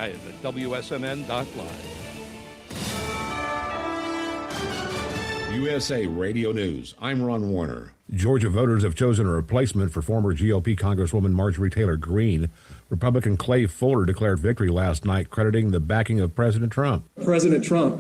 Wyatt at wsmn.live. USA Radio News. I'm Ron Warner. Georgia voters have chosen a replacement for former GOP Congresswoman Marjorie Taylor Greene. Republican Clay Fuller declared victory last night, crediting the backing of President Trump. President Trump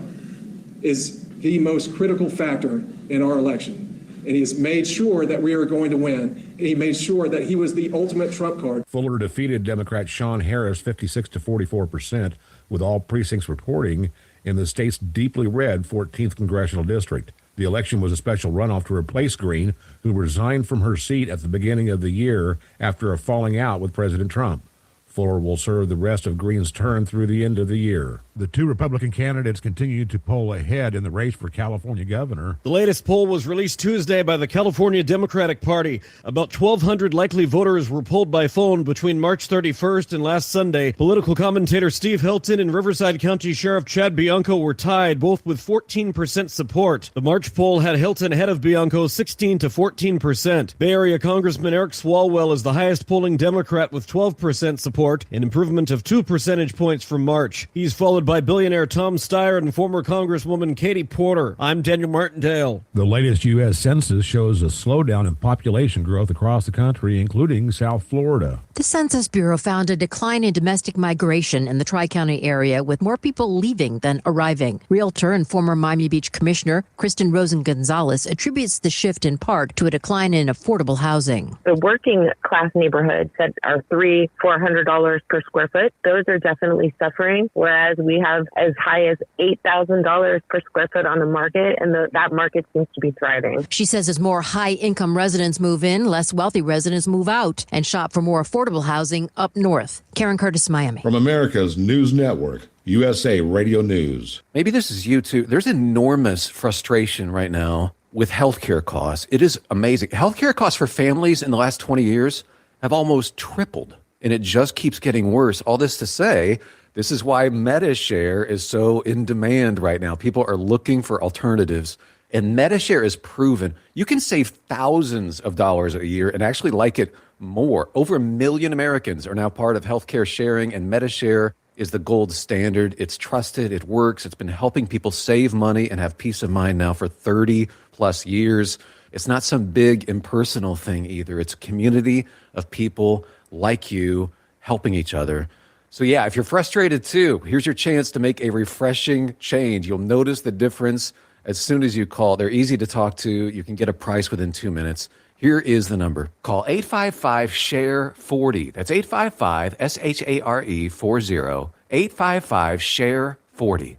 is the most critical factor in our election, and he has made sure that we are going to win. And he made sure that he was the ultimate trump card. Fuller defeated Democrat Sean Harris 56 to 44%, with all precincts reporting in the state's deeply red 14th congressional district. The election was a special runoff to replace Greene, who resigned from her seat at the beginning of the year after a falling out with President Trump. Fuller will serve the rest of Greene's term through the end of the year. The two Republican candidates continue to poll ahead in the race for California governor. The latest poll was released Tuesday by the California Democratic Party. About 1,200 likely voters were polled by phone between March 31st and last Sunday. Political commentator Steve Hilton and Riverside County Sheriff Chad Bianco were tied, both with 14% support. The March poll had Hilton ahead of Bianco 16 to 14%. Bay Area Congressman Eric Swalwell is the highest polling Democrat with 12% support, an improvement of 2 percentage points from March. He's followed by billionaire Tom Steyer and former Congresswoman Katie Porter. I'm Daniel Martindale. The latest U.S. Census shows a slowdown in population growth across the country, including South Florida. The Census Bureau found a decline in domestic migration in the Tri-County area, with more people leaving than arriving. Realtor and former Miami Beach Commissioner Kristen Rosen-Gonzalez attributes the shift in part to a decline in affordable housing. The working class neighborhoods that are $400 per square foot, those are definitely suffering, whereas we have as high as $8,000 per square foot on the market, and that market seems to be thriving. She says as more high-income residents move in, less wealthy residents move out and shop for more affordable housing up north. Karen Curtis, Miami. From America's News Network, USA Radio News. Maybe this is you too. There's enormous frustration right now with healthcare costs. It is amazing. Healthcare costs for families in the last 20 years have almost tripled, and it just keeps getting worse. All this to say, this is why MediShare is so in demand right now. People are looking for alternatives, and MediShare is proven. You can save thousands of dollars a year and actually like it more. Over 1 million Americans are now part of healthcare sharing, and MediShare is the gold standard. It's trusted, it works, it's been helping people save money and have peace of mind now for 30 plus years. It's not some big impersonal thing either. It's a community of people like you helping each other. So yeah, if you're frustrated too, here's your chance to make a refreshing change. You'll notice the difference as soon as you call. They're easy to talk to. You can get a price within 2 minutes. Here is the number. Call 855-SHARE-40. That's 855-SHARE-40. 855-SHARE-40.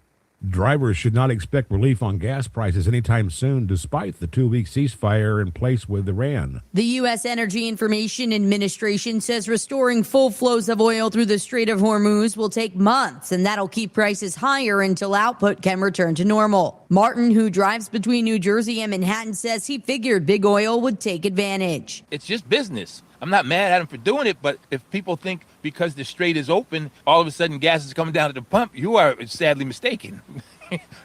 Drivers should not expect relief on gas prices anytime soon, despite the 2-week ceasefire in place with Iran. The U.S. Energy Information Administration says restoring full flows of oil through the Strait of Hormuz will take months, and that'll keep prices higher until output can return to normal. Martin, who drives between New Jersey and Manhattan, says he figured big oil would take advantage. It's just business. I'm not mad at them for doing it, but if people think because the strait is open, all of a sudden gas is coming down at the pump, you are sadly mistaken.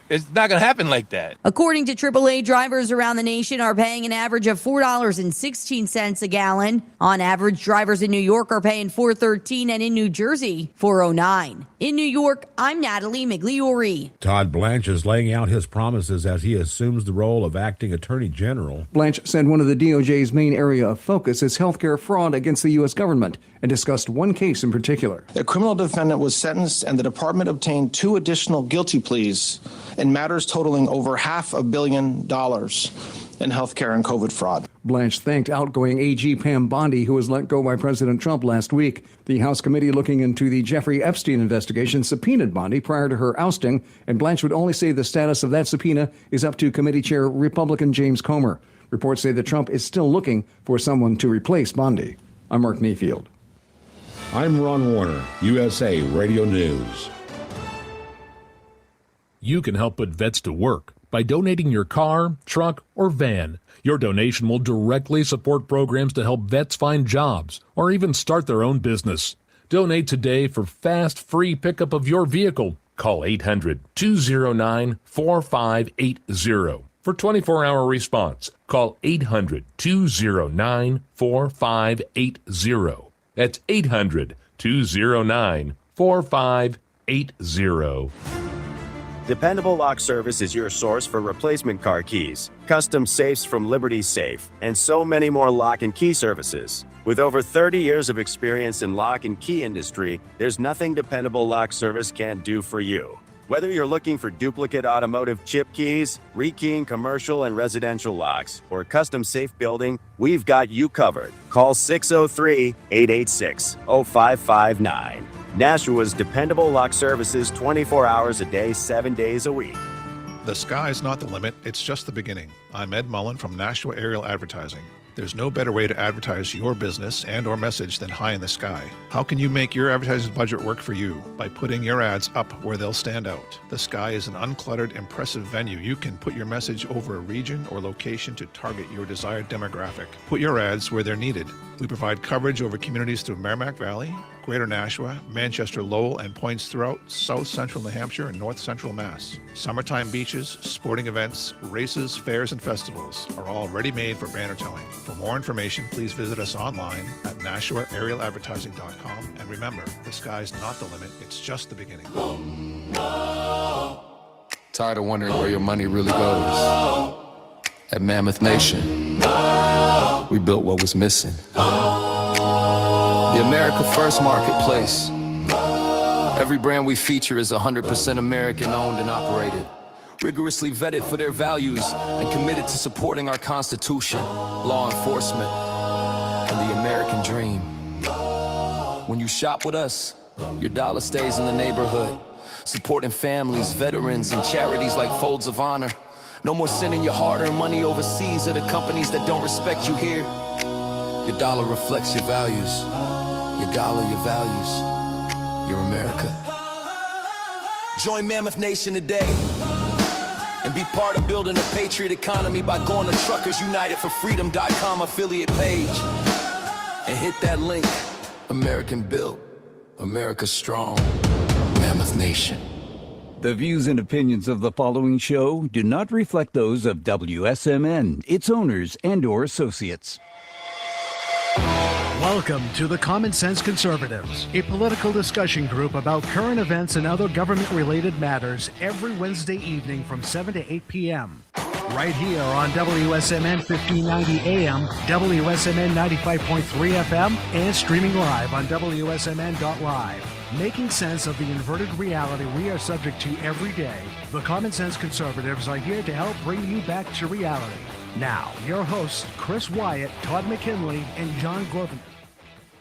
It's not going to happen like that. According to AAA, drivers around the nation are paying an average of $4.16 a gallon. On average, drivers in New York are paying $4.13 and in New Jersey, $4.09. In New York, I'm Natalie Migliori. Todd Blanche is laying out his promises as he assumes the role of acting attorney general. Blanche said one of the DOJ's main area of focus is healthcare fraud against the U.S. government and discussed one case in particular. A criminal defendant was sentenced and the department obtained 2 additional guilty pleas in matters totaling over $500 million in healthcare and COVID fraud. Blanche thanked outgoing AG Pam Bondi, who was let go by President Trump last week. The House committee looking into the Jeffrey Epstein investigation subpoenaed Bondi prior to her ousting, and Blanche would only say the status of that subpoena is up to committee chair Republican James Comer. Reports say that Trump is still looking for someone to replace Bondi. I'm Mark Mayfield. I'm Ron Warner, USA Radio News. You can help put vets to work by donating your car, truck, or van. Your donation will directly support programs to help vets find jobs or even start their own business. Donate today for fast, free pickup of your vehicle. Call 800-209-4580 for 24-hour response. Call 800-209-4580. That's 800-209-4580. 880. Dependable Lock Service is your source for replacement car keys, custom safes from Liberty Safe, and so many more lock and key services. With over 30 years of experience in lock and key industry, there's nothing Dependable Lock Service can't do for you. Whether you're looking for duplicate automotive chip keys, rekeying commercial and residential locks, or custom safe building, we've got you covered. Call 603-886-0559. Nashua's Dependable Lock Services 24 hours a day, 7 days a week. The sky's not the limit, it's just the beginning. I'm Ed Mullen from Nashua Aerial Advertising. There's no better way to advertise your business and or message than high in the sky. How can you make your advertising budget work for you? By putting your ads up where they'll stand out. The sky is an uncluttered, impressive venue. You can put your message over a region or location to target your desired demographic. Put your ads where they're needed. We provide coverage over communities through Merrimack Valley, Greater Nashua, Manchester, Lowell, and points throughout South Central New Hampshire and North Central Mass. Summertime beaches, sporting events, races, fairs, and festivals are all ready-made for banner telling. For more information, please visit us online at NashuaAerialAdvertising.com. And remember, the sky's not the limit, it's just the beginning. Tired of wondering where your money really goes? At Mammoth Nation, we built what was missing. The America First Marketplace. Every brand we feature is 100% American owned and operated, rigorously vetted for their values and committed to supporting our Constitution, law enforcement, and the American dream. When you shop with us, your dollar stays in the neighborhood, supporting families, veterans, and charities like Folds of Honor. No more sending your hard-earned money overseas to the companies that don't respect you here. Your dollar reflects your values. Your dollar, your values, your America. Join Mammoth Nation today and be part of building a patriot economy by going to TruckersUnitedForFreedom.com affiliate page and hit that link. American built, America strong, Mammoth Nation. The views and opinions of the following show do not reflect those of WSMN, its owners, and/or associates. Welcome to the Common Sense Conservatives, a political discussion group about current events and other government-related matters every Wednesday evening from 7 to 8 p.m. Right here on WSMN 1590 AM, WSMN 95.3 FM, and streaming live on wsmn.live. Making sense of the inverted reality we are subject to every day, the Common Sense Conservatives are here to help bring you back to reality. Now, your hosts, Chris Wyatt, Todd McKinley, and John Grosvenor.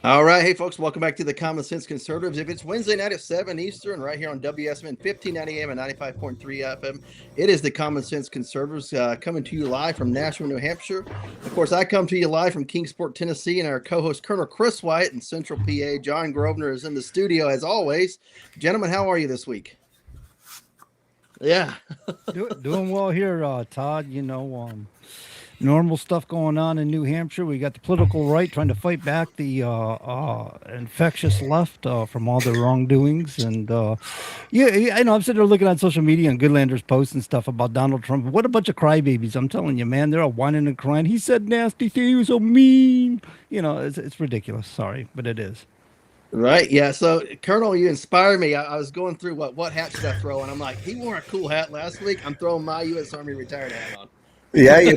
All right. Hey, folks, welcome back to the Common Sense Conservatives. If it's Wednesday night at 7 Eastern, right here on WSMN 1590 AM and 95.3 FM, it is the Common Sense Conservatives coming to you live from Nashua, New Hampshire. Of course, I come to you live from Kingsport, Tennessee, and our co-host, Colonel Chris Wyatt in Central PA. John Grosvenor is in the studio, as always. Gentlemen, how are you this week? Yeah. Doing well here, Todd. You know, normal stuff going on in New Hampshire. We got the political right trying to fight back the infectious left from all their wrongdoings. And yeah, I know I'm sitting there looking on social media and Goodlander's posts and stuff about Donald Trump. What a bunch of crybabies. I'm telling you, man, they're all whining and crying. He said nasty things. He was so mean. You know, it's ridiculous. Sorry, but it is. Right. Yeah. So, Colonel, you inspired me. I was going through what hat should I throw? And I'm like, he wore a cool hat last week. I'm throwing my U.S. Army retired hat on. Yeah, you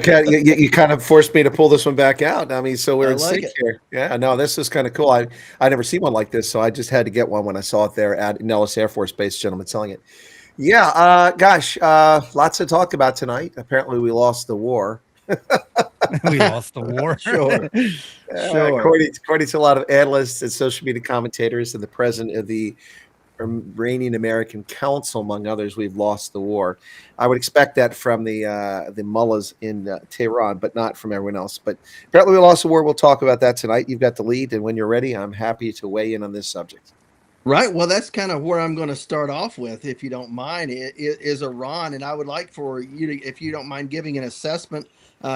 kind of forced me to pull this one back out. I mean, so we're in sync here. Yeah, no, this is kind of cool. I never seen one like this, so I just had to get one when I saw it there at Nellis Air Force Base. Gentleman selling it. Yeah, gosh, lots to talk about tonight. Apparently, we lost the war. We lost the war. Sure. According to a lot of analysts and social media commentators and the president of the Iranian American Council, among others, we've lost the war. I would expect that from the mullahs in Tehran, but not from everyone else. But apparently we lost the war. We'll talk about that tonight. You've got the lead, and when you're ready, I'm happy to weigh in on this subject. Right. Well, that's kind of where I'm going to start off with, if you don't mind, is Iran. And I would like for you to, if you don't mind, giving an assessment,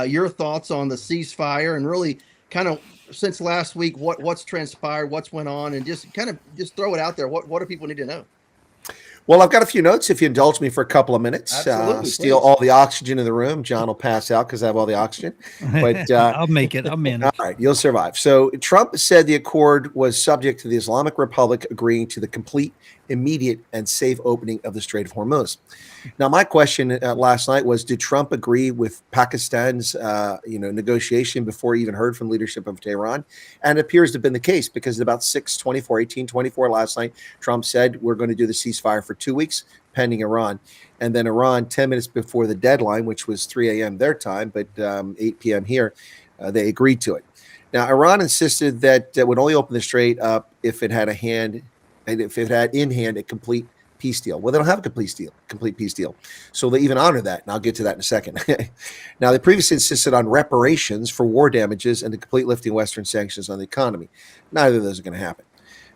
your thoughts on the ceasefire and really kind of since last week, what's transpired, what's went on, and just throw it out there. What do people need to know? Well, I've got a few notes. If you indulge me for a couple of minutes, Absolutely, steal please. all the oxygen in the room. John will pass out because I have all the oxygen. But I'll make it. I'll manage. all right, you'll survive. So Trump said the accord was subject to the Islamic Republic agreeing to the complete, immediate, and safe opening of the Strait of Hormuz. Now, my question last night was: did Trump agree with Pakistan's, negotiation before he even heard from the leadership of Tehran? And it appears to have been the case because at about 18:24 last night, Trump said we're going to do the ceasefire for 2 weeks pending Iran, and then Iran 10 minutes before the deadline, which was 3 a.m. their time, but 8 p.m. here, they agreed to it. Now, Iran insisted that it would only open the strait up if it had in hand a complete peace deal. Well, they don't have a complete peace deal. So they even honor that. And I'll get to that in a second. Now, they previously insisted on reparations for war damages and the complete lifting of Western sanctions on the economy. Neither of those are going to happen.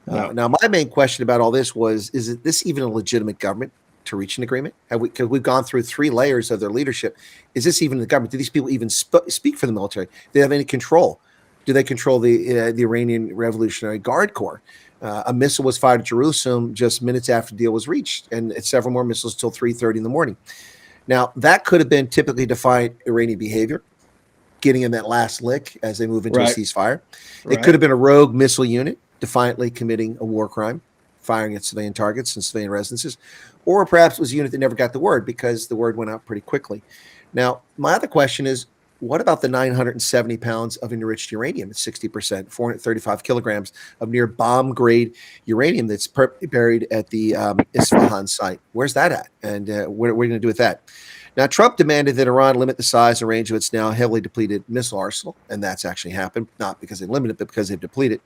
No. Now, my main question about all this was, is this even a legitimate government to reach an agreement? Because we've gone through 3 layers of their leadership. Is this even the government? Do these people even speak for the military? Do they have any control? Do they control the Iranian Revolutionary Guard Corps? A missile was fired at Jerusalem just minutes after the deal was reached, and several more missiles till 3:30 in the morning. Now, that could have been typically defiant Iranian behavior, getting in that last lick as they move into a ceasefire. It could have been a rogue missile unit defiantly committing a war crime, firing at civilian targets and civilian residences, or perhaps it was a unit that never got the word because the word went out pretty quickly. Now, my other question is, what about the 970 pounds of enriched uranium at 60%, 435 kilograms of near bomb-grade uranium that's buried at the Isfahan site? Where's that at? And what are we going to do with that? Now, Trump demanded that Iran limit the size and range of its now heavily depleted missile arsenal, and that's actually happened, not because they limited it, but because they've depleted.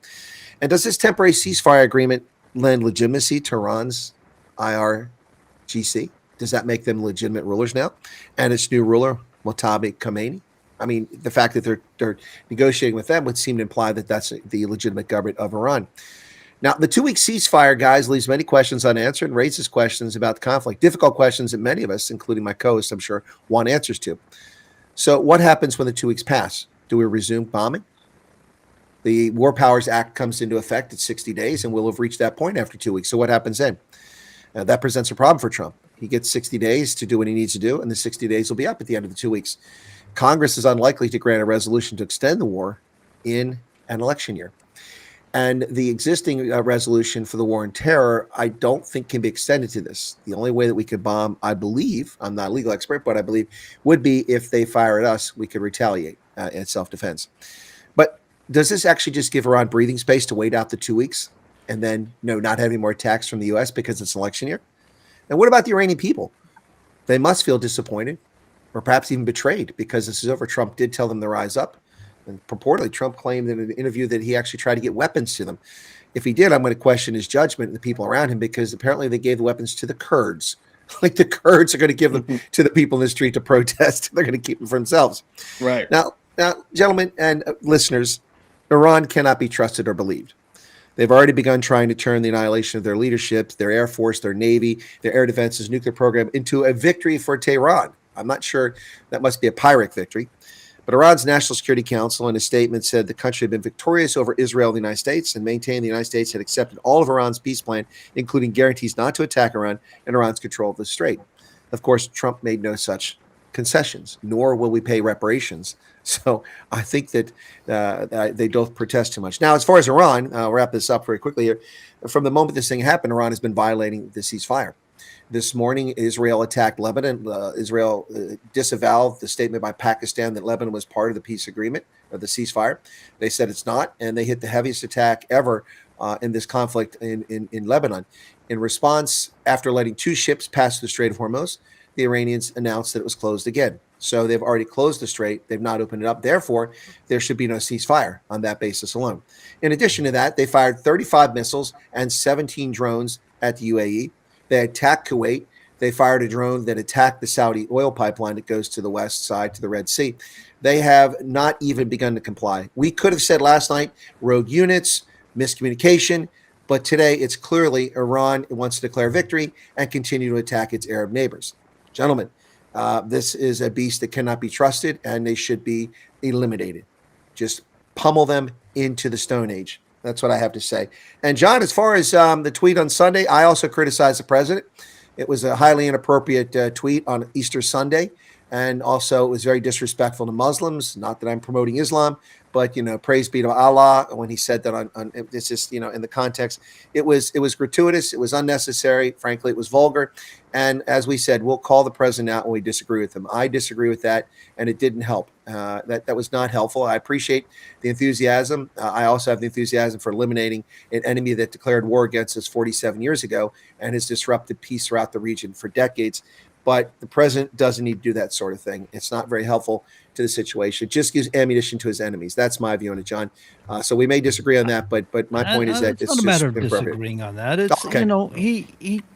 And does this temporary ceasefire agreement lend legitimacy to Iran's IRGC? Does that make them legitimate rulers now? And its new ruler, Muqtada Khomeini? I mean, the fact that they're negotiating with them would seem to imply that that's the legitimate government of Iran. Now, the 2-week ceasefire, guys, leaves many questions unanswered and raises questions about the conflict. Difficult questions that many of us, including my co-host, I'm sure, want answers to. So what happens when the 2 weeks pass? Do we resume bombing? The War Powers Act comes into effect at 60 days, and we'll have reached that point after 2 weeks. So what happens then? That presents a problem for Trump. He gets 60 days to do what he needs to do, and the 60 days will be up at the end of the 2 weeks. Congress is unlikely to grant a resolution to extend the war in an election year. And the existing resolution for the war on terror, I don't think can be extended to this. The only way that we could bomb, I believe, I'm not a legal expert, but I believe would be if they fire at us, we could retaliate in self-defense. But does this actually just give Iran breathing space to wait out the 2 weeks and then not have any more attacks from the U.S. because it's election year? And what about the Iranian people? They must feel disappointed or perhaps even betrayed because this is over. Trump did tell them to rise up. And purportedly, Trump claimed in an interview that he actually tried to get weapons to them. If he did, I'm going to question his judgment and the people around him because apparently they gave the weapons to the Kurds. Like the Kurds are going to give them to the people in the street to protest. They're going to keep them for themselves. Right. Now, gentlemen and listeners, Iran cannot be trusted or believed. They've already begun trying to turn the annihilation of their leadership, their Air Force, their Navy, their air defenses, nuclear program into a victory for Tehran. I'm not sure that must be a Pyrrhic victory. But Iran's National Security Council in a statement said the country had been victorious over Israel and the United States and maintained the United States had accepted all of Iran's peace plan, including guarantees not to attack Iran and Iran's control of the strait. Of course, Trump made no such concessions, nor will we pay reparations. So I think that they both protest too much. Now, as far as Iran, I'll wrap this up very quickly here. From the moment this thing happened, Iran has been violating the ceasefire. This morning, Israel attacked Lebanon. Israel disavowed the statement by Pakistan that Lebanon was part of the peace agreement or the ceasefire. They said it's not, and they hit the heaviest attack ever in this conflict in Lebanon. In response, after letting 2 ships pass the Strait of Hormuz, the Iranians announced that it was closed again. So they've already closed the strait. They've not opened it up. Therefore, there should be no ceasefire on that basis alone. In addition to that, they fired 35 missiles and 17 drones at the UAE. They attacked Kuwait. They fired a drone that attacked the Saudi oil pipeline that goes to the west side to the Red Sea. They have not even begun to comply. We could have said last night, rogue units, miscommunication, but today it's clearly Iran wants to declare victory and continue to attack its Arab neighbors. Gentlemen, this is a beast that cannot be trusted, and they should be eliminated. Just pummel them into the Stone Age. That's what I have to say. And John, as far as the tweet on Sunday, I also criticized the president It was a highly inappropriate tweet on Easter Sunday. And also, it was very disrespectful to Muslims. Not that I'm promoting Islam, but praise be to Allah. When he said that on it's just in the context, it was gratuitous. It was unnecessary. Frankly, it was vulgar. And as we said, we'll call the president out when we disagree with him. I disagree with that, and it didn't help. That was not helpful. I appreciate the enthusiasm. I also have the enthusiasm for eliminating an enemy that declared war against us 47 years ago and has disrupted peace throughout the region for decades. But the president doesn't need to do that sort of thing. It's not very helpful to the situation. It just gives ammunition to his enemies. That's my view on it, John. So we may disagree on that, but my point is that it's not a matter of inappropriate. disagreeing on that. It's Okay.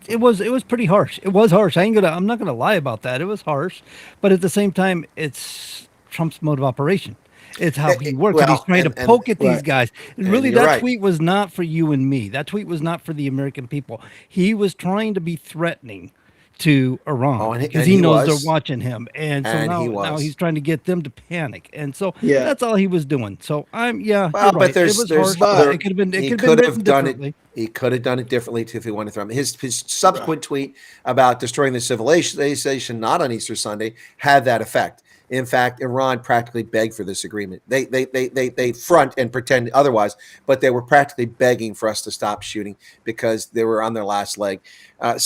it was pretty harsh. It was harsh. I'm not gonna lie about that. It was harsh, but at the same time, it's Trump's mode of operation. It's how he works. And he's trying to poke at these guys. And really, that tweet was not for you and me. That tweet was not for the American people. He was trying to be threatening to Iran because he knows they're watching him, and so now he's trying to get them to panic, and so that's all he was doing. So you're right. But it was harsh, but it could have been. It could have done it. He could have done it differently if he wanted to throw him. His subsequent tweet about destroying the civilization, not on Easter Sunday, had that effect. In fact, Iran practically begged for this agreement. They front and pretend otherwise, but they were practically begging for us to stop shooting because they were on their last leg. I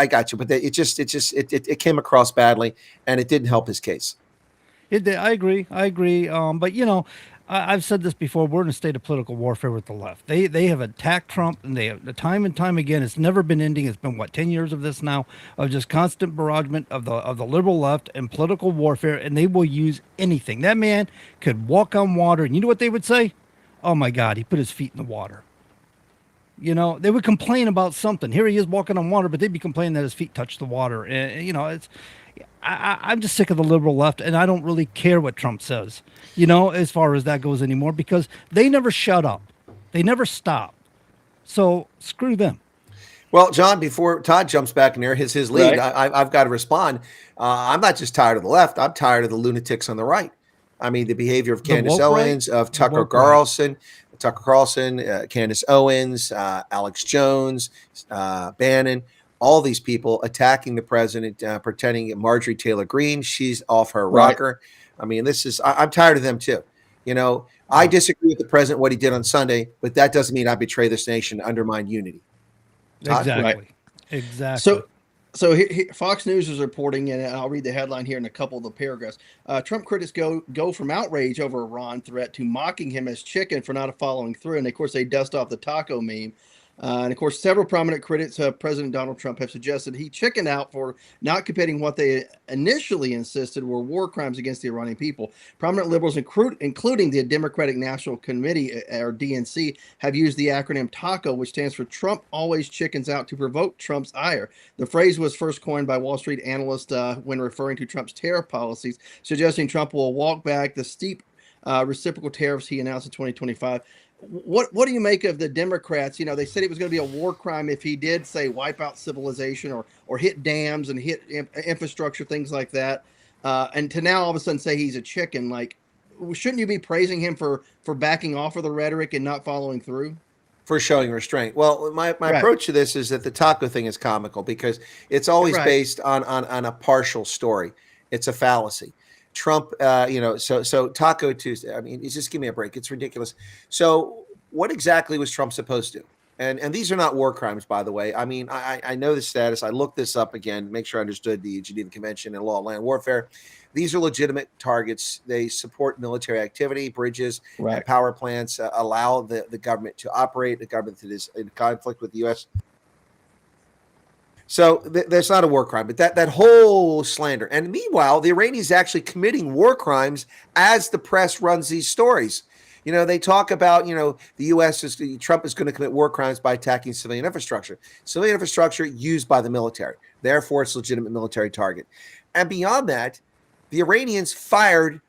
got you, but it came across badly, and it didn't help his case. It did. I agree. But I've said this before. We're in a state of political warfare with the left. They have attacked Trump, and they have time and time again. It's never been ending. It's been 10 years of this now, of just constant barragement of the liberal left and political warfare, and they will use anything. That man could walk on water, and you know what they would say? Oh my God, he put his feet in the water. They would complain about something. Here he is walking on water, but they'd be complaining that his feet touched the water. And I'm just sick of the liberal left, and I don't really care what Trump says, as far as that goes anymore, because they never shut up. They never stop. So screw them. Well, John, before Todd jumps back in there, his lead, right. I've got to respond. I'm not just tired of the left. I'm tired of the lunatics on the right. I mean, the behavior of Candace Owens, of Tucker Carlson, Candace Owens, Alex Jones, Bannon, all these people attacking the president, pretending Marjorie Taylor Greene, she's off her rocker. I mean, I'm tired of them too. I disagree with the president, what he did on Sunday, but that doesn't mean I betray this nation, undermine unity. Todd? Exactly. So Fox News is reporting, and I'll read the headline here in a couple of the paragraphs. Trump critics go from outrage over Iran threat to mocking him as chicken for not following through. And of course, they dust off the taco meme. And of course, several prominent critics of President Donald Trump have suggested he chickened out for not committing what they initially insisted were war crimes against the Iranian people. Prominent liberals, including the Democratic National Committee, or DNC, have used the acronym TACO, which stands for Trump Always Chickens Out, to provoke Trump's ire. The phrase was first coined by Wall Street analysts when referring to Trump's tariff policies, suggesting Trump will walk back the steep reciprocal tariffs he announced in 2025. What do you make of the Democrats? They said it was going to be a war crime if he did, say, wipe out civilization or hit dams and hit infrastructure, things like that. And to now all of a sudden say he's a chicken, shouldn't you be praising him for backing off of the rhetoric and not following through? For showing restraint. Well, my approach to this is that the taco thing is comical because it's always based on a partial story. It's a fallacy. Trump, so Taco Tuesday. I mean, just give me a break. It's ridiculous. So what exactly was Trump supposed to? And these are not war crimes, by the way. I mean, I know the status. I looked this up again, make sure I understood the Geneva Convention and law of land warfare. These are legitimate targets. They support military activity, bridges, and power plants, allow the government to operate, the government that is in conflict with the U.S. So that's not a war crime, but that whole slander. And meanwhile, the Iranians actually committing war crimes as the press runs these stories. They talk about, the Trump is going to commit war crimes by attacking civilian infrastructure. Civilian infrastructure used by the military. Therefore, it's a legitimate military target. And beyond that, the Iranians fired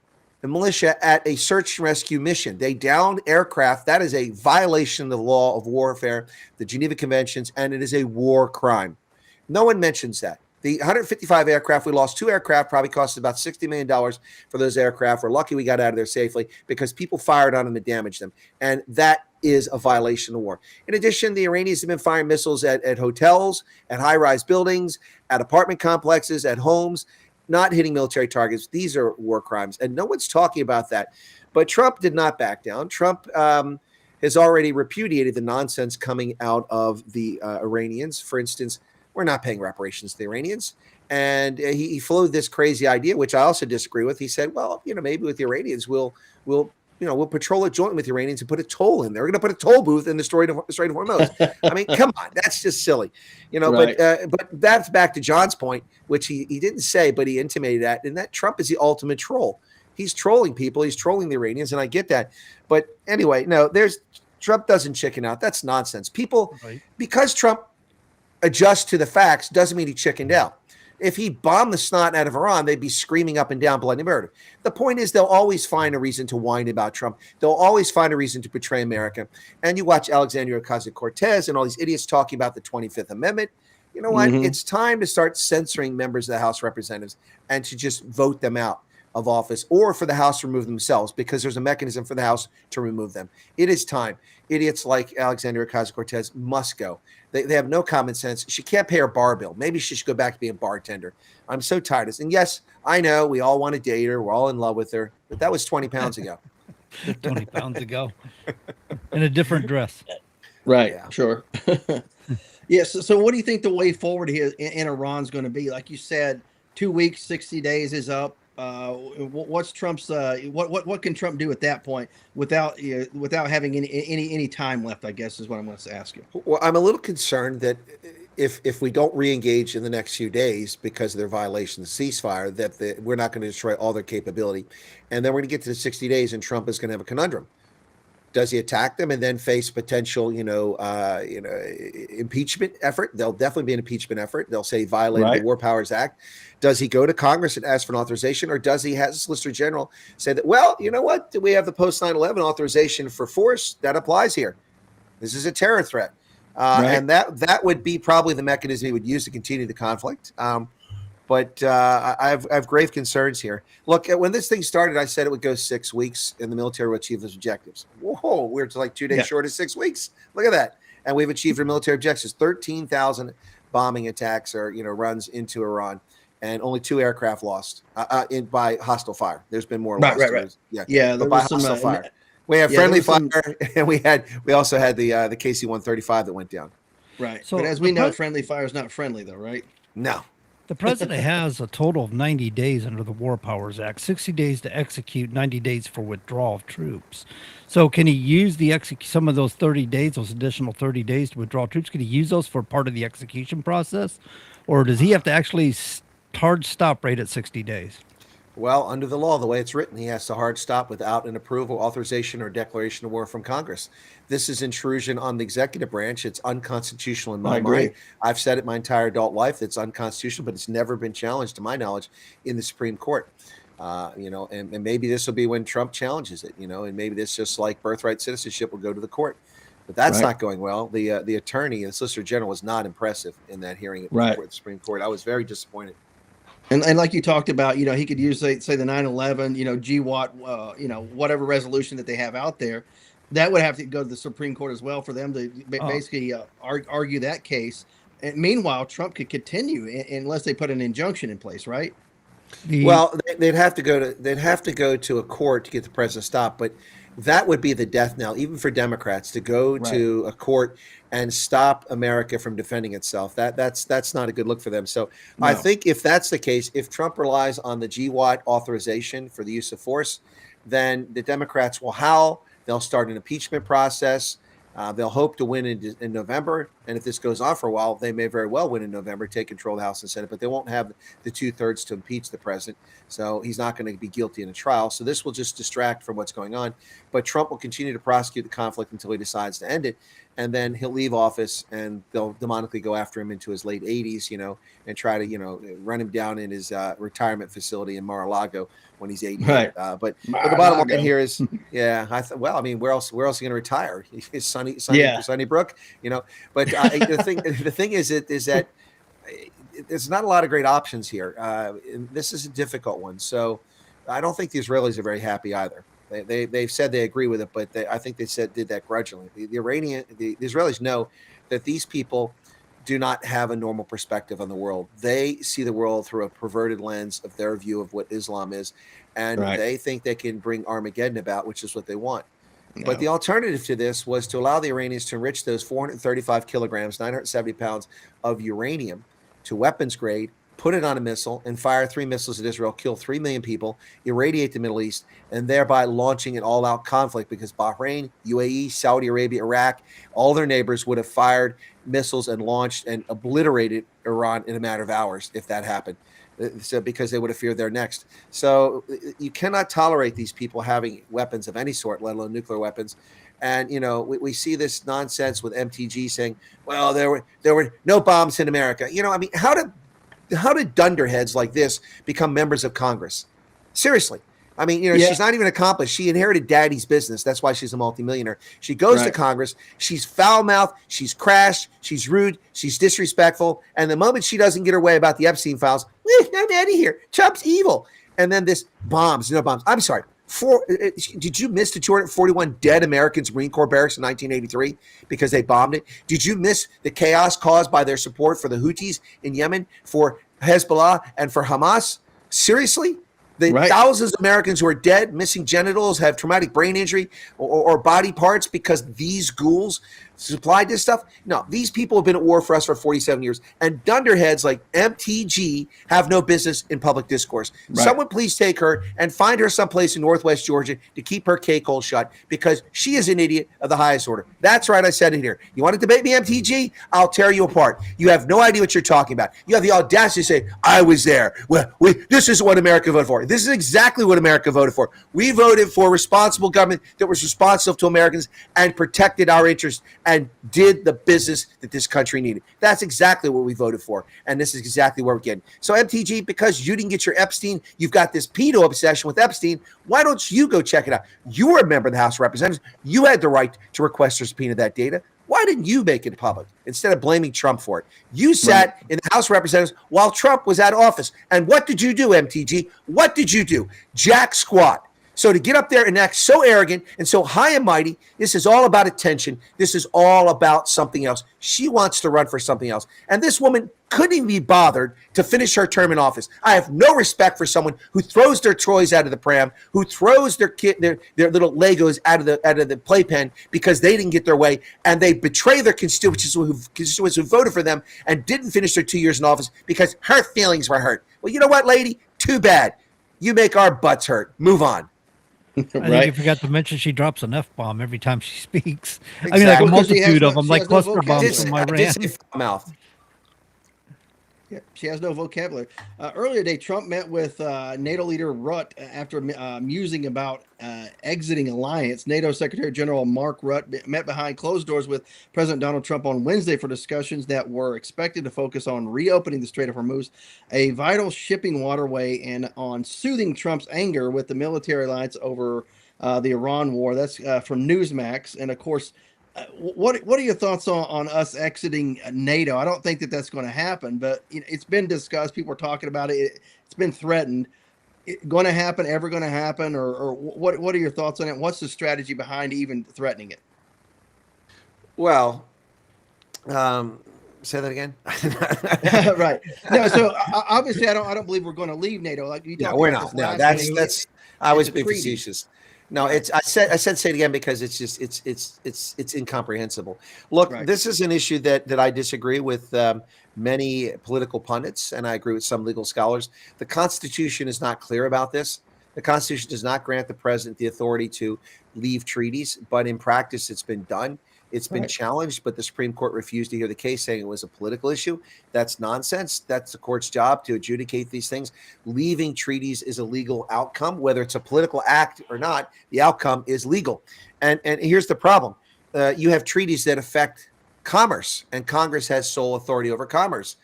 the militia at a search and rescue mission. They downed aircraft. That is a violation of the law of warfare, the Geneva Conventions, and it is a war crime. No one mentions that. The 155 aircraft, we lost 2 aircraft, probably cost us about $60 million for those aircraft. We're lucky we got out of there safely because people fired on them and damaged them. And that is a violation of war. In addition, the Iranians have been firing missiles at hotels, at high-rise buildings, at apartment complexes, at homes, not hitting military targets. These are war crimes, and no one's talking about that. But Trump did not back down. Trump has already repudiated the nonsense coming out of the Iranians. For instance, we're not paying reparations to the Iranians. And he floated this crazy idea, which I also disagree with. He said, well, maybe with the Iranians, we'll patrol a joint with the Iranians and put a toll in there. We're going to put a toll booth in the Strait of Hormuz. I mean, come on, that's just silly, Right. But that's back to John's point, which he didn't say, but he intimated that, and that Trump is the ultimate troll. He's trolling people. He's trolling the Iranians, and I get that. But anyway, no, Trump doesn't chicken out. That's nonsense. People, because Trump adjusts to the facts, doesn't mean he chickened out. If he bombed the snot out of Iran, they'd be screaming up and down bloody murder. The point is, they'll always find a reason to whine about Trump. They'll always find a reason to betray America. And you watch Alexandria Ocasio-Cortez and all these idiots talking about the 25th Amendment. You know what? Mm-hmm. It's time to start censoring members of the House of Representatives and to just vote them out of office, or for the House to remove themselves, because there's a mechanism for the House to remove them. It is time. Idiots like Alexandria Ocasio-Cortez must go. They have no common sense. She can't pay her bar bill. Maybe she should go back to being a bartender. I'm so tired of this. And yes, I know we all want to date her. We're all in love with her, but that was 20 pounds ago. 20 pounds ago. In a different dress. Right. Yeah. Sure. Yes. So what do you think the way forward here in Iran's going to be? Like you said, 2 weeks, 60 days is up. What's Trump's? What can Trump do at that point without having any time left? I guess is what I'm going to ask you. Well, I'm a little concerned that if we don't re-engage in the next few days because of their violation of the ceasefire, that we're not going to destroy all their capability, and then we're going to get to the 60 days, and Trump is going to have a conundrum. Does he attack them and then face potential, impeachment effort? There'll definitely be an impeachment effort. They'll say he violated the War Powers Act. Does he go to Congress and ask for an authorization, or does he, as Solicitor General, say that, well, you know what? We have the post 9/11 authorization for force that applies here. This is a terror threat, and that would be probably the mechanism he would use to continue the conflict. But I have grave concerns here. Look, when this thing started, I said it would go 6 weeks and the military would achieve those objectives. Whoa, we're like 2 days short of 6 weeks. Look at that. And we've achieved our military objectives. 13,000 bombing attacks or runs into Iran, and only 2 aircraft lost by hostile fire. There's been more lost. Right. Yeah, but by hostile fire. We have friendly fire, and we also had the KC-135 that went down. Right. So, but as we know, friendly fire is not friendly, though, right? No. The president has a total of 90 days under the War Powers Act, 60 days to execute, 90 days for withdrawal of troops. So can he use some of those 30 days, those additional 30 days to withdraw troops? Can he use those for part of the execution process? Or does he have to actually hard stop right at 60 days? Well, under the law, the way it's written, he has to hard stop without an approval, authorization, or declaration of war from Congress. This is intrusion on the executive branch. It's unconstitutional in my mind. I've said it my entire adult life. It's unconstitutional, but it's never been challenged, to my knowledge, in the Supreme Court. And maybe this will be when Trump challenges it, and maybe this, just like birthright citizenship, will go to the court. But that's not going well. The attorney and Solicitor General was not impressive in that hearing at the Supreme Court. I was very disappointed. And like you talked about, he could use, say the 9/11, GWAT, whatever resolution that they have out there, that would have to go to the Supreme Court as well for them to basically argue that case. And meanwhile, Trump could continue unless they put an injunction in place, right? Well, they'd have to go to a court to get the president stopped, but that would be the death knell, even for Democrats, to go to a court and stop America from defending itself. That's not a good look for them. So no. I think if that's the case, if Trump relies on the GWAT authorization for the use of force, then the Democrats will howl. They'll start an impeachment process. They'll hope to win in November. And if this goes on for a while, they may very well win in November, take control of the House and Senate, but they won't have the 2/3 to impeach the president. So he's not going to be guilty in a trial. So this will just distract from what's going on. But Trump will continue to prosecute the conflict until he decides to end it. And then he'll leave office and they'll demonically go after him into his late 80s, and try to, run him down in his retirement facility in Mar-a-Lago when he's 80. Right. But the bottom line here is, where else are you going to retire? Is Sunnybrook, But the thing is that there's not a lot of great options here. This is a difficult one. So I don't think the Israelis are very happy either. They've said they agree with it, but I think they did that grudgingly. The Israelis know that these people do not have a normal perspective on the world. They see the world through a perverted lens of their view of what Islam is, and they think they can bring Armageddon about, which is what they want. No. But the alternative to this was to allow the Iranians to enrich those 435 kilograms, 970 pounds of uranium to weapons grade, put it on a missile, and fire 3 missiles at Israel, kill 3 million people, irradiate the Middle East, and thereby launching an all-out conflict, because Bahrain, UAE, Saudi Arabia, Iraq, all their neighbors would have fired missiles and launched and obliterated Iran in a matter of hours if that happened. So because they would have feared they're next. So you cannot tolerate these people having weapons of any sort, let alone nuclear weapons. And, you know, we see this nonsense with MTG saying, well, there were no bombs in America. You know, I mean, how did dunderheads like this become members of Congress? Seriously. I mean, you know, she's not even accomplished. She inherited daddy's business. That's why she's a multimillionaire. She goes to Congress. She's foul-mouthed. She's crashed. She's rude. She's disrespectful. And the moment she doesn't get her way about the Epstein files, I'm out of here. Trump's evil. And then this bombs, no bombs. I'm sorry. Did you miss the 241 dead Americans Marine Corps barracks in 1983 because they bombed it? Did you miss the chaos caused by their support for the Houthis in Yemen, for Hezbollah, and for Hamas? Seriously? The thousands of Americans who are dead, missing genitals, have traumatic brain injury or body parts because these ghouls supplied this stuff? No, these people have been at war for us for 47 years. And dunderheads like MTG have no business in public discourse. Someone please take her and find her someplace in Northwest Georgia to keep her cake hole shut, because she is an idiot of the highest order. That's right, I said it here. You want to debate me, MTG? I'll tear you apart. You have no idea what you're talking about. You have the audacity to say, I was there. Well, this is what America voted for. This is exactly what America voted for. We voted for responsible government that was responsive to Americans and protected our interests and did the business that this country needed. That's exactly what we voted for. And this is exactly where we're getting. So MTG, because you didn't get your Epstein, you've got this pedo obsession with Epstein. Why don't you go check it out? You were a member of the House of Representatives. You had the right to request or subpoena that data. Why didn't you make it public instead of blaming Trump for it? You sat in the House of Representatives while Trump was out of office. And what did you do, MTG? What did you do? Jack squat. So to get up there and act so arrogant and so high and mighty, this is all about attention. This is all about something else. She wants to run for something else. And this woman couldn't even be bothered to finish her term in office. I have no respect for someone who throws their toys out of the pram, who throws their little Legos out of the playpen because they didn't get their way, and they betray their constituents who voted for them and didn't finish their 2 years in office because her feelings were hurt. Well, you know what, lady? Too bad. You make our butts hurt. Move on. I think you forgot to mention she drops an F-bomb every time she speaks. Exactly. I mean, like a multitude of them, like cluster bombs from Iran. Mouth. Yeah, she has no vocabulary. Earlier today, Trump met with NATO leader Rutte after musing about exiting alliance. NATO Secretary General Mark Rutte met behind closed doors with President Donald Trump on Wednesday for discussions that were expected to focus on reopening the Strait of Hormuz, a vital shipping waterway, and on soothing Trump's anger with the military alliance over the Iran war. That's from Newsmax. And of course, what are your thoughts on us exiting NATO? I don't think that that's going to happen, but it's been discussed. People are talking about it. It's been threatened. Going to happen? Ever going to happen? Or what are your thoughts on it? What's the strategy behind even threatening it? Well, say that again. Right. No. So obviously, I don't believe we're going to leave NATO. Like you. No, we're not. No, that's. I was being facetious. No, I said say it again because it's just it's incomprehensible. Look, this is an issue that I disagree with many political pundits, and I agree with some legal scholars. The Constitution is not clear about this. The Constitution does not grant the president the authority to leave treaties, but in practice, it's been done. It's been challenged, but the Supreme Court refused to hear the case, saying it was a political issue. That's nonsense. That's the court's job to adjudicate these things. Leaving treaties is a legal outcome. Whether it's a political act or not, the outcome is legal. And here's the problem. You have treaties that affect commerce, and Congress has sole authority over commerce.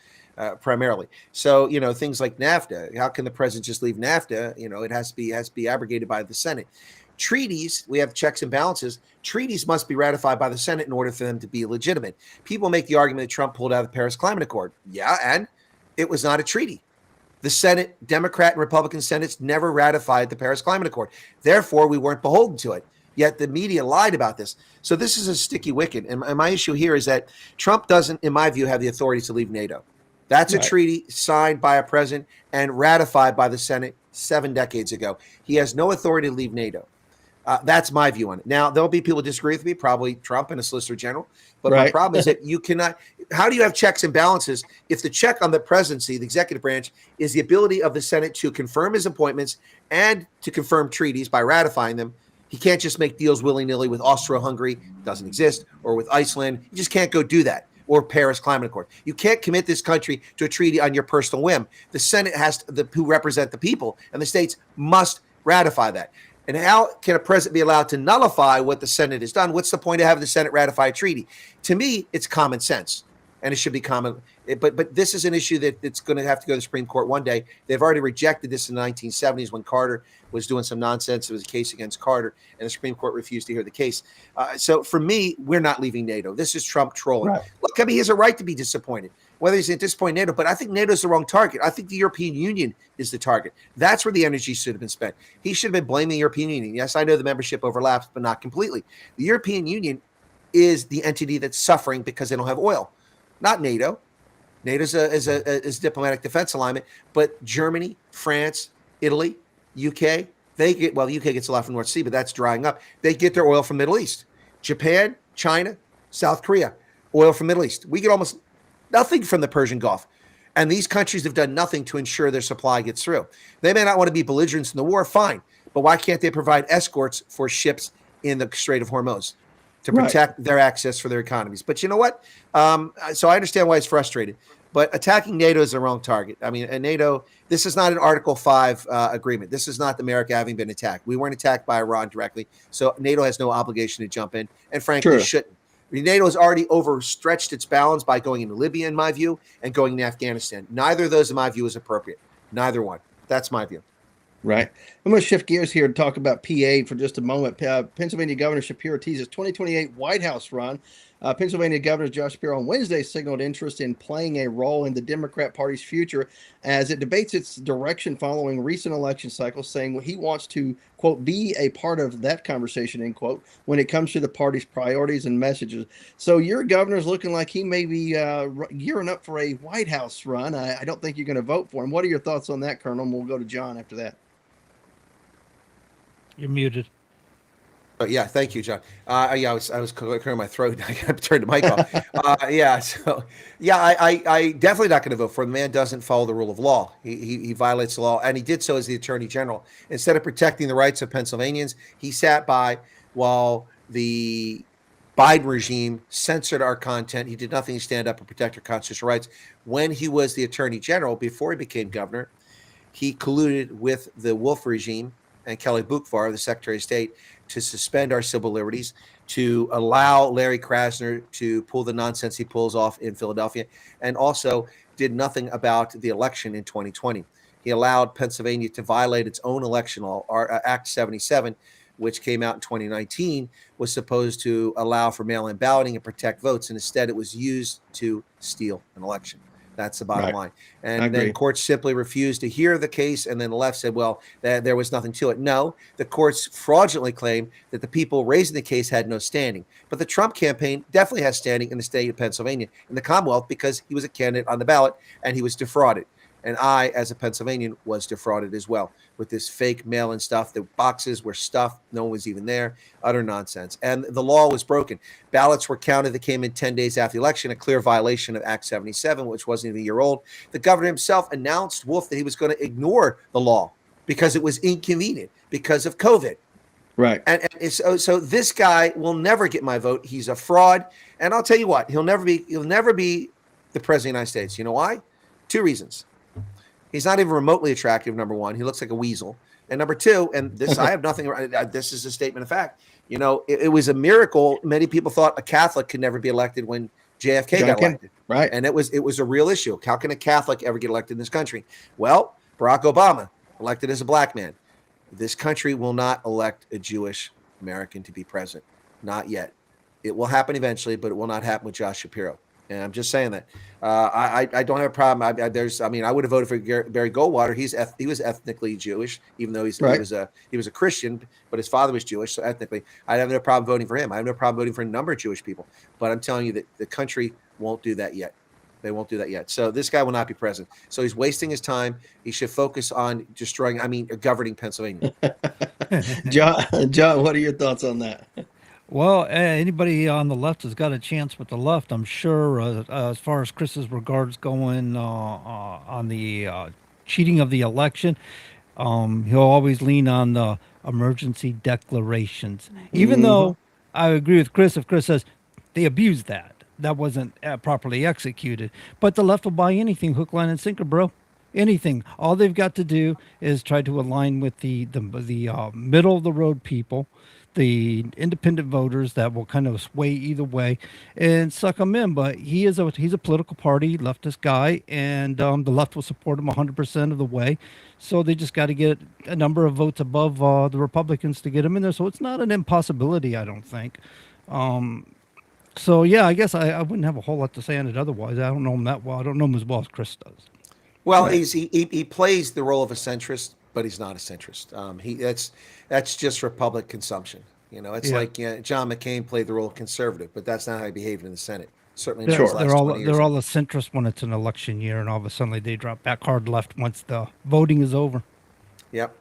Primarily. So, things like NAFTA, how can the president just leave NAFTA? It has to be abrogated by the Senate. Treaties, we have checks and balances. Treaties must be ratified by the Senate in order for them to be legitimate. People make the argument that Trump pulled out of the Paris Climate Accord. Yeah, and it was not a treaty. The Senate, Democrat and Republican Senates never ratified the Paris Climate Accord. Therefore, we weren't beholden to it. Yet the media lied about this. So this is a sticky wicket. And my issue here is that Trump doesn't, in my view, have the authority to leave NATO. That's a treaty signed by a president and ratified by the Senate 7 decades ago. He has no authority to leave NATO. That's my view on it. Now, there'll be people who disagree with me, probably Trump and a Solicitor General. But my problem is that you cannot – how do you have checks and balances if the check on the presidency, the executive branch, is the ability of the Senate to confirm his appointments and to confirm treaties by ratifying them? He can't just make deals willy-nilly with Austria-Hungary, doesn't exist, or with Iceland. You just can't go do that. Or Paris Climate Accord. You can't commit this country to a treaty on your personal whim. The Senate has to, who represent the people, and the states must ratify that. And how can a president be allowed to nullify what the Senate has done? What's the point of having the Senate ratify a treaty? To me, it's common sense, and it should be common. But this is an issue that's going to have to go to the Supreme Court one day. They've already rejected this in the 1970s when Carter was doing some nonsense. It was a case against Carter, and the Supreme Court refused to hear the case. So for me, we're not leaving NATO. This is Trump trolling. Right. Look, I mean, he has a right to be disappointed, whether he's disappointed in NATO, but I think NATO is the wrong target. I think the European Union is the target. That's where the energy should have been spent. He should have been blaming the European Union. Yes, I know the membership overlaps, but not completely. The European Union is the entity that's suffering because they don't have oil, not NATO. NATO is a diplomatic defense alignment, but Germany, France, Italy, UK, they get, well, the UK gets a lot from North Sea, but that's drying up. They get their oil from Middle East. Japan, China, South Korea, oil from Middle East. We get almost nothing from the Persian Gulf. And these countries have done nothing to ensure their supply gets through. They may not want to be belligerents in the war, fine. But why can't they provide escorts for ships in the Strait of Hormuz to protect their access for their economies? But you know what? So I understand why he's frustrated. But attacking NATO is the wrong target. I mean, NATO, this is not an Article 5 agreement. This is not America having been attacked. We weren't attacked by Iran directly. So NATO has no obligation to jump in. And frankly, shouldn't. I mean, NATO has already overstretched its bounds by going into Libya, in my view, and going into Afghanistan. Neither of those, in my view, is appropriate. Neither one. That's my view. Right. I'm going to shift gears here to talk about PA for just a moment. Pennsylvania Governor Shapiro teases 2028 White House run. Pennsylvania Governor Josh Shapiro on Wednesday signaled interest in playing a role in the Democrat Party's future as it debates its direction following recent election cycles, saying he wants to, quote, be a part of that conversation, end quote, when it comes to the party's priorities and messages. So your governor's looking like he may be gearing up for a White House run. I don't think you're going to vote for him. What are your thoughts on that, Colonel? And we'll go to John after that. You're muted. Yeah, thank you, John. I was clearing my throat. I got to turn the mic off. I definitely not going to vote for him. The man doesn't follow the rule of law. He violates the law, and he did so as the Attorney General. Instead of protecting the rights of Pennsylvanians, he sat by while the Biden regime censored our content. He did nothing to stand up and protect our constitutional rights. When he was the Attorney General, before he became governor, he colluded with the Wolf regime and Kelly Bukvar, the Secretary of State, to suspend our civil liberties, to allow Larry Krasner to pull the nonsense he pulls off in Philadelphia, and also did nothing about the election in 2020. He allowed Pennsylvania to violate its own election law. Our Act 77, which came out in 2019, was supposed to allow for mail-in balloting and protect votes, and instead it was used to steal an election. That's the bottom line. And then courts simply refused to hear the case, and then the left said, well, there was nothing to it. No, the courts fraudulently claimed that the people raising the case had no standing. But the Trump campaign definitely has standing in the state of Pennsylvania, in the Commonwealth, because he was a candidate on the ballot, and he was defrauded. And I, as a Pennsylvanian, was defrauded as well with this fake mail-in stuff. The boxes were stuffed. No one was even there. Utter nonsense. And the law was broken. Ballots were counted that came in 10 days after the election, a clear violation of Act 77, which wasn't even a year old. The governor himself announced, Wolf, that he was going to ignore the law because it was inconvenient because of COVID. Right. And so this guy will never get my vote. He's a fraud. And I'll tell you what, he'll never be the president of the United States. You know why? 2 reasons. He's not even remotely attractive, number one. He looks like a weasel. And number 2, and this, I have nothing, this is a statement of fact. You know, it was a miracle. Many people thought a Catholic could never be elected when JFK got elected. Right. And it was a real issue. How can a Catholic ever get elected in this country? Well, Barack Obama, elected as a black man. This country will not elect a Jewish American to be president. Not yet. It will happen eventually, but it will not happen with Josh Shapiro. And I'm just saying that. I don't have a problem. I would have voted for Barry Goldwater. He was ethnically Jewish, even though he was a Christian, but his father was Jewish. So ethnically, I have no problem voting for him. I have no problem voting for a number of Jewish people. But I'm telling you that the country won't do that yet. They won't do that yet. So this guy will not be president. So he's wasting his time. He should focus on governing Pennsylvania. John, what are your thoughts on that? Well, anybody on the left has got a chance with the left, I'm sure, as far as Chris's regards going on the cheating of the election. He'll always lean on the emergency declarations, even though I agree with Chris. If Chris says they abused that wasn't properly executed, but the left will buy anything, hook, line, and sinker, bro. Anything. All they've got to do is try to align with the middle of the road people, the independent voters that will kind of sway either way, and suck them in. But he's a political party leftist guy, and the left will support him 100% of the way. So they just got to get a number of votes above the Republicans to get him in there. So it's not an impossibility, I don't think. So yeah, I guess I wouldn't have a whole lot to say on it otherwise. I don't know him that well. I don't know him as well as Chris does. Well, he plays the role of a centrist, but he's not a centrist. That's just for public consumption. It's like John McCain played the role of conservative, but that's not how he behaved in the Senate. Certainly not. They're all a centrist when it's an election year, and all of a sudden they drop back hard left once the voting is over. Yep.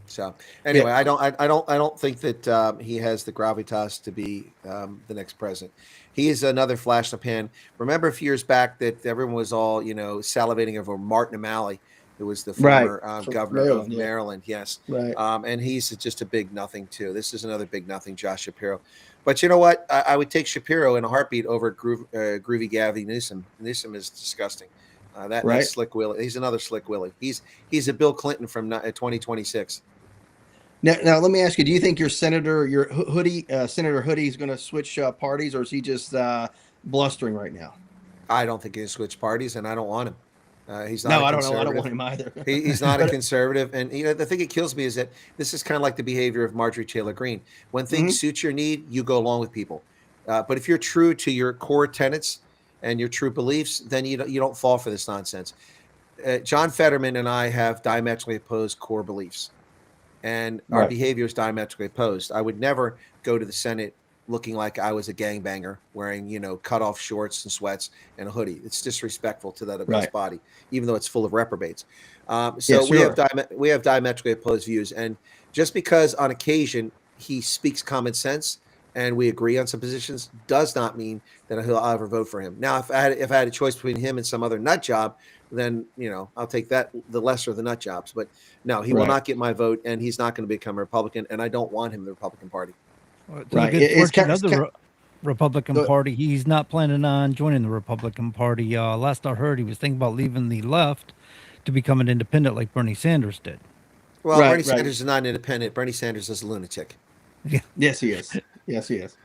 So anyway, I don't think that he has the gravitas to be the next president. He is another flash in the pan. Remember a few years back that everyone was all salivating over Martin O'Malley, who was the former governor of Maryland. Yes, right. And he's just a big nothing too. This is another big nothing, Josh Shapiro. But you know what? I would take Shapiro in a heartbeat over Groovy Gavin Newsom. Newsom is disgusting. That's Slick Willie. He's another Slick Willie. He's a Bill Clinton from 2026. Now, let me ask you: do you think Senator Hoodie is going to switch parties, or is he just blustering right now? I don't think he'll switch parties, and I don't want him. He's not. No, I don't know. I don't want him either. He's not a conservative, and the thing that kills me is that this is kind of like the behavior of Marjorie Taylor Greene. When things suit your need, you go along with people. But if you're true to your core tenets and your true beliefs, then you don't fall for this nonsense. John Fetterman and I have diametrically opposed core beliefs. And our behavior is diametrically opposed. I would never go to the Senate looking like I was a gangbanger, wearing cut-off shorts and sweats and a hoodie. It's disrespectful to that august body, even though it's full of reprobates. We have diametrically opposed views, and just because on occasion he speaks common sense and we agree on some positions, does not mean that I'll ever vote for him. Now, if I had a choice between him and some other nut job, then I'll take that, the lesser of the nut jobs. But no, he will not get my vote, and he's not going to become a Republican, and I don't want him in the Republican Party. The Republican Party. He's not planning on joining the Republican Party. Last I heard, he was thinking about leaving the left to become an independent, like Bernie Sanders did. Well, Bernie Sanders is not an independent. Bernie Sanders is a lunatic. Yeah. Yes, he is. Yes, he is.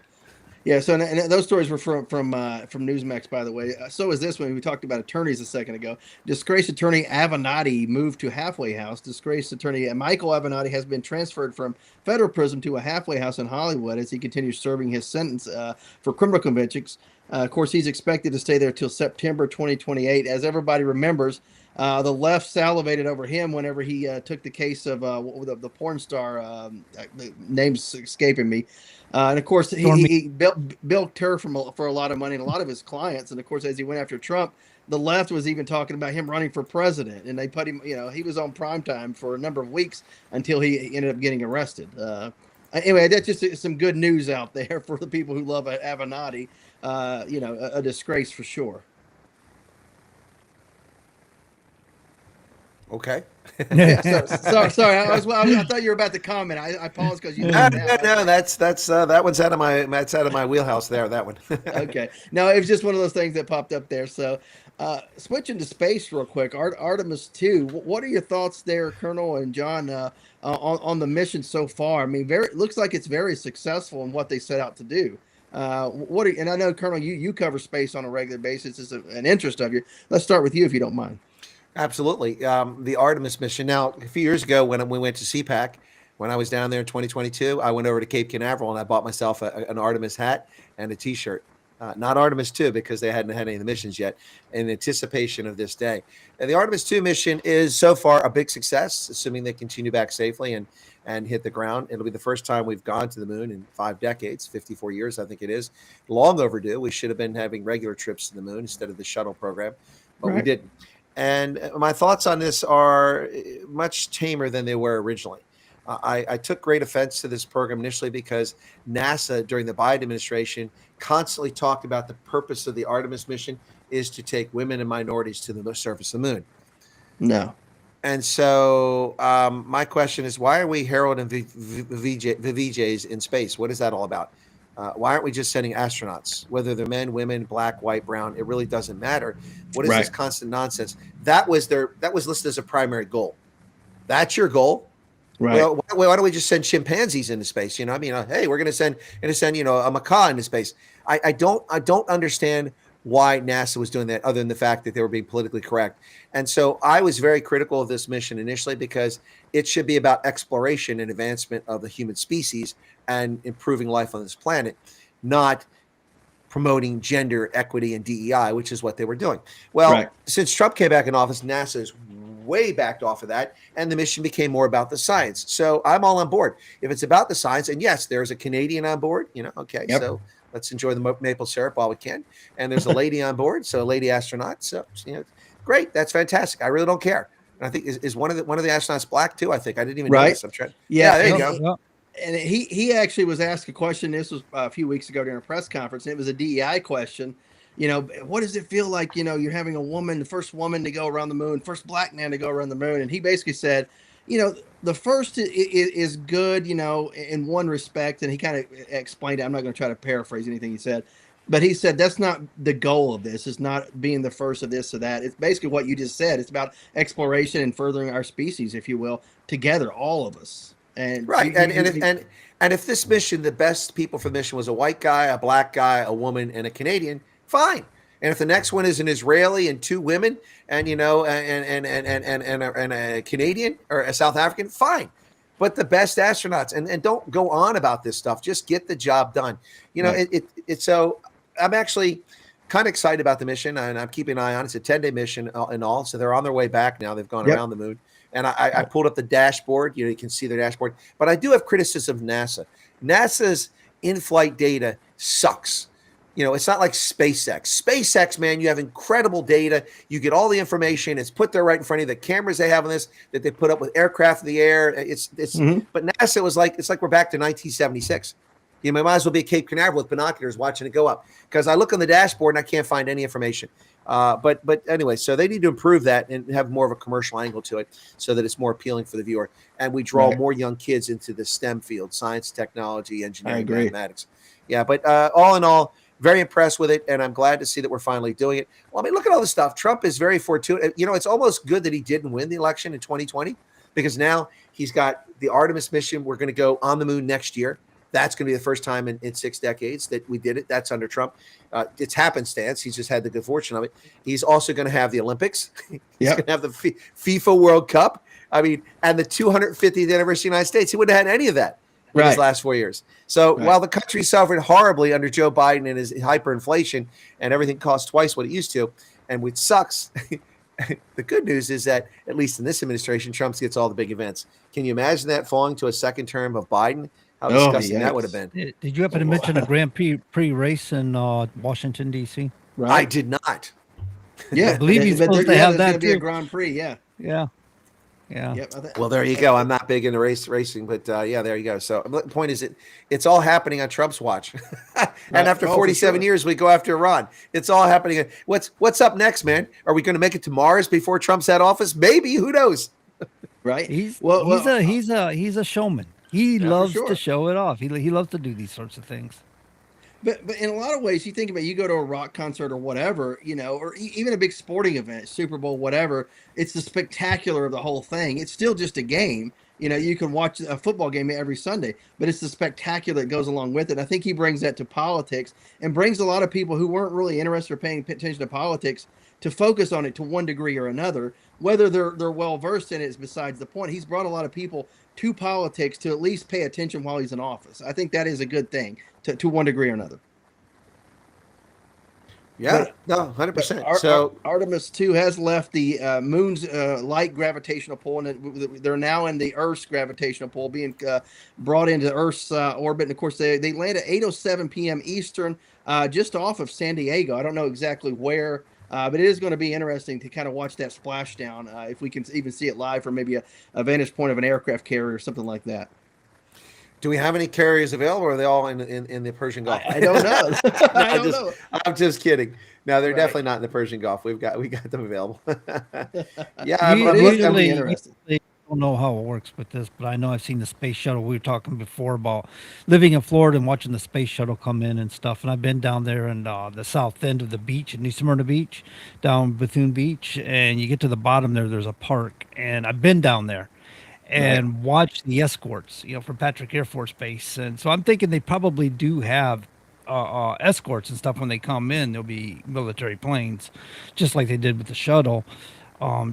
Yeah, so and those stories were from Newsmax, by the way. So is this one. We talked about attorneys a second ago. Disgraced attorney Avenatti moved to halfway house. Disgraced attorney Michael Avenatti has been transferred from federal prison to a halfway house in Hollywood as he continues serving his sentence for criminal convictions. Of course, he's expected to stay there till September 2028. As everybody remembers, the left salivated over him whenever he took the case of the porn star, the name's escaping me. And of course, he bilked her for a lot of money and a lot of his clients. And of course, as he went after Trump, the left was even talking about him running for president. And they put him, he was on primetime for a number of weeks until he ended up getting arrested. Anyway, that's just some good news out there for the people who love Avenatti. A disgrace for sure. Okay. Sorry. I thought you were about to comment. I paused because you. No. That one's out of my wheelhouse there. That one. Okay. No, it was just one of those things that popped up there. So, switching to space real quick. Artemis 2. What are your thoughts there, Colonel and John, on the mission so far? I mean, looks like it's very successful in what they set out to do. And I know, Colonel, you cover space on a regular basis. It's an interest of you. Let's start with you, if you don't mind. Absolutely. The Artemis mission. Now, a few years ago when we went to CPAC, when I was down there in 2022, I went over to Cape Canaveral and I bought myself an Artemis hat and a T-shirt. not Artemis 2, because they hadn't had any of the missions yet, in anticipation of this day. And the Artemis 2 mission is so far a big success, assuming they continue back safely and hit the ground. It'll be the first time we've gone to the moon in 5 decades, 54 years, I think it is. Long overdue. We should have been having regular trips to the moon instead of the shuttle program, but we didn't. And my thoughts on this are much tamer than they were originally. I took great offense to this program initially because NASA during the Biden administration constantly talked about the purpose of the Artemis mission is to take women and minorities to the surface of the moon. No. And so my question is, why are we heralding VJs in space? What is that all about? Why aren't we just sending astronauts, whether they're men, women, black, white, brown? It really doesn't matter. What is this constant nonsense? That was listed as a primary goal. That's your goal. Right. Well, why don't we just send chimpanzees into space? I mean, hey, we're going to send a macaw into space. I don't understand why NASA was doing that, other than the fact that they were being politically correct. And so I was very critical of this mission initially because it should be about exploration and advancement of the human species and improving life on this planet, not promoting gender equity and DEI, which is what they were doing. Well, since Trump came back in office, NASA is way backed off of that, and the mission became more about the science. So I'm all on board. If it's about the science, and yes, there's a Canadian on board, so let's enjoy the maple syrup while we can. And there's a lady on board, so a lady astronaut. So great, that's fantastic. I really don't care. And I think is one of the astronauts black too. I think I didn't even notice. I'm trying. Yeah, there you go. And he actually was asked a question. This was a few weeks ago during a press conference, and it was a DEI question. What does it feel like, you're having a woman, the first woman to go around the moon, first black man to go around the moon? And he basically said, the first is good, in one respect. And he kind of explained it. I'm not going to try to paraphrase anything he said, but he said, that's not the goal of this. It's not being the first of this or that. It's basically what you just said. It's about exploration and furthering our species, if you will, together, all of us. And and if this mission, the best people for the mission was a white guy, a black guy, a woman, and a Canadian, fine. And if the next one is an Israeli and 2 women, and and a Canadian or a South African, fine. But the best astronauts, and don't go on about this stuff. Just get the job done. It's so I'm actually kind of excited about the mission, and I'm keeping an eye on it. It's a 10-day mission in all, so they're on their way back now. They've gone around the moon. And I pulled up the dashboard. You can see their dashboard. But I do have criticism of NASA. NASA's in-flight data sucks. It's not like SpaceX. SpaceX, man, you have incredible data. You get all the information. It's put there right in front of you. The cameras they have on this that they put up with aircraft in the air. But NASA was it's like we're back to 1976. You might as well be at Cape Canaveral with binoculars watching it go up. Because I look on the dashboard and I can't find any information. But anyway, so they need to improve that and have more of a commercial angle to it so that it's more appealing for the viewer. And we draw more young kids into the STEM field, science, technology, engineering, mathematics. Yeah, but all in all, very impressed with it, and I'm glad to see that we're finally doing it. Well, I mean, look at all this stuff. Trump is very fortuitous. It's almost good that he didn't win the election in 2020 because now he's got the Artemis mission. We're going to go on the moon next year. That's going to be the first time in 6 decades that we did it. That's under Trump. It's happenstance. He's just had the good fortune of it. He's also going to have the Olympics. He's going to have the FIFA World Cup. I mean, and the 250th anniversary of the United States. He wouldn't have had any of that in his last 4 years. So while the country suffered horribly under Joe Biden and his hyperinflation and everything costs twice what it used to, and which sucks, the good news is that, at least in this administration, Trump gets all the big events. Can you imagine that falling to a second term of Biden? How disgusting that would have been. Did you happen to mention a Grand Prix race in Washington, D.C.? Right. I did not. Yeah. I believe he's supposed to have that be a Grand Prix, Yeah. Well, there you go. I'm not big into racing, but there you go. So the point is, it's all happening on Trump's watch. And after 47 years, we go after Iran. It's all happening. What's up next, man? Are we going to make it to Mars before Trump's out of office? Maybe. Who knows? Right. He's a showman. He loves to show it off. He loves to do these sorts of things. But in a lot of ways, you think about it, you go to a rock concert or whatever, or even a big sporting event, Super Bowl, whatever. It's the spectacular of the whole thing. It's still just a game. You can watch a football game every Sunday, but it's the spectacular that goes along with it. I think he brings that to politics and brings a lot of people who weren't really interested or paying attention to politics to focus on it to one degree or another. Whether they're well versed in it is besides the point. He's brought a lot of people to politics to at least pay attention while he's in office. I think that is a good thing to one degree or another. Yeah, But no, 100%. Artemis 2 has left the moon's light gravitational pull, and they're now in the Earth's gravitational pull, being brought into Earth's orbit. And of course, they land at 8:07 p.m. Eastern, just off of San Diego. I don't know exactly where, but it is going to be interesting to kind of watch that splashdown, if we can even see it live from maybe a vantage point of an aircraft carrier or something like that. Do we have any carriers available, or are they all in the Persian Gulf? I don't know. I don't know. I'm just kidding. No, they're Right. definitely not in the Persian Gulf. We got them available. Yeah, I'm Usually, interested. I don't know how it works with this, but I know I've seen the space shuttle. We were talking before about living in Florida and watching the space shuttle come in and stuff. And I've been down there in the south end of the beach in New Smyrna Beach, down Bethune Beach, and you get to the bottom there. There's a park, and I've been down there and watched the escorts, from Patrick Air Force Base. And so I'm thinking they probably do have escorts and stuff when they come in. There'll be military planes, just like they did with the shuttle.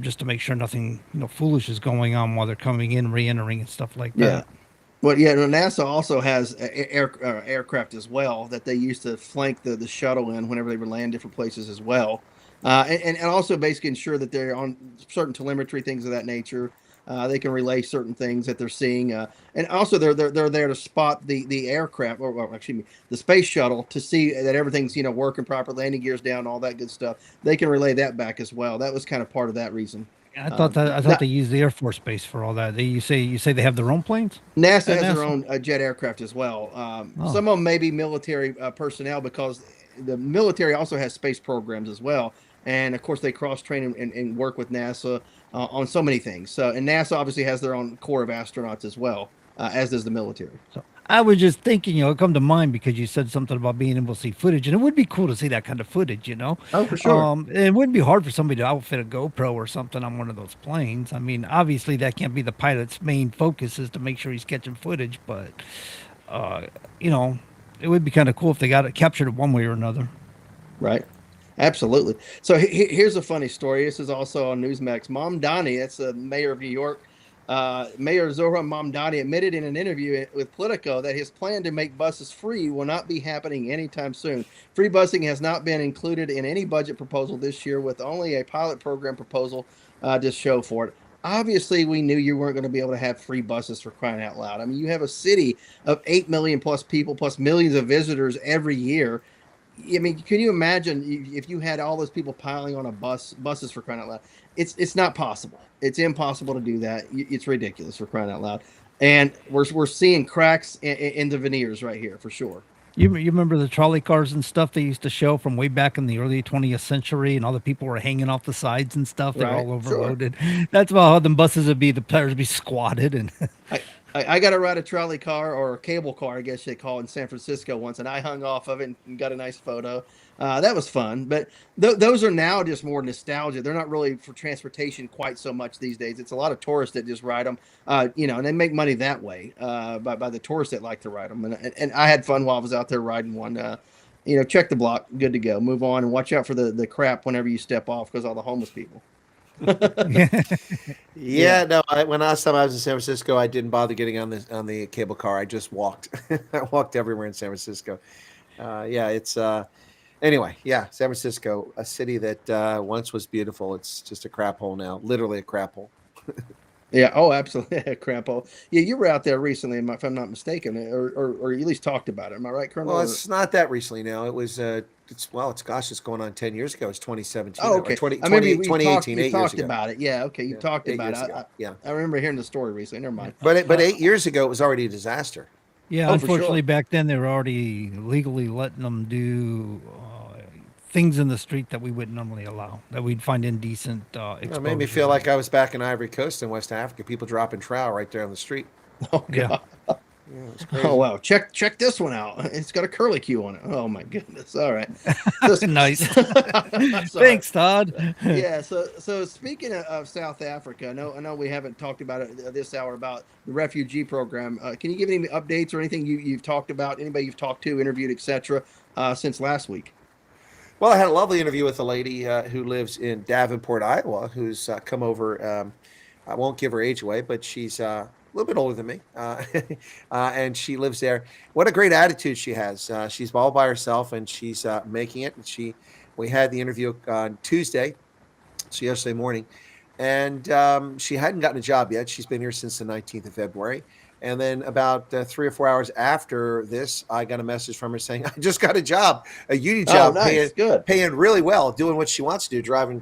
Just to make sure nothing, foolish is going on while they're coming in, re-entering and stuff like that. Yeah. Well, yeah, NASA also has aircraft as well that they use to flank the shuttle in whenever they would land different places as well. And also basically ensure that they're on certain telemetry, things of that nature. They can relay certain things that they're seeing. And also they're there to spot the aircraft, or excuse me, the space shuttle, to see that everything's, working properly, landing gears down, all that good stuff. They can relay that back as well. That was kind of part of that reason. I thought they used the Air Force Base for all that. You say they have their own planes? NASA has their own jet aircraft as well. Some of them may be military personnel, because the military also has space programs as well. And of course, they cross train and work with NASA on so many things. So, and NASA obviously has their own corps of astronauts as well, as does the military. So I was just thinking, it come to mind because you said something about being able to see footage, and it would be cool to see that kind of footage, Oh, for sure. It wouldn't be hard for somebody to outfit a GoPro or something on one of those planes. I mean, obviously that can't be the pilot's main focus, is to make sure he's catching footage, but it would be kind of cool if they got it captured one way or another. Right. Absolutely. So here's a funny story. This is also on Newsmax. Mamdani, that's the mayor of New York. Mayor Zohran Mamdani admitted in an interview with Politico that his plan to make buses free will not be happening anytime soon. Free busing has not been included in any budget proposal this year, with only a pilot program proposal to show for it. Obviously, we knew you weren't going to be able to have free buses, for crying out loud. I mean, you have a city of 8 million plus people, plus millions of visitors every year. I mean, can you imagine if you had all those people piling on a buses, for crying out loud? It's not possible. It's impossible to do that. It's ridiculous, for crying out loud. And we're seeing cracks in the veneers right here, for sure. You remember the trolley cars and stuff they used to show from way back in the early 20th century, and all the people were hanging off the sides and stuff. They're all overloaded. Sure. That's about how the buses would be. The players would be squatted. And I got to ride a trolley car, or a cable car, I guess they call it, in San Francisco once, and I hung off of it and got a nice photo. That was fun. But those are now just more nostalgia. They're not really for transportation quite so much these days. It's a lot of tourists that just ride them, and they make money that way by the tourists that like to ride them. And I had fun while I was out there riding one. Check the block, good to go. Move on, and watch out for the crap whenever you step off, because all the homeless people. No. When last time I was in San Francisco, I didn't bother getting on the cable car. I just walked. I walked everywhere in San Francisco. It's anyway. Yeah, San Francisco, a city that once was beautiful. It's just a crap hole now. Literally a crap hole. Yeah. Oh, absolutely. A crap hole. Yeah, you were out there recently, if I'm not mistaken, or at least talked about it. Am I right, Colonel? Well, it's not that recently now. It was. It's going on 10 years ago. It's 2017. Oh, okay. 2018. You talked about it. Yeah. Okay. You talked about it. Yeah. I remember hearing the story recently. Never mind. But 8 years ago, it was already a disaster. Yeah. Unfortunately, back then they were already legally letting them do things in the street that we wouldn't normally allow, that we'd find indecent. It made me feel like I was back in Ivory Coast in West Africa. People dropping trowel right there on the street. Oh, God. Oh, wow. Check this one out. It's got a curlicue on it. Oh, my goodness. All right. Nice. Thanks, Todd. Yeah. So speaking of South Africa, I know we haven't talked about it this hour, about the refugee program. Can you give any updates or anything you've talked about, anybody you've talked to, interviewed, etc., since last week? Well, I had a lovely interview with a lady who lives in Davenport, Iowa, who's come over. I won't give her age away, but she's a little bit older than me, and she lives there. What a great attitude she has. She's all by herself, and she's making it. And she We had the interview on Tuesday, so yesterday morning, and she hadn't gotten a job yet. She's been here since the 19th of February. And then about 3 or 4 hours after this, I got a message from her saying, I just got a job, a union job, paying really well, doing what she wants to do, driving,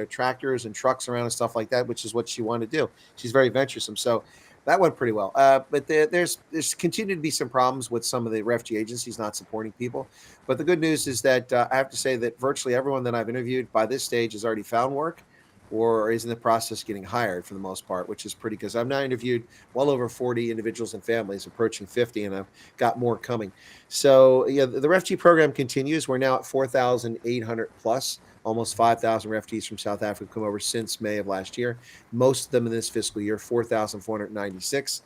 tractors and trucks around and stuff like that, which is what she wanted to do. She's very venturesome. So that went pretty well. But there's continued to be some problems with some of the refugee agencies not supporting people. But the good news is that I have to say that virtually everyone that I've interviewed by this stage has already found work or is in the process of getting hired for the most part, which is pretty, because I've now interviewed well over 40 individuals and families, approaching 50, and I've got more coming. So yeah, the refugee program continues. We're now at 4,800 plus, almost 5,000 refugees from South Africa come over since May of last year. Most of them in this fiscal year, 4,496.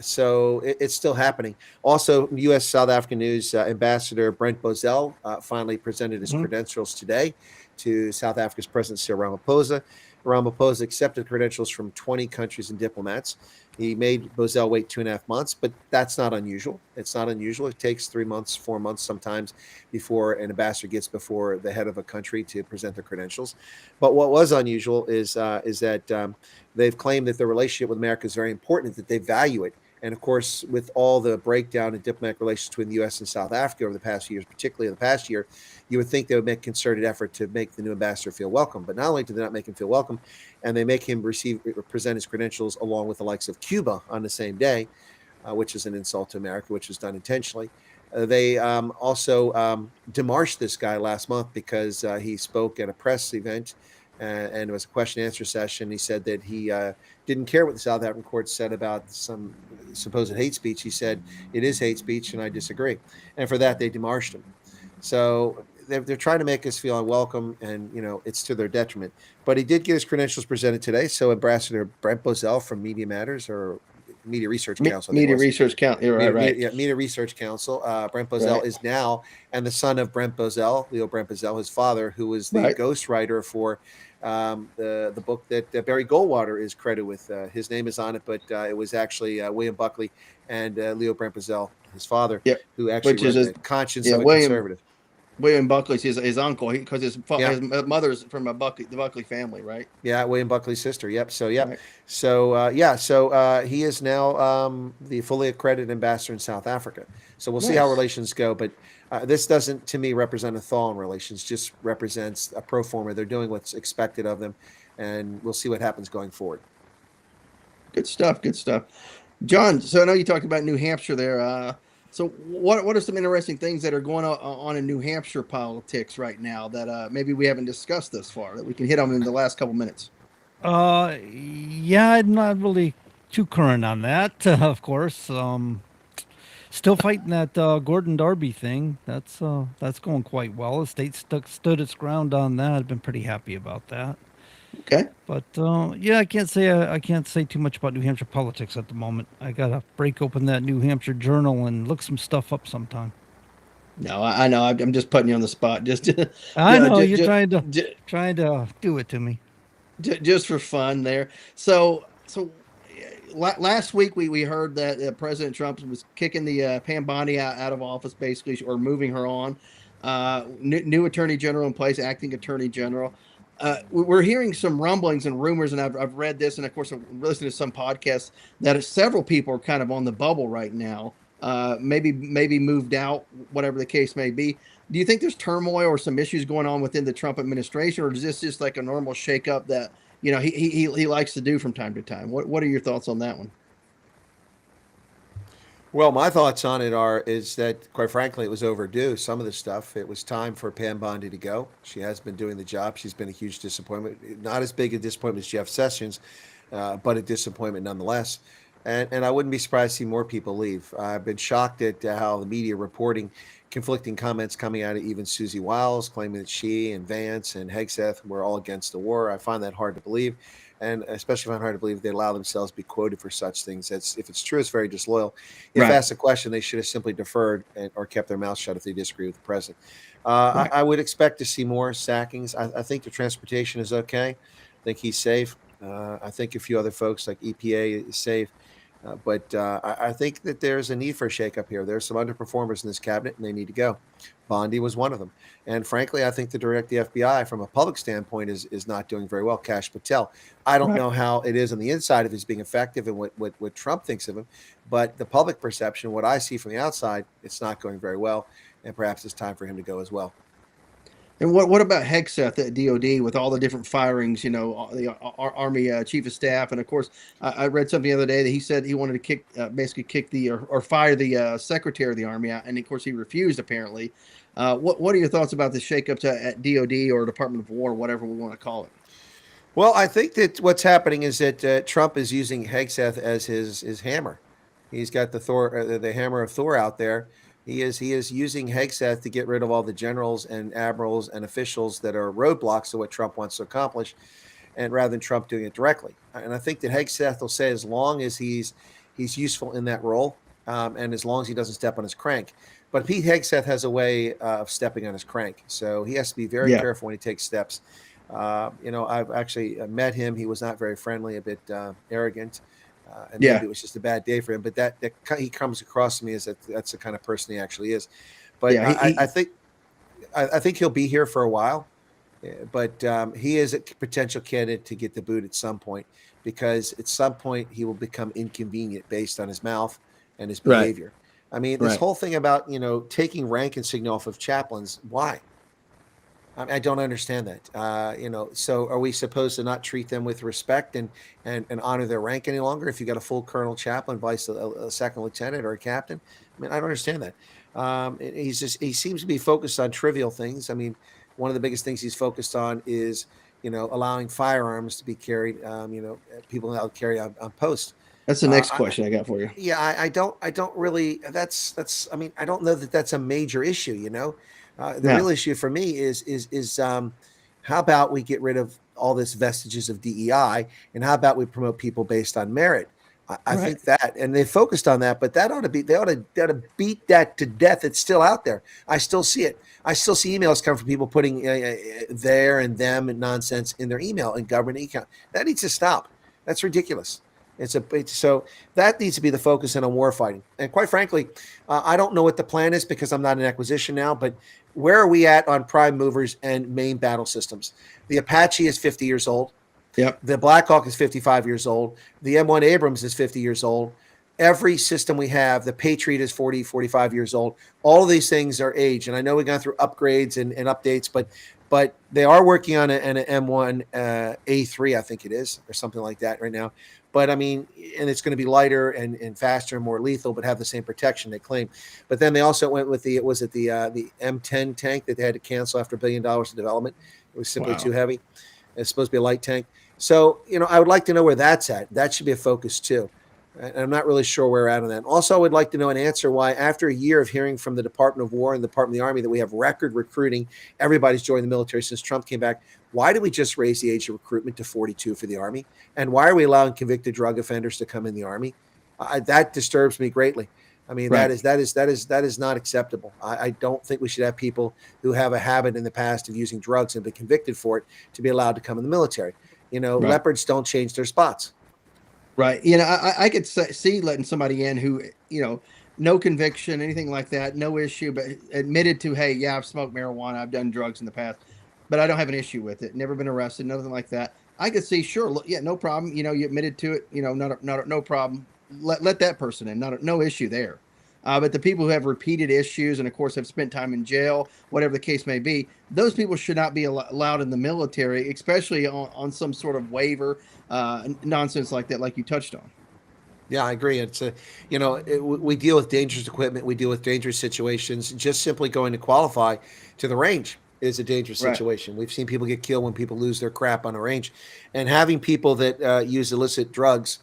So it's still happening. Also, U.S. South African News Ambassador Brent Bozell finally presented his credentials today to South Africa's President Cyril Ramaphosa. Ramaphosa accepted credentials from 20 countries and diplomats. He made Bozell wait 2.5 months, but that's not unusual. It's not unusual. It takes 3 months, 4 months sometimes before an ambassador gets before the head of a country to present their credentials. But what was unusual is that they've claimed that the relationship with America is very important, that they value it. And of course, with all the breakdown in diplomatic relations between the U.S. and South Africa over the past few years, particularly in the past year, you would think they would make a concerted effort to make the new ambassador feel welcome. But not only do they not make him feel welcome, and they make him present his credentials along with the likes of Cuba on the same day, which is an insult to America, which was done intentionally. They also demarched this guy last month because he spoke at a press event and it was a question and answer session. He said that he didn't care what the South African court said about some supposed hate speech. He said, it is hate speech and I disagree. And for that, they demarched him. So they're trying to make us feel unwelcome, and it's to their detriment. But he did get his credentials presented today. So Ambassador Brent Bozell from Media Matters, or Media Research Council. Media Research Council. You're right. Media Research Council. Brent Bozell is now, and the son of Brent Bozell, Leo Brent Bozell, his father, who was the ghostwriter for the book that Barry Goldwater is credited with. His name is on it, but it was actually William Buckley and Leo Brent Bozell, his father, who actually wrote The Conscience of a Conservative. William Buckley's his uncle, because his mother's from the Buckley family, right? Yeah, William Buckley's sister. Yep. So So he is now the fully accredited ambassador in South Africa. So we'll see how relations go. But this doesn't, to me, represent a thaw in relations. Just represents a pro forma. They're doing what's expected of them, and we'll see what happens going forward. Good stuff. Good stuff, John. So I know you talked about New Hampshire there. So what are some interesting things that are going on in New Hampshire politics right now that maybe we haven't discussed thus far that we can hit on in the last couple minutes? Yeah, I'm not really too current on that, of course. Still fighting that Gordon Darby thing. That's going quite well. The state stood its ground on that. I've been pretty happy about that. Okay. But yeah, I can't say too much about New Hampshire politics at the moment. I gotta break open that New Hampshire Journal and look some stuff up sometime. No, I know. I'm just putting you on the spot. I know you're trying to do it to me. Just for fun there. So last week we heard that President Trump was kicking the Pam Bondi out of office, basically, or moving her on. New Attorney General in place, acting Attorney General. We're hearing some rumblings and rumors, and I've read this, and of course I'm listening to some podcasts that several people are kind of on the bubble right now. Maybe moved out, whatever the case may be. Do you think there's turmoil or some issues going on within the Trump administration, or is this just like a normal shakeup that he likes to do from time to time? What are your thoughts on that one? Well, my thoughts on it is that, quite frankly, it was overdue. Some of the stuff, it was time for Pam Bondi to go. She has been doing the job. She's been a huge disappointment. Not as big a disappointment as Jeff Sessions, but a disappointment nonetheless. And I wouldn't be surprised to see more people leave. I've been shocked at how the media reporting conflicting comments coming out of even Susie Wiles, claiming that she and Vance and Hegseth were all against the war. I find that hard to believe. And especially find it hard to believe they allow themselves to be quoted for such things. If it's true, it's very disloyal. If asked a question, they should have simply deferred or kept their mouth shut if they disagree with the president. I would expect to see more sackings. I think the transportation is okay. I think he's safe. I think a few other folks like EPA is safe. But I think that there's a need for a shakeup here. There's some underperformers in this cabinet, and they need to go. Bondi was one of them. And frankly, I think the FBI from a public standpoint is not doing very well. Kash Patel. I don't know how it is on the inside if he's being effective and what Trump thinks of him. But the public perception, what I see from the outside, it's not going very well. And perhaps it's time for him to go as well. And what about Hegseth at DOD with all the different firings, the Army Chief of Staff? And of course, I read something the other day that he said he wanted to basically kick or fire the Secretary of the Army out. And of course, he refused, apparently. What are your thoughts about the shakeups at DOD or Department of War, whatever we want to call it? Well, I think that what's happening is that Trump is using Hegseth as his hammer. He's got the hammer of Thor out there. He is using Hegseth to get rid of all the generals and admirals and officials that are roadblocks to what Trump wants to accomplish, and rather than Trump doing it directly. And I think that Hegseth will say as long as he's useful in that role, and as long as he doesn't step on his crank. But Pete Hegseth has a way of stepping on his crank, so he has to be very careful when he takes steps. I've actually met him. He was not very friendly, a bit arrogant. And maybe it was just a bad day for him, but that he comes across to me as that's the kind of person he actually is. But I think he'll be here for a while, but he is a potential candidate to get the boot at some point, because at some point he will become inconvenient based on his mouth and his behavior. I mean, this whole thing about taking rank and signal off of chaplains, why? I don't understand that. So are we supposed to not treat them with respect and honor their rank any longer? If you got a full colonel, chaplain, vice a second lieutenant, or a captain, I mean, I don't understand that. He seems to be focused on trivial things. I mean, one of the biggest things he's focused on is allowing firearms to be carried. People now carry on post. That's the next question I got for you. Yeah, I don't really. That's. I mean, I don't know that that's a major issue. The real issue for me is how about we get rid of all this vestiges of DEI, and how about we promote people based on merit? I think that, and they focused on that, but they ought to beat that to death. It's still out there. I still see it. I still see emails come from people putting there and them and nonsense in their email and government account. That needs to stop. That's ridiculous. So that needs to be the focus in on war fighting. And quite frankly, I don't know what the plan is because I'm not in acquisition now, but where are we at on prime movers and main battle systems? The Apache is 50 years old. Yep. The Black Hawk is 55 years old. The M1 Abrams is 50 years old. Every system we have, the Patriot is 40, 45 years old. All of these things are aged. And I know we've gone through upgrades and updates, but they are working on an M1 A3, I think it is, or something like that right now. But I mean, and it's going to be lighter and faster and more lethal, but have the same protection they claim. But then they also went with the M10 tank that they had to cancel after $1 billion of development. It was simply too heavy. It's supposed to be a light tank. So, I would like to know where that's at. That should be a focus too. And I'm not really sure where we're at on that. Also, I would like to know an answer why, after a year of hearing from the Department of War and the Department of the Army that we have record recruiting, everybody's joined the military since Trump came back. Why did we just raise the age of recruitment to 42 for the Army? And why are we allowing convicted drug offenders to come in the Army? That disturbs me greatly. I mean, that is not acceptable. I don't think we should have people who have a habit in the past of using drugs and been convicted for it to be allowed to come in the military. Leopards don't change their spots. Right. I could see letting somebody in who, no conviction, anything like that, no issue, but admitted to, hey, yeah, I've smoked marijuana, I've done drugs in the past, but I don't have an issue with it. Never been arrested, nothing like that. I could see, sure, look, yeah, no problem. You admitted to it, no problem. Let that person in, no issue there. But the people who have repeated issues and, of course, have spent time in jail, whatever the case may be, those people should not be allowed in the military, especially on some sort of waiver, nonsense like that, like you touched on. Yeah, I agree. It's we deal with dangerous equipment. We deal with dangerous situations. Just simply going to qualify to the range is a dangerous situation. We've seen people get killed when people lose their crap on a range, and having people that use illicit drugs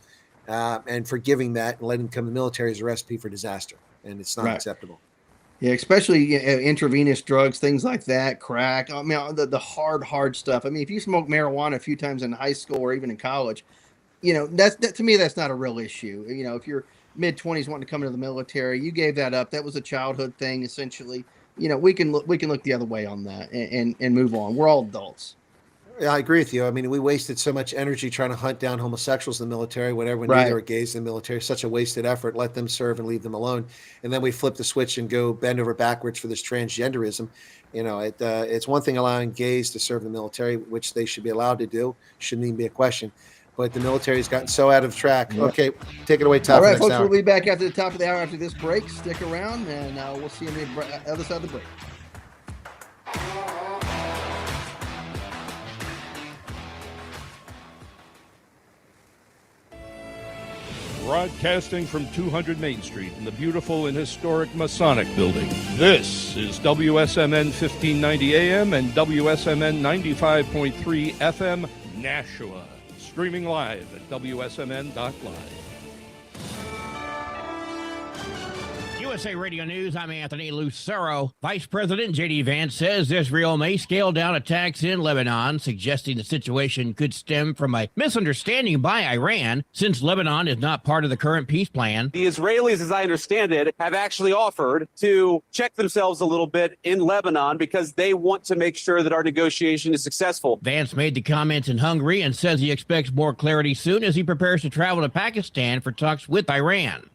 and forgiving that and letting them come to the military is a recipe for disaster. And it's not acceptable. Yeah, especially intravenous drugs, things like that, crack. I mean, the hard stuff. I mean, if you smoke marijuana a few times in high school or even in college, that to me, that's not a real issue. If you're mid-20s wanting to come into the military, you gave that up. That was a childhood thing, essentially. We can look the other way on that and move on. We're all adults. Yeah, I agree with you. I mean, we wasted so much energy trying to hunt down homosexuals in the military when everyone knew Right. they were gays in the military. Such a wasted effort. Let them serve and leave them alone. And then we flip the switch and go bend over backwards for this transgenderism. You know, it's one thing allowing gays to serve in the military, which they should be allowed to do. Shouldn't even be a question. But the military has gotten so out of track. Yeah. Okay, take it away, Todd. All right, for next folks, hour. we'll be back after the top of the hour after this break. Stick around, and we'll see you on the other side of the break. Broadcasting from 200 Main Street in the beautiful and historic Masonic Building. This is WSMN 1590 AM and WSMN 95.3 FM Nashua. Streaming live at wsmn.live. USA Radio News, I'm Anthony Lucero. Vice President J.D. Vance says Israel may scale down attacks in Lebanon, suggesting the situation could stem from a misunderstanding by Iran, since Lebanon is not part of the current peace plan. The Israelis, as I understand it, have actually offered to check themselves a little bit in Lebanon because they want to make sure that our negotiation is successful. Vance made the comments in Hungary and says he expects more clarity soon as he prepares to travel to Pakistan for talks with Iran.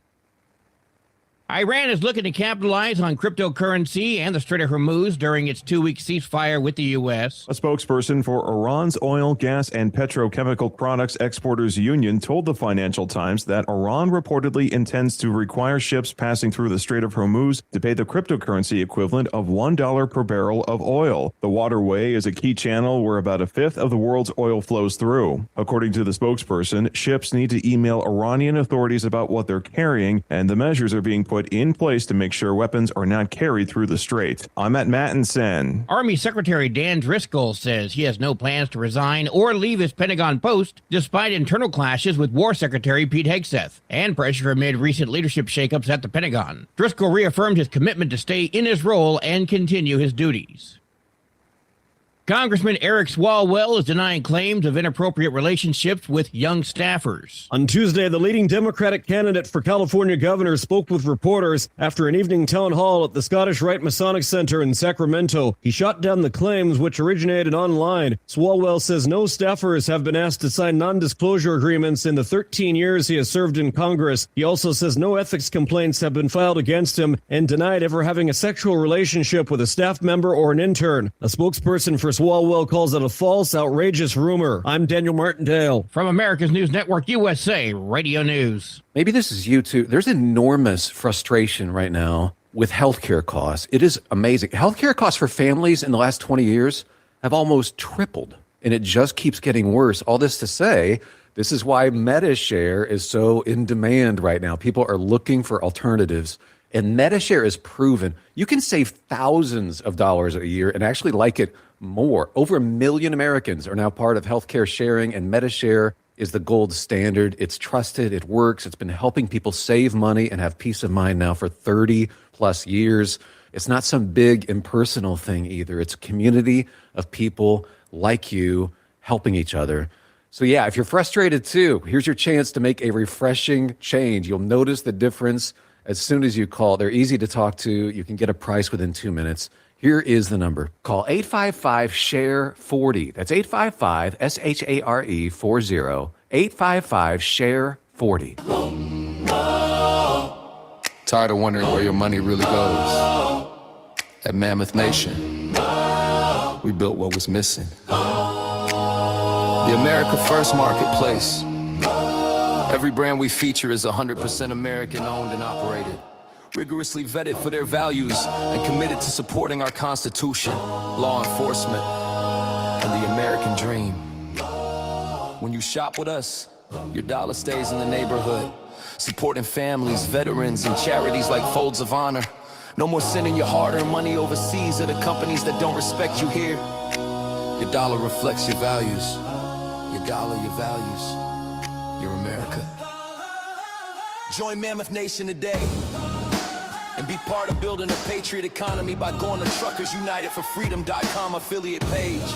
Iran is looking to capitalize on cryptocurrency and the Strait of Hormuz during its 2-week ceasefire with the U.S. A spokesperson for Iran's oil, gas, and petrochemical products exporters union told the Financial Times that Iran reportedly intends to require ships passing through the Strait of Hormuz to pay the cryptocurrency equivalent of $1 per barrel of oil. The waterway is a key channel where about a fifth of the world's oil flows through. According to the spokesperson, ships need to email Iranian authorities about what they're carrying, and the measures are being put in place to make sure weapons are not carried through the strait. I'm at Mattinson. Army Secretary Dan Driscoll says he has no plans to resign or leave his Pentagon post despite internal clashes with War Secretary Pete Hegseth and pressure amid recent leadership shakeups at the Pentagon. Driscoll reaffirmed his commitment to stay in his role and continue his duties. Congressman Eric Swalwell is denying claims of inappropriate relationships with young staffers. On Tuesday, the leading Democratic candidate for California governor spoke with reporters after an evening town hall at the Scottish Rite Masonic Center in Sacramento. He shot down the claims, which originated online. Swalwell says no staffers have been asked to sign non-disclosure agreements in the 13 years he has served in Congress. He also says no ethics complaints have been filed against him and denied ever having a sexual relationship with a staff member or an intern. A spokesperson for Swalwell calls it a false, outrageous rumor. I'm Daniel Martindale. From America's News Network, USA Radio News. Maybe this is you too. There's enormous frustration right now with healthcare costs. It is amazing. Healthcare costs for families in the last 20 years have almost tripled, and it just keeps getting worse. All this to say, this is why MediShare is so in demand right now. People are looking for alternatives. And MediShare is proven you can save thousands of dollars a year and actually like it more. Over 1 million Americans are now part of healthcare sharing, and MediShare is the gold standard. It's trusted, it works, it's been helping people save money and have peace of mind now for 30 plus years. It's not some big impersonal thing either. It's a community of people like you helping each other. So yeah, if you're frustrated too, here's your chance to make a refreshing change. You'll notice the difference as soon as you call. They're easy to talk to. You can get a price within 2 minutes. Here is the number. Call 855-SHARE-40. That's 855-SHARE 40. 855-SHARE-40. Tired of wondering where your money really goes? At Mammoth Nation, we built what was missing. The America First Marketplace. Every brand we feature is 100% American owned and operated, rigorously vetted for their values and committed to supporting our Constitution, law enforcement, and the American dream. When you shop with us, your dollar stays in the neighborhood, supporting families, veterans, and charities like Folds of Honor. No more sending your hard-earned money overseas to the companies that don't respect you here. Your dollar reflects your values. Your dollar, your values. Your America. Join Mammoth Nation today and be part of building a patriot economy by going to truckersunitedforfreedom.com affiliate page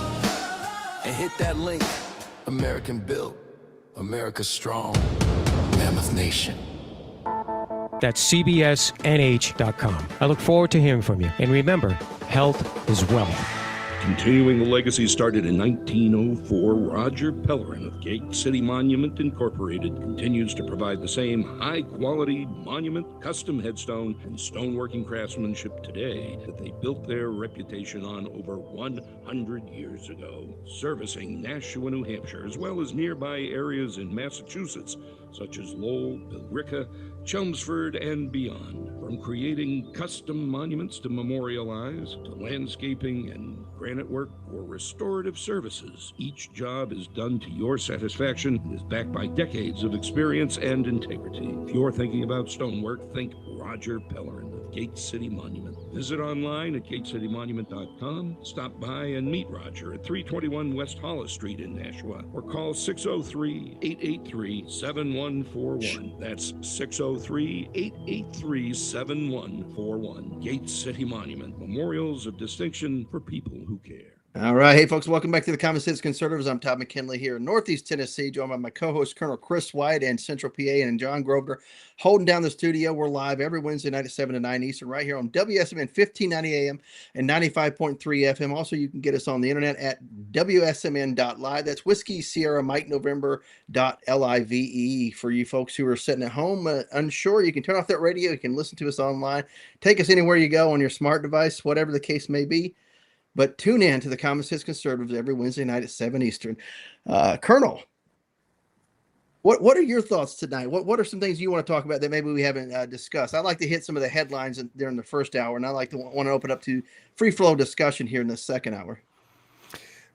and hit that link. American built, America strong, Mammoth Nation. That's CBSNH.com. I look forward to hearing from you. And remember, health is wealth. Continuing the legacy started in 1904, Roger Pellerin of Gate City Monument Incorporated continues to provide the same high-quality monument, custom headstone, and stoneworking craftsmanship today that they built their reputation on over 100 years ago, servicing Nashua, New Hampshire, as well as nearby areas in Massachusetts, such as Lowell, Billerica, Chelmsford, and beyond. From creating custom monuments to memorialize, to landscaping and granite work or restorative services, each job is done to your satisfaction and is backed by decades of experience and integrity. If you're thinking about stonework, think Roger Pellerin of Gate City Monument. Visit online at gatecitymonument.com. Stop by and meet Roger at 321 West Hollis Street in Nashua, or call 603-883-7141. That's 603-883-7141. Gate City Monument, memorials of distinction for people who care. All right. Hey, folks, welcome back to the Common Sense Conservatives. I'm Todd McKinley here in Northeast Tennessee, joined by my co-host, Colonel Chris Wyatt, and Central PA, and John Grosvenor holding down the studio. We're live every Wednesday night at 7 to 9 Eastern, right here on WSMN 1590 AM and 95.3 FM. Also, you can get us on the internet at wsmn.live. That's Whiskey Sierra Mike November.live. For you folks who are sitting at home unsure, you can turn off that radio. You can listen to us online. Take us anywhere you go on your smart device, whatever the case may be. But tune in to the Common Sense Conservatives every Wednesday night at 7 Eastern. Colonel, what are your thoughts tonight? What are some things you want to talk about that maybe we haven't discussed? I'd like to hit some of the headlines during the first hour, and I'd like to want to open up to free flow discussion here in the second hour.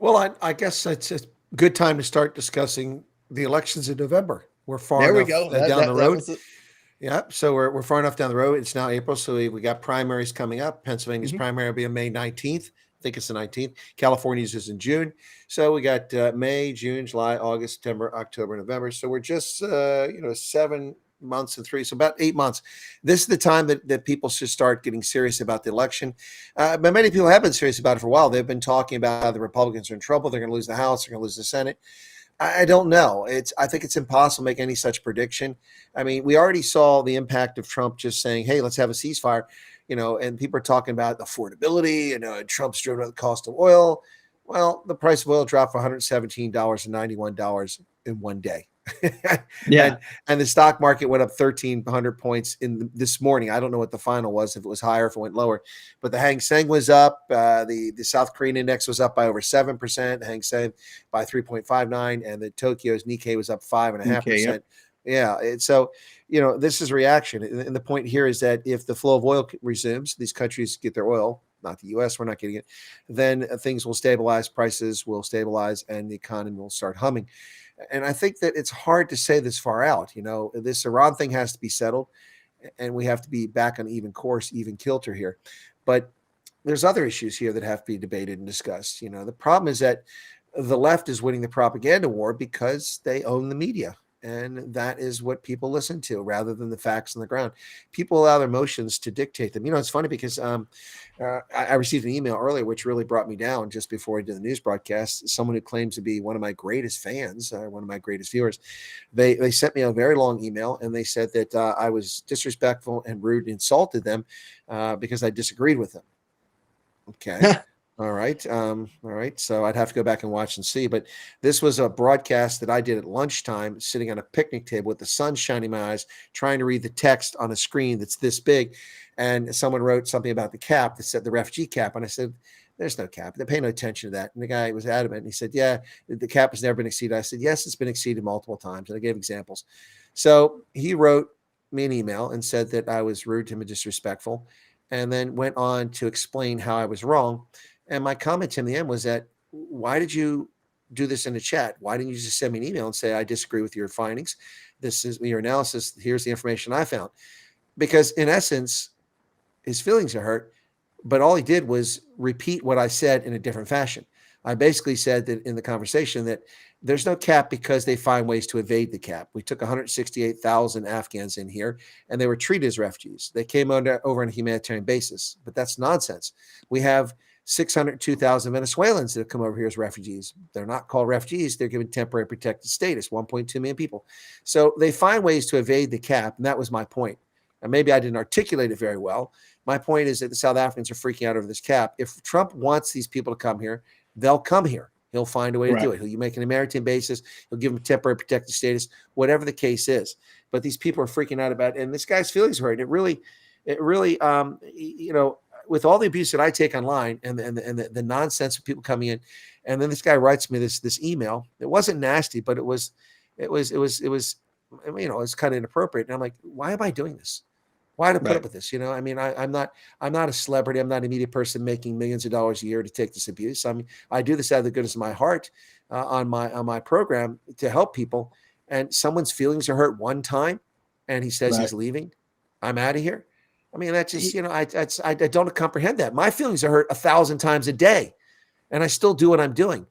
Well, I guess it's a good time to start discussing the elections in November. We're far there enough we go. down the road. Yeah, so we're far enough down the road. It's now April, so we got primaries coming up. Pennsylvania's primary will be on May 19th. I think it's the 19th. California's is in June. So we got May, June, July, August, September, October, November. So we're just 7 months and 3, so about 8 months. This is the time that people should start getting serious about the election. But many people have been serious about it for a while. They've been talking about how the Republicans are in trouble. They're going to lose the House. They're going to lose the Senate. I don't know. I think it's impossible to make any such prediction. I mean, we already saw the impact of Trump just saying, hey, let's have a ceasefire. And people are talking about affordability, Trump's driven up the cost of oil. Well, the price of oil dropped from $117 to $91 in one day. Yeah. And the stock market went up 1,300 points this morning. I don't know what the final was, if it was higher, if it went lower, but the Hang Seng was up. The South Korean index was up by over 7%, Hang Seng by 3.59, and the Tokyo's Nikkei was up 5.5%. Yep. Yeah. So, this is reaction. And the point here is that if the flow of oil resumes, these countries get their oil, not the U.S., we're not getting it, then things will stabilize, prices will stabilize, and the economy will start humming. And I think that it's hard to say this far out. This Iran thing has to be settled, and we have to be back on even course, even kilter here. But there's other issues here that have to be debated and discussed. The problem is that the left is winning the propaganda war because they own the media. And that is what people listen to rather than the facts on the ground. People allow their emotions to dictate them. It's funny because I received an email earlier, which really brought me down just before I did the news broadcast. Someone who claims to be one of my greatest fans, one of my greatest viewers, they sent me a very long email, and they said that I was disrespectful and rude and insulted them because I disagreed with them. Okay. All right. So I'd have to go back and watch and see. But this was a broadcast that I did at lunchtime, sitting on a picnic table with the sun shining in my eyes, trying to read the text on a screen that's this big. And someone wrote something about the cap that said the refugee cap. And I said, there's no cap. They pay no attention to that. And the guy was adamant. And he said, yeah, the cap has never been exceeded. I said, yes, it's been exceeded multiple times. And I gave examples. So he wrote me an email and said that I was rude to him and disrespectful, and then went on to explain how I was wrong. And my comment to him in the end was that, why did you do this in the chat? Why didn't you just send me an email and say, I disagree with your findings? This is your analysis. Here's the information I found. Because in essence, his feelings are hurt, but all he did was repeat what I said in a different fashion. I basically said that in the conversation that there's no cap because they find ways to evade the cap. We took 168,000 Afghans in here, and they were treated as refugees. They came over on a humanitarian basis, but that's nonsense. We have 602,000 Venezuelans that have come over here as refugees. They're not called refugees. They're given temporary protected status, 1.2 million people. So they find ways to evade the cap, and that was my point. And maybe I didn't articulate it very well, My point is that the South Africans are freaking out over this cap. If Trump wants these people to come here, they'll come here. He'll find a way to do it. He'll make an American basis. He'll give them temporary protected status, whatever the case is. But these people are freaking out about it, and this guy's feelings hurt. It really, with all the abuse that I take online and the nonsense of people coming in, and then this guy writes me this email. It wasn't nasty, but it was kind of inappropriate. And I'm like, why am I doing this? Why did I put up with this? I mean, I'm not a celebrity. I'm not a media person making millions of dollars a year to take this abuse. I mean, I do this out of the goodness of my heart on my program to help people. And someone's feelings are hurt one time, and he says he's leaving. I'm out of here. I mean, that's just I don't comprehend that. My feelings are hurt 1,000 times a day, and I still do what I'm doing.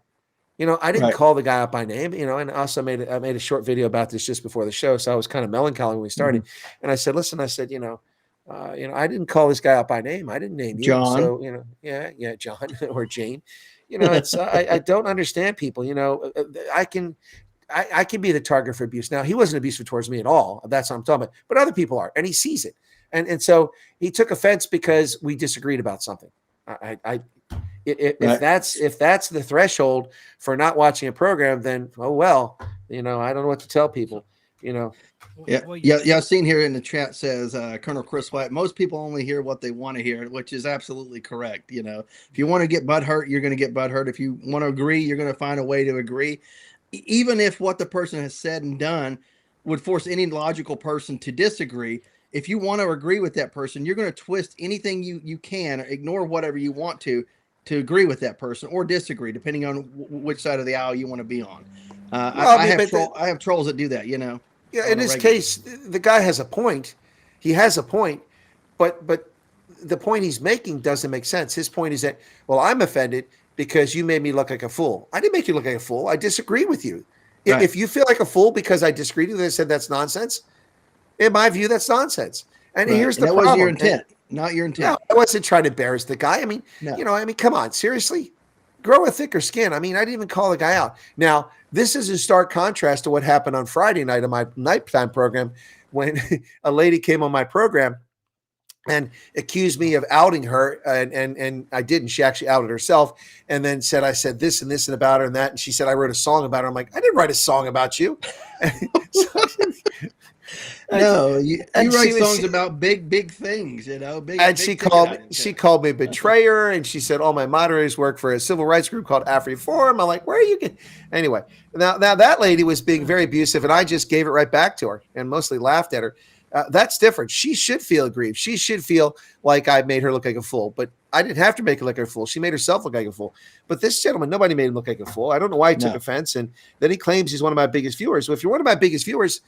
I didn't call the guy out by name, and also I made a short video about this just before the show. So I was kind of melancholy when we started. And I said, listen, I I didn't call this guy out by name. I didn't name you. John. So, John or Jane, it's, I don't understand people, I can be the target for abuse. Now, he wasn't abusive towards me at all. That's what I'm talking about, but other people are, and he sees it. And so he took offense because we disagreed about something. If that's the threshold for not watching a program, then I don't know what to tell people. I've seen here in the chat says Colonel Chris Wyatt, most people only hear what they want to hear, which is absolutely correct. If you want to get butthurt, you're going to get butthurt. If you want to agree, you're going to find a way to agree, even if what the person has said and done would force any logical person to disagree. If you want to agree with that person, you're going to twist anything you can, or ignore whatever you want to agree with that person or disagree, depending on which side of the aisle you want to be on. I have trolls that do that, Yeah, in this case, the guy has a point. He has a point, but the point he's making doesn't make sense. His point is that, I'm offended because you made me look like a fool. I didn't make you look like a fool. I disagree with you. Right. If you feel like a fool because I disagreed with you, I said that's nonsense. In my view, that's nonsense. And here's the problem. That was your intent, not your intent. No, I wasn't trying to embarrass the guy. I mean, come on, seriously, grow a thicker skin. I mean, I didn't even call the guy out. Now, this is in stark contrast to what happened on Friday night on my nighttime program when a lady came on my program and accused me of outing her, and I didn't. She actually outed herself, and then said I said this and this and about her and that, and she said I wrote a song about her. I'm like, I didn't write a song about you. No, you write songs about big things, big. And she called me betrayer, and she said all my moderators work for a civil rights group called AfriForum. I'm like, where are you getting? Anyway, now that lady was being very abusive, and I just gave it right back to her and mostly laughed at her. That's different. She should feel aggrieved. She should feel like I made her look like a fool, but I didn't have to make her look like a fool. She made herself look like a fool. But this gentleman, nobody made him look like a fool. I don't know why he took offense, and then he claims he's one of my biggest viewers. So if you're one of my biggest viewers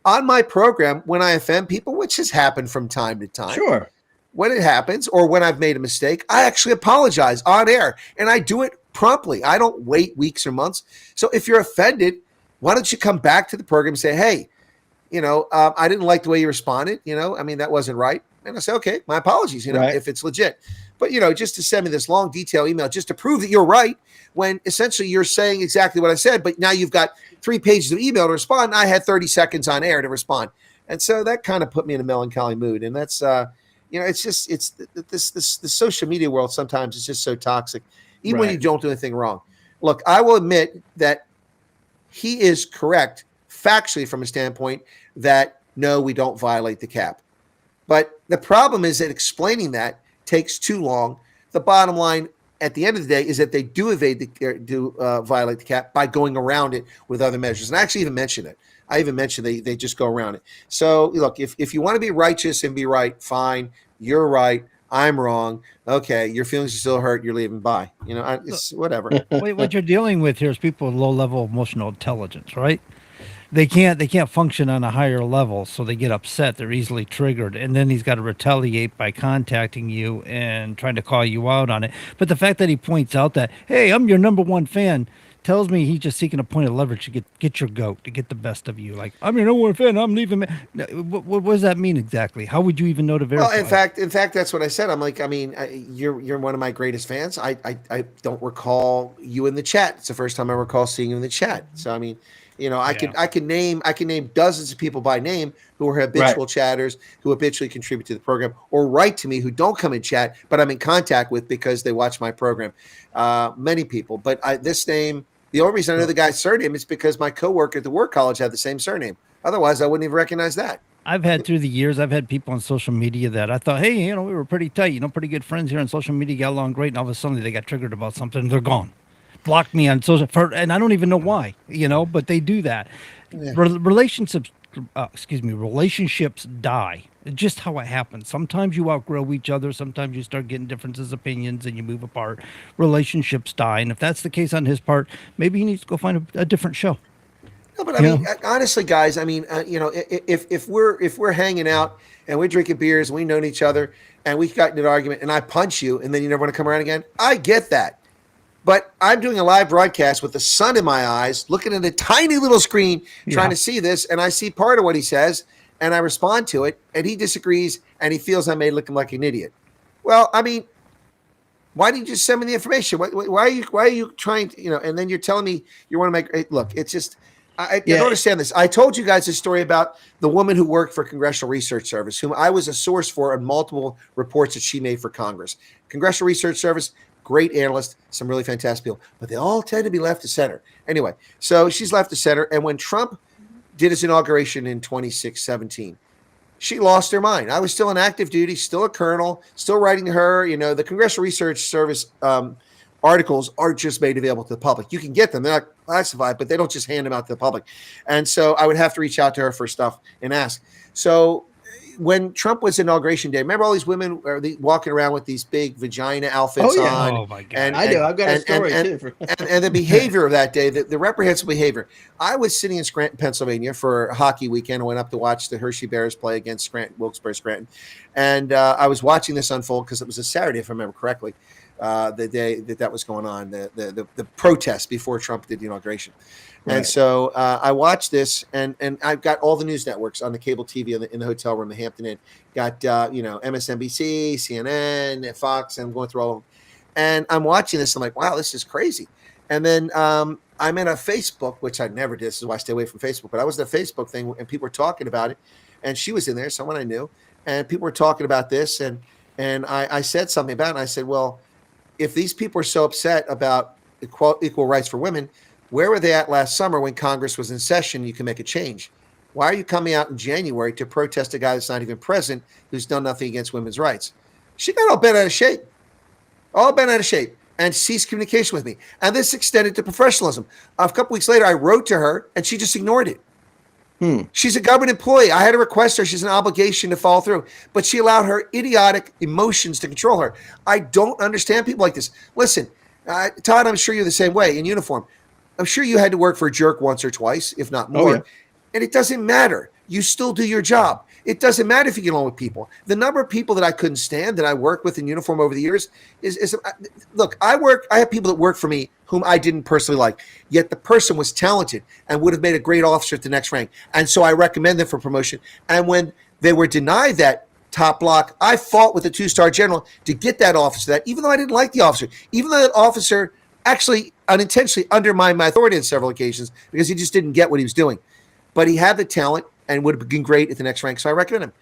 on my program, when I offend people, which has happened from time to time, sure, when it happens or when I've made a mistake, I actually apologize on air, and I do it promptly. I don't wait weeks or months. So if you're offended, why don't you come back to the program and say, hey, I didn't like the way you responded. I mean, that wasn't right. And I say, okay, my apologies, if it's legit. But, just to send me this long detailed email just to prove that you're right, when essentially you're saying exactly what I said, but now you've got 3 pages of email to respond. And I had 30 seconds on air to respond. And so that kind of put me in a melancholy mood. And that's, the social media world sometimes is just so toxic, even when you don't do anything wrong. Look, I will admit that he is correct factually from a standpoint that, no, we don't violate the cap. But the problem is that explaining that takes too long. The bottom line at the end of the day is that they do violate the cap by going around it with other measures. And I actually even mentioned it. I even mentioned they just go around it. So look, if you want to be righteous and be right, fine. You're right. I'm wrong. Okay, your feelings are still hurt. You're leaving. Bye. It's whatever. What you're dealing with here is people with low level emotional intelligence, right? They can't function on a higher level, so they get upset. They're easily triggered, and then he's got to retaliate by contacting you and trying to call you out on it. But the fact that he points out that, hey, I'm your number one fan, tells me he's just seeking a point of leverage to get your goat, to get the best of you. Like, I'm your number one fan, I'm leaving. What does that mean exactly? How would you even know to verify? Well, in fact, that's what I said. I'm like, you're one of my greatest fans. I don't recall you in the chat. It's the first time I recall seeing you in the chat. So, I can name dozens of people by name who are habitual chatters, who habitually contribute to the program, or write to me who don't come and chat, but I'm in contact with because they watch my program. Many people, but this name, the only reason I know the guy's surname is because my coworker at the work college had the same surname. Otherwise, I wouldn't even recognize that. I've had through the years, I've had people on social media that I thought, hey, we were pretty tight, pretty good friends here on social media, got along great, and all of a sudden they got triggered about something, they're gone. Blocked me on social, and I don't even know why, but they do that. Yeah. Relationships die. It's just how it happens. Sometimes you outgrow each other. Sometimes you start getting differences, opinions, and you move apart. Relationships die. And if that's the case on his part, maybe he needs to go find a different show. No, but I mean, honestly, guys, I mean, if we're hanging out and we're drinking beers and we know each other and we got into an argument and I punch you and then you never want to come around again, I get that. But I'm doing a live broadcast with the sun in my eyes, looking at a tiny little screen, trying to see this, and I see part of what he says, and I respond to it, and he disagrees, and he feels I made looking like an idiot. Well, I mean, why didn't you just send me the information? Why are you trying to, and then you're telling me you want to make, look, it's just, I don't understand this. I told you guys a story about the woman who worked for Congressional Research Service, whom I was a source for on multiple reports that she made for Congress. Congressional Research Service, great analyst, some really fantastic people, but they all tend to be left to center. Anyway, so she's left to center. And when Trump did his inauguration in 2017, she lost her mind. I was still on active duty, still a colonel, still writing to her. The Congressional Research Service articles are just made available to the public. You can get them. They're not classified, but they don't just hand them out to the public. And so I would have to reach out to her for stuff and ask. So when Trump was inauguration day, remember all these women walking around with these big vagina outfits on? Oh my God! And I do. I've got a story too. And the behavior of that day, the reprehensible behavior. I was sitting in Scranton, Pennsylvania for a hockey weekend. I went up to watch the Hershey Bears play against Scranton, Wilkes-Barre Scranton, and I was watching this unfold because it was a Saturday, if I remember correctly, the day that was going on, the protest before Trump did the inauguration. Right. And so I watched this, and I've got all the news networks on the cable TV in the hotel room, the Hampton Inn. Got MSNBC, CNN, Fox, and I'm going through all of them. And I'm watching this. I'm like, wow, this is crazy. And then I'm in a Facebook, which I never did. This is why I stay away from Facebook. But I was in a Facebook thing, and people were talking about it. And she was in there, someone I knew. And people were talking about this. And I said something about it. And I said, well, if these people are so upset about equal rights for women, where were they at last summer when Congress was in session? You can make a change. Why are you coming out in January to protest a guy that's not even present, who's done nothing against women's rights? She got all bent out of shape, and ceased communication with me. And this extended to professionalism. A couple weeks later, I wrote to her, and she just ignored it. She's a government employee. I had to request her. She's an obligation to follow through. But she allowed her idiotic emotions to control her. I don't understand people like this. Listen, Todd, I'm sure you're the same way in uniform. I'm sure you had to work for a jerk once or twice, if not more. Oh, yeah. And it doesn't matter. You still do your job. It doesn't matter if you get along with people. The number of people that I couldn't stand that I worked with in uniform over the years is look, I have people that work for me whom I didn't personally like, yet the person was talented and would have made a great officer at the next rank. And so I recommend them for promotion. And when they were denied that top block, I fought with the 2-star general to get that officer that, even though I didn't like the officer, even though that officer actually unintentionally undermined my authority on several occasions because he just didn't get what he was doing. But he had the talent and would have been great at the next rank. So I recommend him.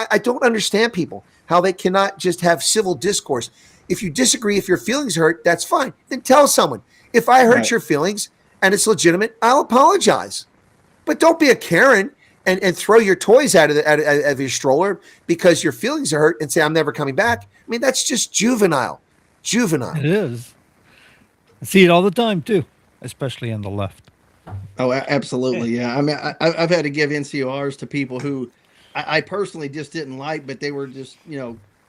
I don't understand people, how they cannot just have civil discourse. If you disagree, if your feelings hurt, that's fine. Then tell someone. If I hurt your feelings and it's legitimate, I'll apologize. But don't be a Karen and throw your toys out of your stroller because your feelings are hurt and say, I'm never coming back. I mean, that's just juvenile. It is. I see it all the time, too, especially on the left. Oh, absolutely. Yeah. I mean, I've had to give NCORs to people who I personally just didn't like, but they were just,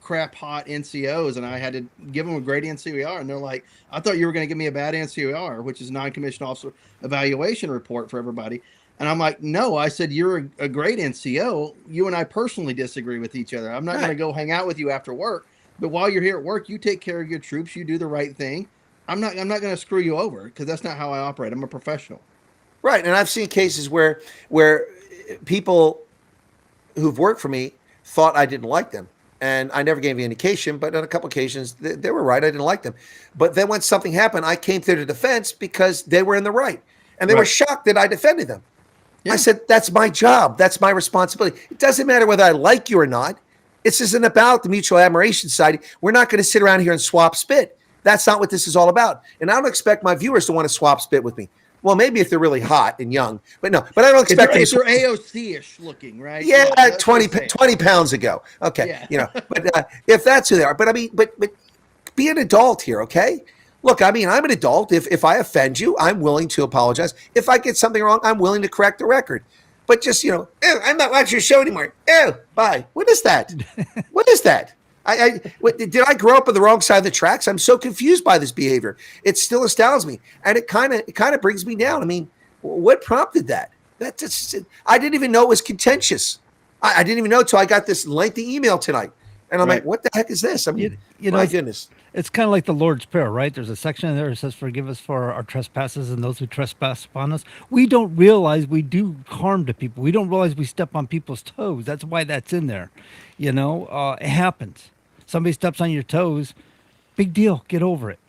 crap hot NCOs, and I had to give them a great NCOR. And they're like, I thought you were going to give me a bad NCOR, which is non-commissioned officer evaluation report for everybody. And I'm like, no, I said, you're a great NCO. You and I personally disagree with each other. I'm not going to go hang out with you after work, but while you're here at work, you take care of your troops. You do the right thing. I'm not going to screw you over because that's not how I operate. I'm a professional. Right. And I've seen cases where people who've worked for me thought I didn't like them. And I never gave any indication, but on a couple occasions, they were right. I didn't like them. But then when something happened, I came to their defense because they were in the right. And they were shocked that I defended them. I said, that's my job. That's my responsibility. It doesn't matter whether I like you or not. This isn't about the Mutual Admiration Society. We're not going to sit around here and swap spit. That's not what this is all about. And I don't expect my viewers to want to swap spit with me. Well, maybe if they're really hot and young, but no. But I don't expect if they're AOC-ish looking, right? Yeah, 20 pounds ago. Okay, but if that's who they are. But I mean, but be an adult here, okay? Look, I mean, I'm an adult. If I offend you, I'm willing to apologize. If I get something wrong, I'm willing to correct the record. But just, I'm not watching your show anymore. Oh, bye. What is that? What is that? Did I grow up on the wrong side of the tracks? I'm so confused by this behavior. It still astounds me, and it kind of brings me down. I mean, what prompted that? I didn't even know it was contentious. I didn't even know until I got this lengthy email tonight, and I'm like, what the heck is this? I mean, my goodness. It's kind of like the Lord's Prayer, right? There's a section in there that says, forgive us for our trespasses and those who trespass upon us. We don't realize we do harm to people. We don't realize we step on people's toes. That's why that's in there. It happens. Somebody steps on your toes, big deal. Get over it,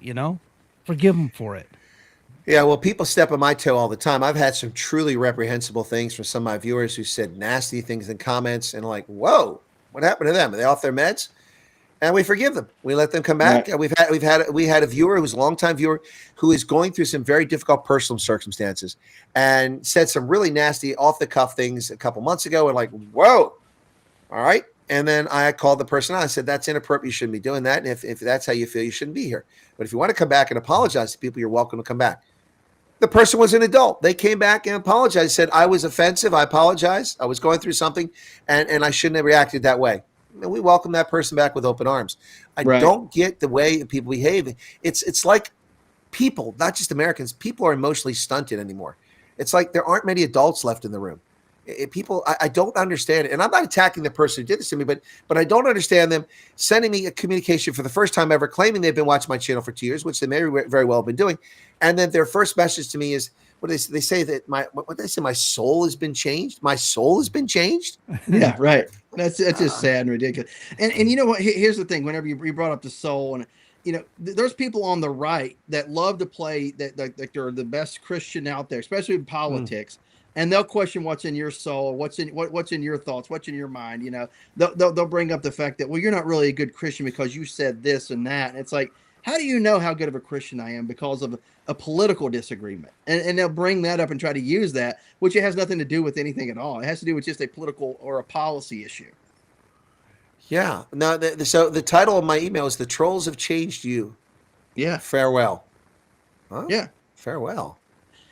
Forgive them for it. Yeah, well, people step on my toe all the time. I've had some truly reprehensible things from some of my viewers who said nasty things in comments, and like, whoa, what happened to them? Are they off their meds? And we forgive them. We let them come back. Right. We had a viewer who's a longtime viewer who is going through some very difficult personal circumstances and said some really nasty off the cuff things a couple months ago. And like, whoa, all right. And then I called the person out. I said, that's inappropriate. You shouldn't be doing that. And if that's how you feel, you shouldn't be here. But if you want to come back and apologize to people, you're welcome to come back. The person was an adult. They came back and apologized. Said, I was offensive. I apologize. I was going through something and I shouldn't have reacted that way. And we welcome that person back with open arms. I don't get the way people behave. It's like people, not just Americans, people are emotionally stunted anymore. It's like there aren't many adults left in the room. I don't understand it. And I'm not attacking the person who did this to me, but I don't understand them sending me a communication for the first time ever, claiming they've been watching my channel for 2 years, which they may very well have been doing. And then their first message to me is, they say that my soul has been changed. My soul has been changed. Yeah, right. That's just sad and ridiculous. And you know what? Here's the thing. Whenever you brought up the soul, and there's people on the right that love to play that they're the best Christian out there, especially in politics. And they'll question what's in your soul, what's in your thoughts, what's in your mind. They'll bring up the fact that, well, you're not really a good Christian because you said this and that. And it's like, how do you know how good of a Christian I am because of a political disagreement? And they'll bring that up and try to use that, which it has nothing to do with anything at all. It has to do with just a political or a policy issue. Yeah. No. So the title of my email is "The Trolls Have Changed You." Yeah. Farewell. Huh? Yeah. Farewell.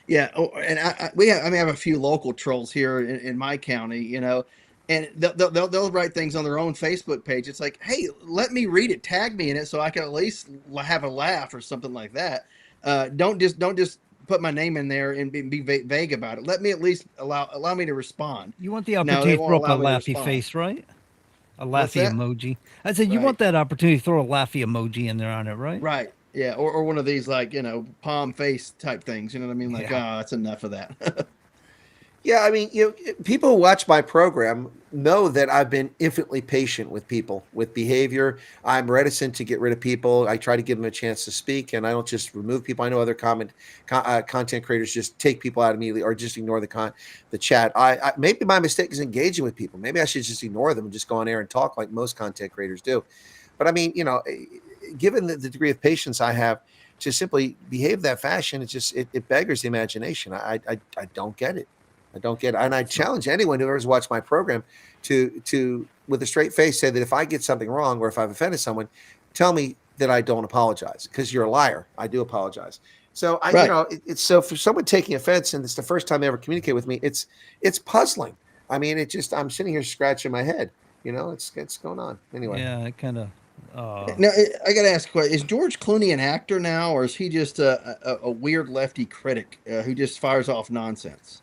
Yeah. Oh, and I have a few local trolls here in my county, and they'll write things on their own Facebook page. It's like, hey, let me read it, tag me in it, so I can at least have a laugh or something like that. Don't just put my name in there and be vague about it. Let me at least allow me to respond. You want the opportunity to throw up a laughy face, right? A laughy emoji. I said you want that opportunity to throw a laughy emoji in there on it, right? Right. Yeah. Or one of these palm face type things. You know what I mean? Like, that's enough of that. Yeah, I mean, people who watch my program know that I've been infinitely patient with people, with behavior. I'm reticent to get rid of people. I try to give them a chance to speak, and I don't just remove people. I know other content creators just take people out immediately or just ignore the chat. Maybe my mistake is engaging with people. Maybe I should just ignore them and just go on air and talk like most content creators do. But I mean, given the degree of patience I have to simply behave that fashion, it beggars the imagination. I don't get it. I don't get it. And I challenge anyone who ever watched my program to with a straight face, say that if I get something wrong or if I've offended someone, tell me that I don't apologize, because you're a liar. I do apologize. So it's so for someone taking offense and it's the first time they ever communicate with me, it's puzzling. I mean, I'm sitting here scratching my head. It's going on anyway. Yeah, it kind of. Now, I got to ask a question. Is George Clooney an actor now, or is he just a weird lefty critic who just fires off nonsense?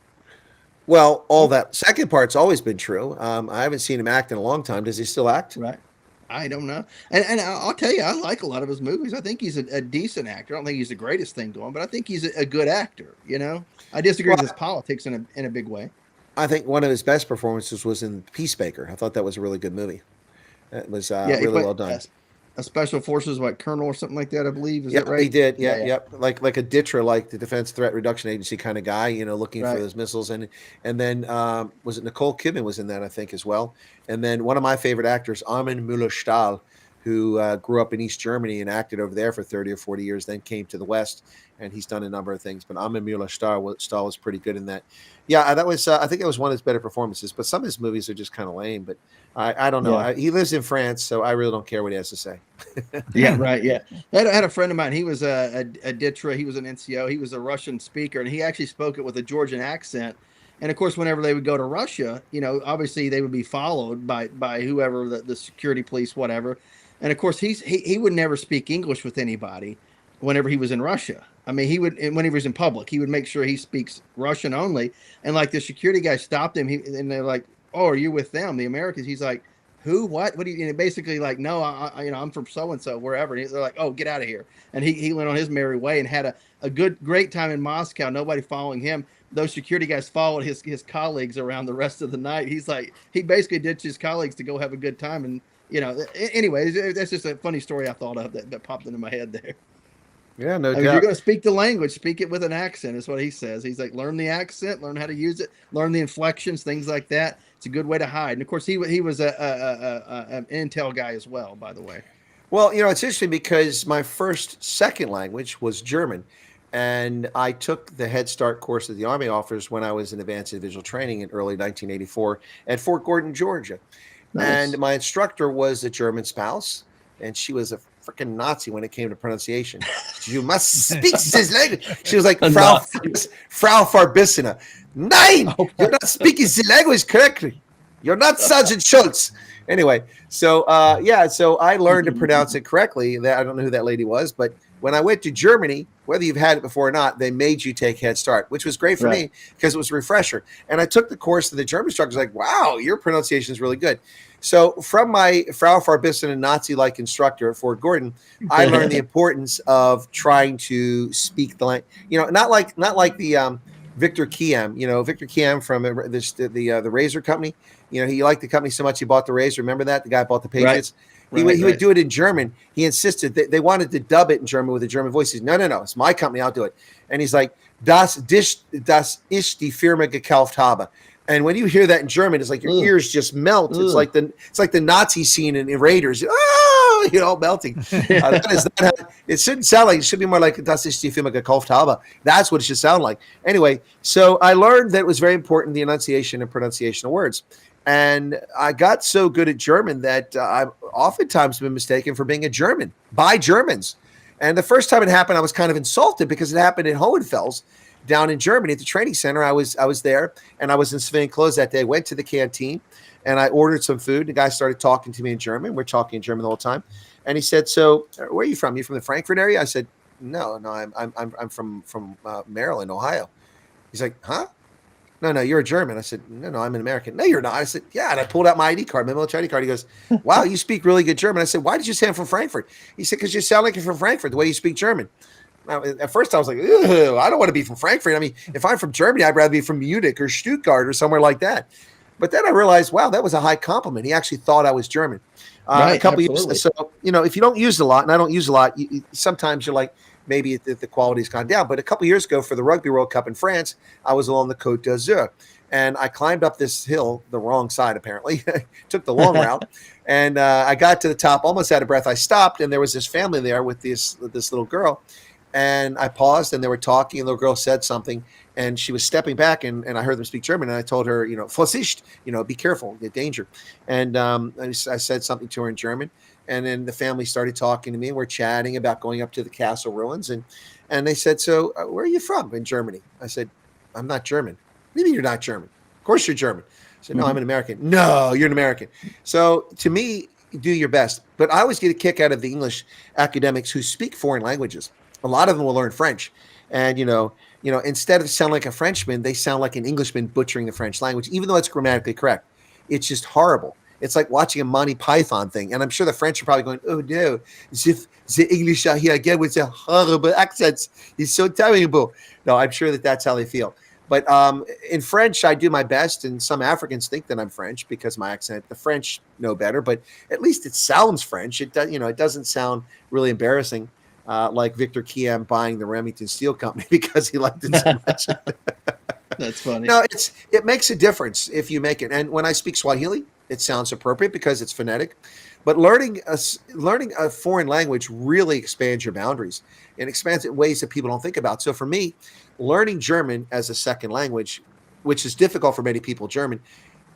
Well, all that second part's always been true. I haven't seen him act in a long time. Does he still act? Right. I don't know. And I'll tell you, I like a lot of his movies. I think he's a decent actor. I don't think he's the greatest thing going, but I think he's a good actor. I disagree with his politics in a big way. I think one of his best performances was in Peacemaker. I thought that was a really good movie. It was really well done. a special forces, colonel or something like that, I believe. Is Yeah, that right? he did. Yeah, yep. Like a DTRA, like the Defense Threat Reduction Agency kind of guy, looking for those missiles. And then was it Nicole Kidman was in that, I think, as well. And then one of my favorite actors, Armin Müller-Stahl, who grew up in East Germany and acted over there for 30 or 40 years, then came to the West, and he's done a number of things. But Armin Müller-Stahl was pretty good in that. Yeah, that was I think it was one of his better performances. But some of his movies are just kind of lame. But I don't know. Yeah. He lives in France, so I really don't care what he has to say. Yeah, right. Yeah, I had a friend of mine. He was a DTRA. He was an NCO. He was a Russian speaker, and he actually spoke it with a Georgian accent. And of course, whenever they would go to Russia, obviously they would be followed by whoever the security police, whatever. And of course, he would never speak English with anybody whenever he was in Russia. I mean, when he was in public, he would make sure he speaks Russian only. And like the security guy stopped him, and they're like, "Oh, are you with them, the Americans?" He's like, "Who? What? What do you?" Basically, like, "No, I'm from so and so, wherever." And they're like, "Oh, get out of here!" And he went on his merry way and had a great time in Moscow. Nobody following him. Those security guys followed his colleagues around the rest of the night. He's like, he basically ditched his colleagues to go have a good time. And anyway, that's just a funny story I thought of that popped into my head there. Yeah, no doubt. If you're going to speak the language, speak it with an accent, is what he says. He's like, learn the accent, learn how to use it, learn the inflections, things like that. It's a good way to hide. And of course, he was an intel guy as well, by the way. Well, it's interesting because my second language was German. And I took the Head Start course that the Army offers when I was in advanced individual training in early 1984 at Fort Gordon, Georgia. Nice. And my instructor was a German spouse, and she was a freaking Nazi when it came to pronunciation. You must speak this language. She was like, Frau Farbissina. Nein, you're not speaking the language correctly. You're not Sergeant Schultz. Anyway, so so I learned to pronounce it correctly. I don't know who that lady was, but when I went to Germany, whether you've had it before or not, they made you take Head Start, which was great for me because it was a refresher. And I took the course, and the German instructor was like, "Wow, your pronunciation is really good." So from my Frau Farbissina Nazi-like instructor at Fort Gordon, I learned the importance of trying to speak the language. Not like the Victor Kiem. Victor Kiem from the Razor Company. He liked the company so much he bought the Razor. Remember that? The guy bought the Patriots. Right. He would do it in German. He insisted that they wanted to dub it in German with a German voice. He said, no, it's my company. I'll do it. And he's like, das ist die Firma gekauft habe. And when you hear that in German, it's like your ears just melt. It's like the Nazi scene in Raiders. Melting. That is not how, it shouldn't sound like. It should be more like das ist die Firma gekauft habe. That's what it should sound like. Anyway, so I learned that it was very important, the enunciation and pronunciation of words. And I got so good at German that I've oftentimes been mistaken for being a German by Germans. And the first time it happened, I was kind of insulted because it happened in Hohenfels down in Germany at the training center. I was there, and I was in civilian clothes that day. I went to the canteen, and I ordered some food. The guy started talking to me in German. We're talking in German the whole time. And he said, "So where are you from? You from the Frankfurt area?" I said, No, I'm from Maryland, Ohio. He's like, "Huh? No, you're a German." I said, no, I'm an American. No, you're not. I said, yeah. And I pulled out my ID card, my military ID card. He goes, wow, you speak really good German. I said, why did you say I'm from Frankfurt? He said, because you sound like you're from Frankfurt, the way you speak German. Now, at first I was like, ew, I don't want to be from Frankfurt. I mean, if I'm from Germany, I'd rather be from Munich or Stuttgart or somewhere like that. But then I realized, wow, that was a high compliment. He actually thought I was German. A couple years. So, if you don't use it a lot, and I don't use it a lot, sometimes you're like, maybe the quality's gone down. But a couple years ago for the Rugby World Cup in France, I was along the Côte d'Azur. And I climbed up this hill, the wrong side apparently, took the long route. And I got to the top, almost out of breath. I stopped, and there was this family there with this little girl. And I paused, and they were talking, and the little girl said something. And she was stepping back, and I heard them speak German. And I told her, Vorsicht, be careful, the danger. And I said something to her in German. And then the family started talking to me, and we're chatting about going up to the castle ruins. And they said, so where are you from in Germany? I said, I'm not German. What do you mean you're not German? Of course you're German. I said, no, I'm an American. No, you're an American. So to me, do your best. But I always get a kick out of the English academics who speak foreign languages. A lot of them will learn French. And, instead of sound like a Frenchman, they sound like an Englishman butchering the French language, even though it's grammatically correct. It's just horrible. It's like watching a Monty Python thing. And I'm sure the French are probably going, oh, no, the English are here again with their horrible accents. It's so terrible. No, I'm sure that's how they feel. But in French, I do my best, and some Africans think that I'm French because my accent. The French know better, but at least it sounds French. It does, it doesn't sound really embarrassing, like Victor Kiem buying the Remington Steel Company because he liked it so much. That's funny. No, it makes a difference if you make it. And when I speak Swahili, it sounds appropriate because it's phonetic. But learning a foreign language really expands your boundaries and expands it in ways that people don't think about. So for me, learning German as a second language, which is difficult for many people, German,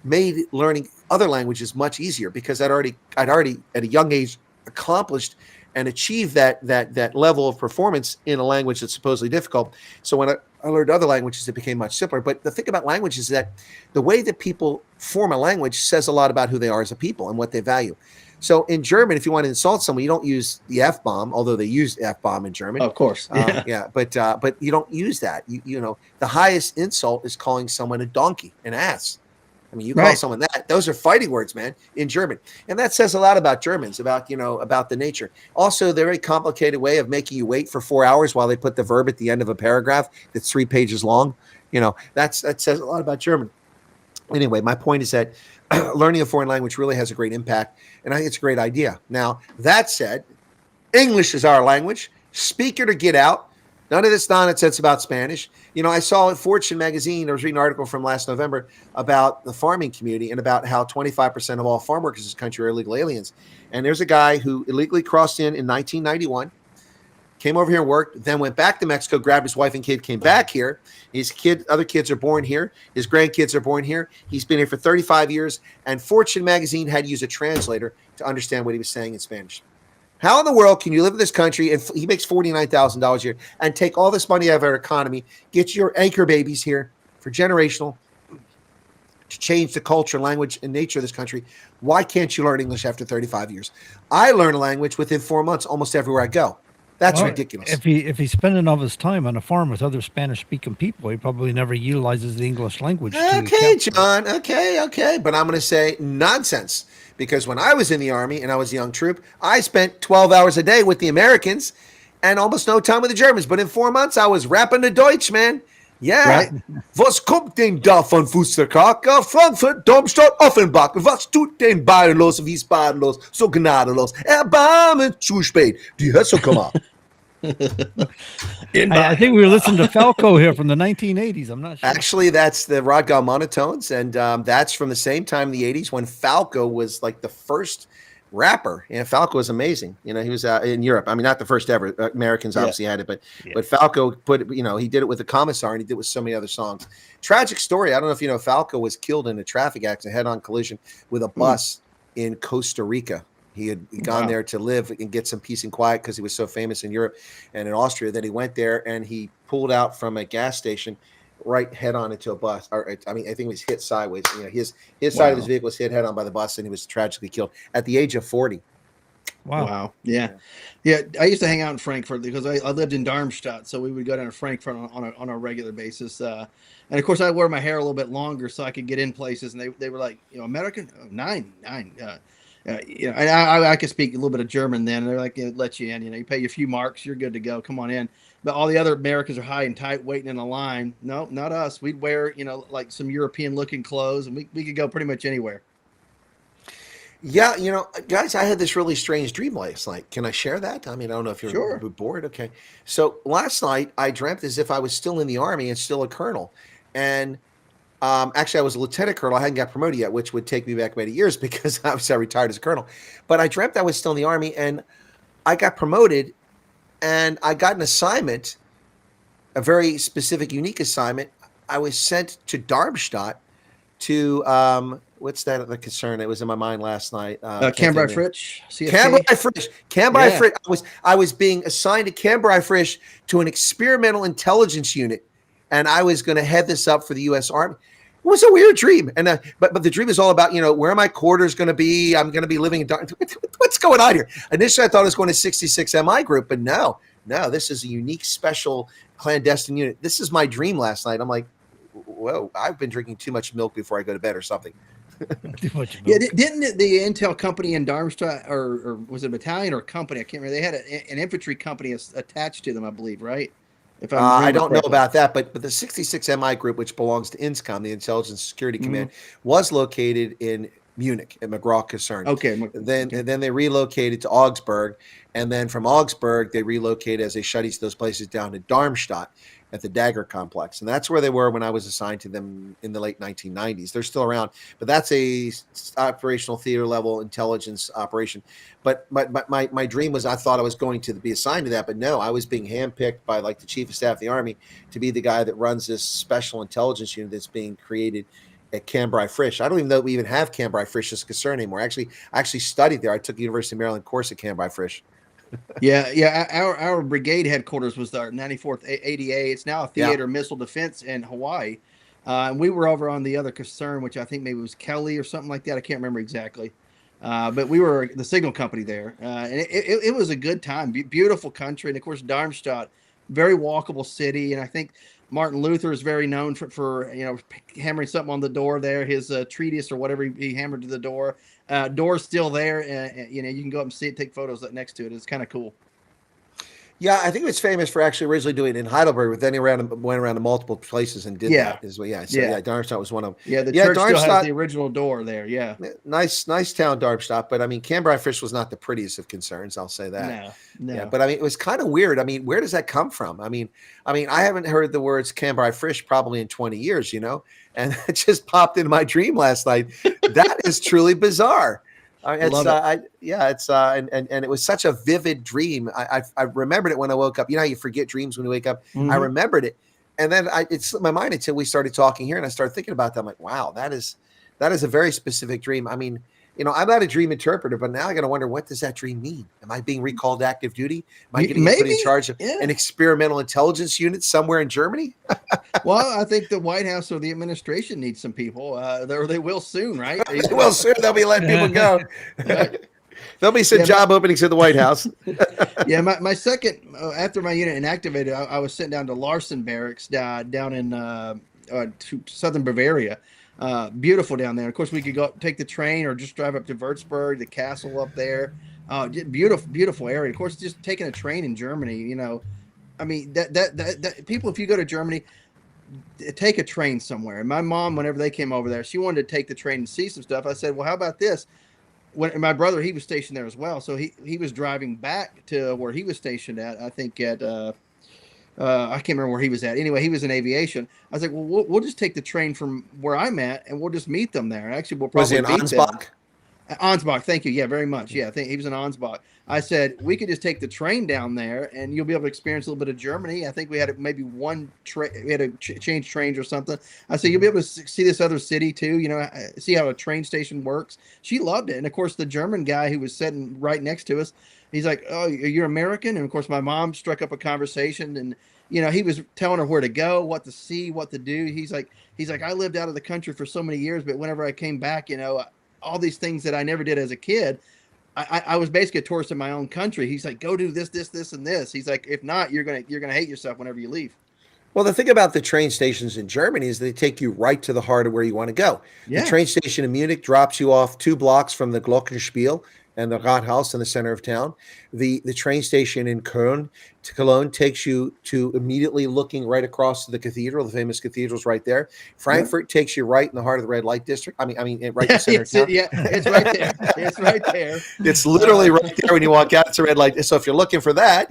made learning other languages much easier because I'd already at a young age accomplished and achieved that level of performance in a language that's supposedly difficult. So when I learned other languages, it became much simpler. But the thing about language is that the way that people form a language says a lot about who they are as a people and what they value. So in German, if you want to insult someone, you don't use the F-bomb, although they use F-bomb in German. Of course. But you don't use that. You know, the highest insult is calling someone a donkey, an ass. I mean, you call someone that. Those are fighting words, man, in German. And that says a lot about Germans, about the nature. Also, the very complicated way of making you wait for 4 hours while they put the verb at the end of a paragraph that's 3 pages long. That says a lot about German. Anyway, my point is that learning a foreign language really has a great impact, and I think it's a great idea. Now, that said, English is our language. Speak it or get out. None of this nonsense about Spanish. I saw in Fortune magazine, I was reading an article from last November about the farming community and about how 25% of all farm workers in this country are illegal aliens. And there's a guy who illegally crossed in 1991, came over here and worked, then went back to Mexico, grabbed his wife and kid, came back here. Other kids are born here. His grandkids are born here. He's been here for 35 years. And Fortune magazine had to use a translator to understand what he was saying in Spanish. How in the world can you live in this country, and he makes $49,000 a year, and take all this money out of our economy, get your anchor babies here for generational, to change the culture, language, and nature of this country? Why can't you learn English after 35 years? I learn a language within 4 months almost everywhere I go. That's ridiculous. If he's spending all his time on a farm with other Spanish-speaking people, he probably never utilizes the English language. Okay, John. Okay. But I'm going to say nonsense. Because when I was in the Army and I was a young troop, I spent 12 hours a day with the Americans and almost no time with the Germans. But in 4 months, I was rapping the Deutsch, man. Yeah. Right. Was kommt denn da von Fusterkak? Frankfurt, Darmstadt, Offenbach. Was tut den Bayern los, Wiesbaden los, so gnadenlos? Erbarmen, zu spät. Die Hörselkammer. I think we were listening to Falco here from the 1980s. I'm not sure. Actually, that's the Rodgal Monotones, and that's from the same time in the 80s when Falco was like the first rapper. And Falco was amazing. He was in Europe. I mean, not the first ever. Americans obviously had it, but Falco he did it with the Commissar, and he did it with so many other songs. Tragic story. I don't know if you know, Falco was killed in a traffic accident, head-on collision with a bus in Costa Rica. He had gone there to live and get some peace and quiet because he was so famous in Europe and in Austria. Then he went there and he pulled out from a gas station right head on into a bus. I think he was hit sideways. His side of his vehicle was hit head on by the bus, and he was tragically killed at the age of 40. Wow. Yeah. I used to hang out in Frankfurt because I lived in Darmstadt, so we would go down to Frankfurt on a regular basis. And of course, I wore my hair a little bit longer so I could get in places. And they were like, American, nine. I could speak a little bit of German then. And they're like, let you in. You pay you a few marks, you're good to go. Come on in. But all the other Americans are high and tight, waiting in a line. No, not us. We'd wear, like some European-looking clothes, and we could go pretty much anywhere. Yeah, guys, I had this really strange dream last night. Can I share that? I mean, I don't know if you're bored. Okay. So last night, I dreamt as if I was still in the Army and still a colonel. And actually, I was a lieutenant colonel. I hadn't got promoted yet, which would take me back many years because I retired as a colonel. But I dreamt I was still in the Army, and I got promoted, and I got an assignment, a very specific, unique assignment. I was sent to Darmstadt to what's that other concern? It was in my mind last night. Cambrai Frisch. Cambrai Frisch. I was being assigned to Cambrai Frisch to an experimental intelligence unit, and I was going to head this up for the U.S. Army. It was a weird dream, and but the dream is all about where are my quarters going to be? I'm going to be living in what's going on here? Initially, I thought I was going to 66 MI group, but no, this is a unique, special, clandestine unit. This is my dream last night. I'm like, whoa, I've been drinking too much milk before I go to bed or something. Yeah, didn't the Intel company in Darmstadt, or was it a battalion or a company? I can't remember. They had an infantry company attached to them, I believe, right? I don't know about that, but the 66 MI group, which belongs to INSCOM, the Intelligence Security Command, was located in Munich at McGraw Kaserne. Okay. And then they relocated to Augsburg, and then from Augsburg they relocated as they shut each of those places down to Darmstadt at the Dagger complex, and that's where they were when I was assigned to them in the late 1990s. They're still around, but that's a operational theater level intelligence operation. But my dream was, I thought I was going to be assigned to that, but no, I was being handpicked by like the Chief of Staff of the Army to be the guy that runs this special intelligence unit that's being created at Cambrai Frisch. I don't even know that we even have Cambrai Frisch as a concern anymore. I actually studied there. I took a University of Maryland course at Cambrai Frisch. Yeah. Our brigade headquarters was our 94th ADA. It's now a theater missile defense in Hawaii. And we were over on the other concern, which I think maybe was Kelly or something like that. I can't remember exactly. But we were the signal company there. And it was a good time. Beautiful country. And of course, Darmstadt, very walkable city. And I think Martin Luther is very known for hammering something on the door there. His treatise or whatever he hammered to the door. Door's still there. You can go up and see it, take photos next to it. It's kind of cool. Yeah, I think it was famous for actually originally doing it in Heidelberg, but then he went around to multiple places and did that as well. Darmstadt was one of them. Yeah, the church still has the original door there. Yeah. Nice town, Darmstadt. But I mean, Cambrai Frisch was not the prettiest of concerns, I'll say that. No. Yeah, but I mean, it was kind of weird. I mean, where does that come from? I mean, I haven't heard the words Cambrai Frisch probably in 20 years, and it just popped into my dream last night. That is truly bizarre. And it was such a vivid dream. I remembered it when I woke up. You know how you forget dreams when you wake up? Mm-hmm. I remembered it. And then it slipped my mind until we started talking here, and I started thinking about that. I'm like, wow, that is a very specific dream. I mean, I'm not a dream interpreter, but now I got to wonder, what does that dream mean? Am I being recalled to active duty? Am I getting put in charge of an experimental intelligence unit somewhere in Germany? Well, I think the White House or the administration needs some people. They will soon, right? They will soon. They'll be letting people go. There'll be some job openings at the White House. Yeah, my second, after my unit inactivated, I was sent down to Larson Barracks down in southern Bavaria. Beautiful down there. Of course, we could go take the train or just drive up to Würzburg, the castle up there. Beautiful area. Of course, just taking a train in Germany, I mean, that people, if you go to Germany, take a train somewhere. And my mom, whenever they came over there, she wanted to take the train and see some stuff. I said, well, how about this? When my brother, he was stationed there as well. So he was driving back to where he was stationed at, I think at, I can't remember where he was at. Anyway, he was in aviation. I was like, well, we'll just take the train from where I'm at and we'll just meet them there. Actually, we'll probably meet Ansbach? Ansbach, thank you. Yeah, very much. Yeah, I think he was in Ansbach. I said, we could just take the train down there and you'll be able to experience a little bit of Germany. I think we had maybe one train, we had to change trains or something. I said, you'll be able to see this other city too, see how a train station works. She loved it. And of course, the German guy who was sitting right next to us, he's like, oh, you're American? And of course, my mom struck up a conversation and, he was telling her where to go, what to see, what to do. He's like, I lived out of the country for so many years, but whenever I came back, all these things that I never did as a kid, I was basically a tourist in my own country. He's like, go do this, and this. He's like, if not, you're gonna hate yourself whenever you leave. Well, the thing about the train stations in Germany is they take you right to the heart of where you want to go. Yeah. The train station in Munich drops you off 2 blocks from the Glockenspiel and the Rathaus in the center of town. The train station in Cologne takes you to immediately looking right across to the cathedral. The famous cathedral's right there. Frankfurt takes you right in the heart of the red light district. I mean, right in the center of town. It's right there. It's right there. It's literally right there when you walk out. It's a red light. So if you're looking for that,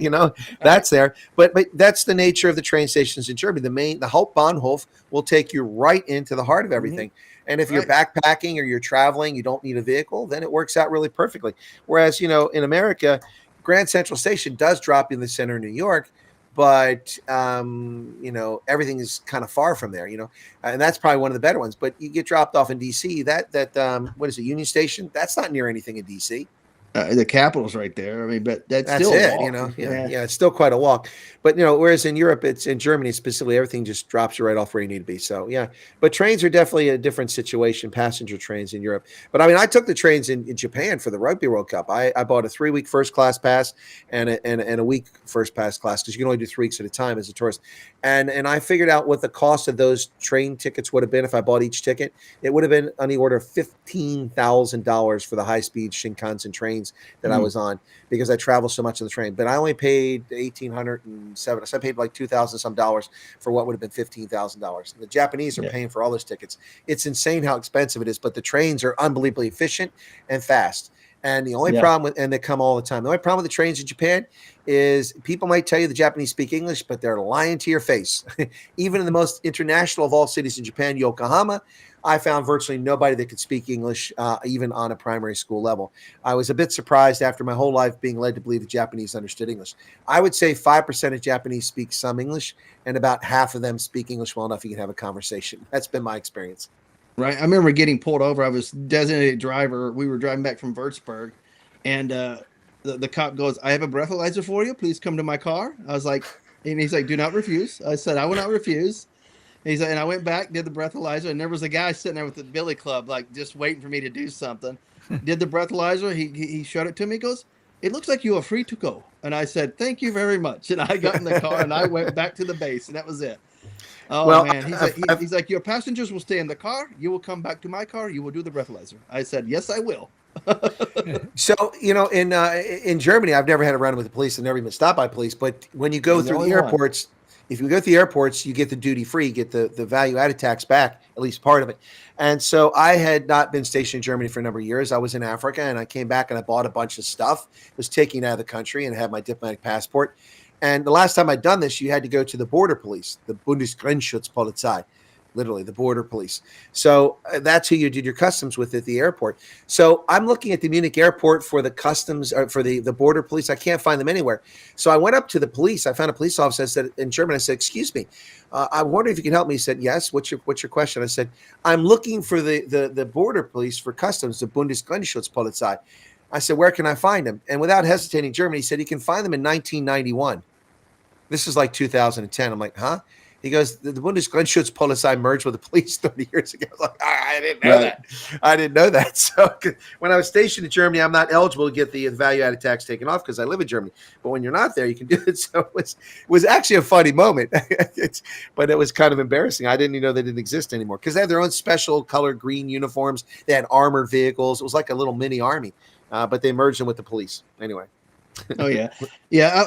that's there. But that's the nature of the train stations in Germany. The Hauptbahnhof will take you right into the heart of everything. Mm-hmm. And if you're backpacking or you're traveling, you don't need a vehicle, then it works out really perfectly. Whereas, in America, Grand Central Station does drop you in the center of New York, but, everything is kind of far from there, and that's probably one of the better ones. But you get dropped off in D.C., that what is it, Union Station? That's not near anything in D.C. The Capitol's right there. I mean, but that's still it, a walk. Yeah, it's still quite a walk. But, whereas in Europe, it's in Germany specifically, everything just drops you right off where you need to be. So, yeah. But trains are definitely a different situation, passenger trains in Europe. But, I took the trains in Japan for the Rugby World Cup. I bought a 3-week first-class pass and a week first-pass class because you can only do 3 weeks at a time as a tourist. And I figured out what the cost of those train tickets would have been if I bought each ticket. It would have been on the order of $15,000 for the high-speed Shinkansen trains trains that I was on because I travel so much on the train. But I only paid $1,807. So I paid like $2,000 some dollars for what would have been $15,000. The Japanese are paying for all those tickets. It's insane how expensive it is, but the trains are unbelievably efficient and fast. And the only problem with, and they come all the time. The only problem with the trains in Japan is people might tell you the Japanese speak English, but they're lying to your face. Even in the most international of all cities in Japan, Yokohama, I found virtually nobody that could speak English, even on a primary school level. I was a bit surprised after my whole life being led to believe the Japanese understood English. I would say 5% of Japanese speak some English, and about half of them speak English well enough you can have a conversation. That's been my experience. Right. I remember getting pulled over. I was designated driver. We were driving back from Würzburg, and the cop goes, "I have a breathalyzer for you. Please come to my car." I was like, and he's like, "Do not refuse." I said, "I will not refuse." And he's like, and I went back, did the breathalyzer, and there was a guy sitting there with the billy club, like just waiting for me to do something. Did the breathalyzer. He showed it to me. He goes, "It looks like you are free to go." And I said, "Thank you very much." And I got in the car and I went back to the base, and that was it. Oh, well, man, he's like, "Your passengers will stay in the car. You will come back to my car. You will do the breathalyzer." I said, "Yes, I will." So, in Germany, I've never had a run with the police. I've never even stopped by police. But when you go through the airports, if you go through the airports, you get the duty free, get the value added tax back, at least part of it. And so I had not been stationed in Germany for a number of years. I was in Africa, and I came back and I bought a bunch of stuff, was taken out of the country, and had my diplomatic passport. And the last time I'd done this, you had to go to the border police, the Bundesgrenzschutzpolizei, literally the border police. So that's who you did your customs with at the airport. So I'm looking at the Munich airport for the customs, or for the border police. I can't find them anywhere. So I went up to the police. I found a police officer. I said, in German, I said, "Excuse me, I wonder if you can help me." He said, "Yes. What's your question?" I said, "I'm looking for the border police for customs, the Bundesgrenzschutzpolizei." I said, "Where can I find them?" And without hesitating, German, he said, "You can find them in 1991. This is like 2010. I'm like, "Huh?" He goes, "The Bundesgrenzschutzpolizei merged with the police 30 years ago." I was like, I didn't know that. I didn't know that. So when I was stationed in Germany, I'm not eligible to get the value-added tax taken off because I live in Germany. But when you're not there, you can do it. So it was actually a funny moment. But it was kind of embarrassing. I didn't even know they didn't exist anymore because they have their own special colored green uniforms. They had armored vehicles. It was like a little mini army. But they merged them with the police. Anyway. Oh yeah,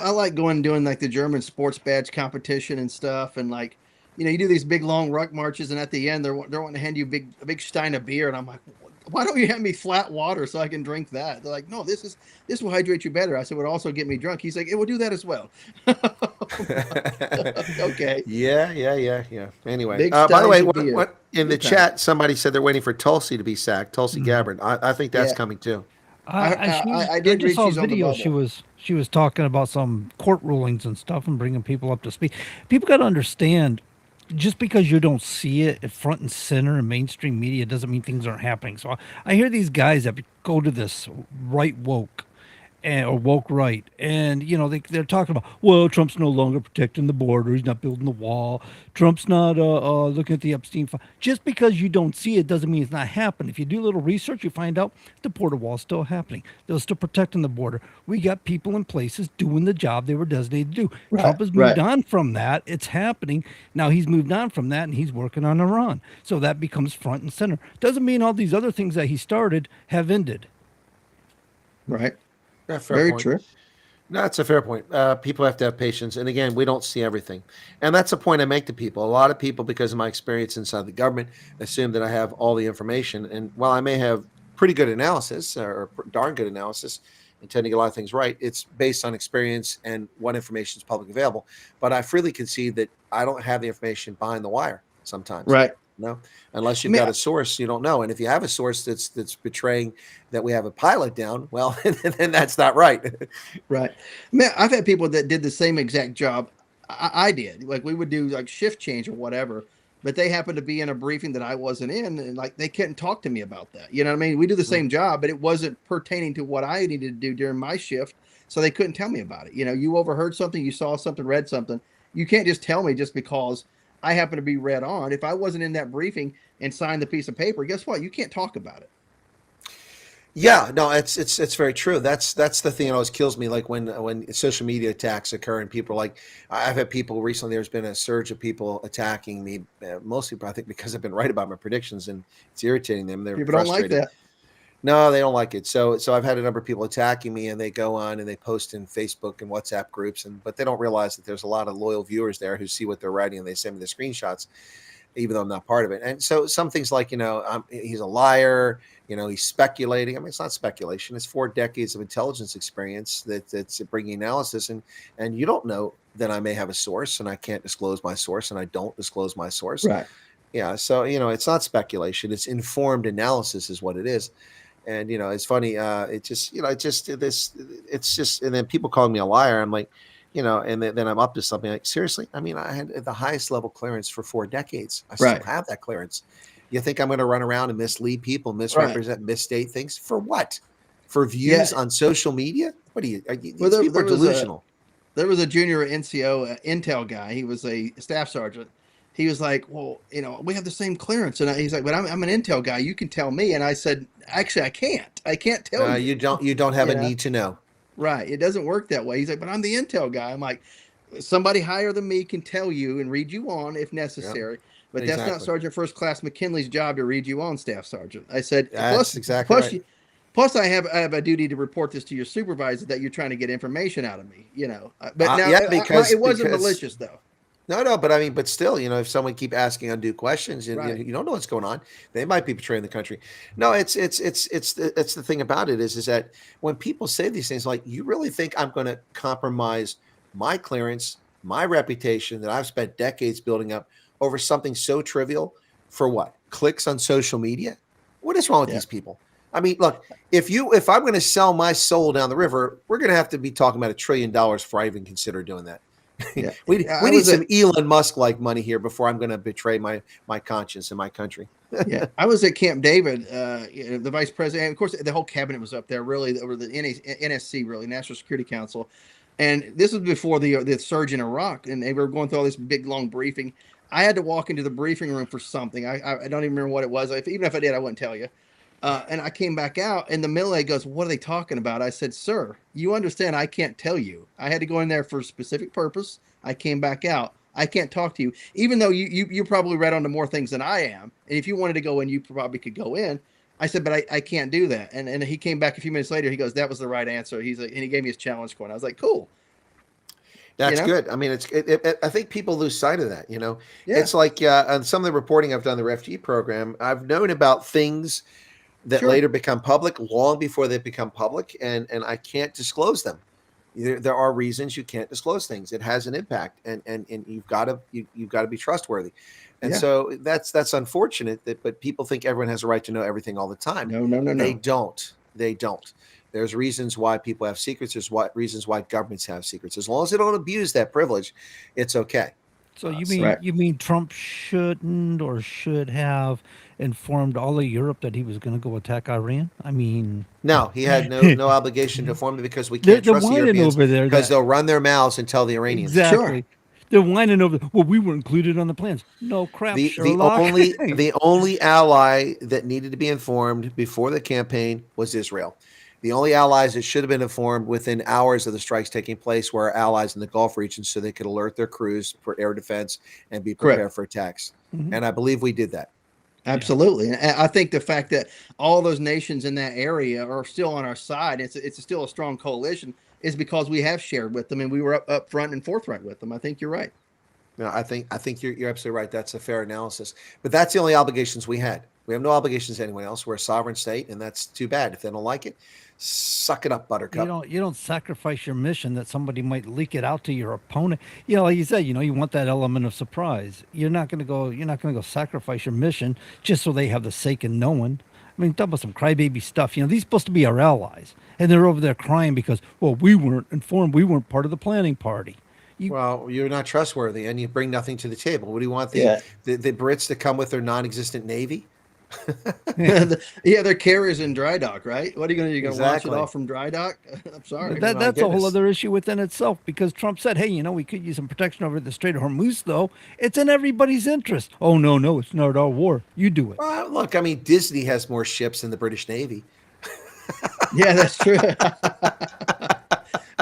I like going and doing like the German sports badge competition and stuff, and like, you do these big long ruck marches, and at the end they're wanting to hand you a big stein of beer, and I'm like, "Why don't you hand me flat water so I can drink that?" They're like, "No, this will hydrate you better." I said, "It would also get me drunk." He's like, "It will do that as well." Okay. Yeah. Anyway, by the way, what in the chat, somebody said they're waiting for Tulsi to be sacked. Tulsi Gabbard. I think that's coming too. I did just read saw a she's on the video. bubble. She was talking about some court rulings and stuff and bringing people up to speed. People got to understand, just because you don't see it at front and center in mainstream media doesn't mean things aren't happening. So I hear these guys that go to this right woke or woke right, and they're talking about, well, Trump's no longer protecting the border, he's not building the wall, Trump's not looking at the Epstein file. Just because you don't see it doesn't mean it's not happening. If you do a little research, you find out the border wall is still happening. They're still protecting the border. We got people in places doing the job they were designated to do. Trump has moved on from that. It's happening now. He's moved on from that, and he's working on Iran, so that becomes front and center. Doesn't mean all these other things that he started have ended. Right. Yeah, very true. No, that's a fair point. People have to have patience. And again, we don't see everything. And that's a point I make to people. A lot of people, because of my experience inside the government, assume that I have all the information. And while I may have pretty good analysis or darn good analysis and tend to get a lot of things right, it's based on experience and what information is publicly available. But I freely concede that I don't have the information behind the wire sometimes. Right. No, unless you've got a source, you don't know. And if you have a source that's betraying that we have a pilot down, well, then that's not right. Right. Man, I've had people that did the same exact job I did. Like we would do like shift change or whatever, but they happened to be in a briefing that I wasn't in, and like they couldn't talk to me about that. You know what I mean? We do the same job, but it wasn't pertaining to what I needed to do during my shift, so they couldn't tell me about it. You overheard something, you saw something, read something. You can't just tell me just because I happen to be read on. If I wasn't in that briefing and signed the piece of paper, guess what? You can't talk about it. Yeah, no, it's very true. That's the thing that always kills me. Like when social media attacks occur and people are like, I've had people recently. There's been a surge of people attacking me, mostly I think because I've been right about my predictions and it's irritating them. They're people frustrated. don't like that. No, they don't like it. So I've had a number of people attacking me, and they go on and they post in Facebook and WhatsApp groups, but they don't realize that there's a lot of loyal viewers there who see what they're writing, and they send me the screenshots, even though I'm not part of it. And so some things like, he's a liar, he's speculating. I mean, it's not speculation. It's 4 decades of intelligence experience that's bringing analysis, and you don't know that I may have a source, and I can't disclose my source, and I don't disclose my source. Right. Yeah. So, it's not speculation. It's informed analysis is what it is. And, it's funny. And then people calling me a liar. I'm like, and then I'm up to something like, seriously? I mean, I had the highest level clearance for 4 decades. I still have that clearance. You think I'm going to run around and mislead people, misrepresent, misstate things for what? For views on social media? What are you? These people are delusional. There was a junior NCO Intel guy. He was a staff sergeant. He was like, well, we have the same clearance. And he's like, but I'm an Intel guy. You can tell me. And I said, actually, I can't. I can't tell you. You don't have a need to know. Right. It doesn't work that way. He's like, but I'm the Intel guy. I'm like, somebody higher than me can tell you and read you on if necessary. Yep. But that's not Sergeant First Class McKinley's job to read you on, Staff Sergeant. I said, plus I have a duty to report this to your supervisor that you're trying to get information out of me, But now it wasn't malicious though. No, but still, if someone keep asking undue questions, and you don't know what's going on, they might be betraying the country. No, it's the thing about it is that when people say these things, like, you really think I'm going to compromise my clearance, my reputation that I've spent decades building up over something so trivial for what? Clicks on social media? What is wrong with these people? I mean, look, if I'm going to sell my soul down the river, we're going to have to be talking about $1 trillion before I even consider doing that. Yeah. we need some Elon Musk like money here before I'm going to betray my conscience and my country. Yeah, I was at Camp David. The vice president, and of course, the whole cabinet was up there. Really, over the NSC, really National Security Council, and this was before the surge in Iraq, and they were going through all this big long briefing. I had to walk into the briefing room for something. I don't even remember what it was. Even if I did, I wouldn't tell you. And I came back out, and the middle goes, "What are they talking about?" I said, "Sir, you understand I can't tell you. I had to go in there for a specific purpose. I came back out. I can't talk to you, even though you probably read onto more things than I am. And if you wanted to go in, you probably could go in." I said, "But I can't do that." And he came back a few minutes later. He goes, "That was the right answer." He's like, and he gave me his challenge coin. I was like, "Cool." That's good. I mean, I think people lose sight of that. It's like on some of the reporting I've done in the Refugee program, I've known about things that later become public long before they become public, and I can't disclose them. There are reasons you can't disclose things. It has an impact, and you've got to be trustworthy. And so that's unfortunate but people think everyone has a right to know everything all the time. No. They don't. There's reasons why people have secrets. There's reasons why governments have secrets. As long as they don't abuse that privilege, it's okay. So you mean Trump shouldn't or should have informed all of Europe that he was going to go attack Iran? I mean, no, he had no obligation to inform them because we can't trust the Europeans over there because they'll run their mouths and tell the Iranians. Exactly. Sure. They're whining over. Well, we were included on the plans. No crap. The only ally that needed to be informed before the campaign was Israel. The only allies that should have been informed within hours of the strikes taking place were allies in the Gulf region so they could alert their crews for air defense and be prepared for attacks. Mm-hmm. And I believe we did that. Absolutely. And I think the fact that all those nations in that area are still on our side, it's still a strong coalition, is because we have shared with them and we were up front and forthright with them. I think you're right. No, I think you're absolutely right. That's a fair analysis. But that's the only obligations we had. We have no obligations to anyone else. We're a sovereign state, and that's too bad. If they don't like it, suck it up, buttercup. You don't sacrifice your mission that somebody might leak it out to your opponent. Like you said, you want that element of surprise. You're not going to go sacrifice your mission just so they have the sake of knowing. I mean, talk about some crybaby stuff. These are supposed to be our allies, and they're over there crying because, well, we weren't informed. We weren't part of the planning party. You're not trustworthy, and you bring nothing to the table. What do you want the Brits to come with their non-existent navy? They're carriers in dry dock, right? What are you going to do? You're going to launch it off from dry dock? I'm sorry. That's a whole other issue within itself, because Trump said, hey, we could use some protection over the Strait of Hormuz, though. It's in everybody's interest. Oh, no, it's not our war. You do it. Well, look, I mean, Disney has more ships than the British Navy. Yeah, that's true.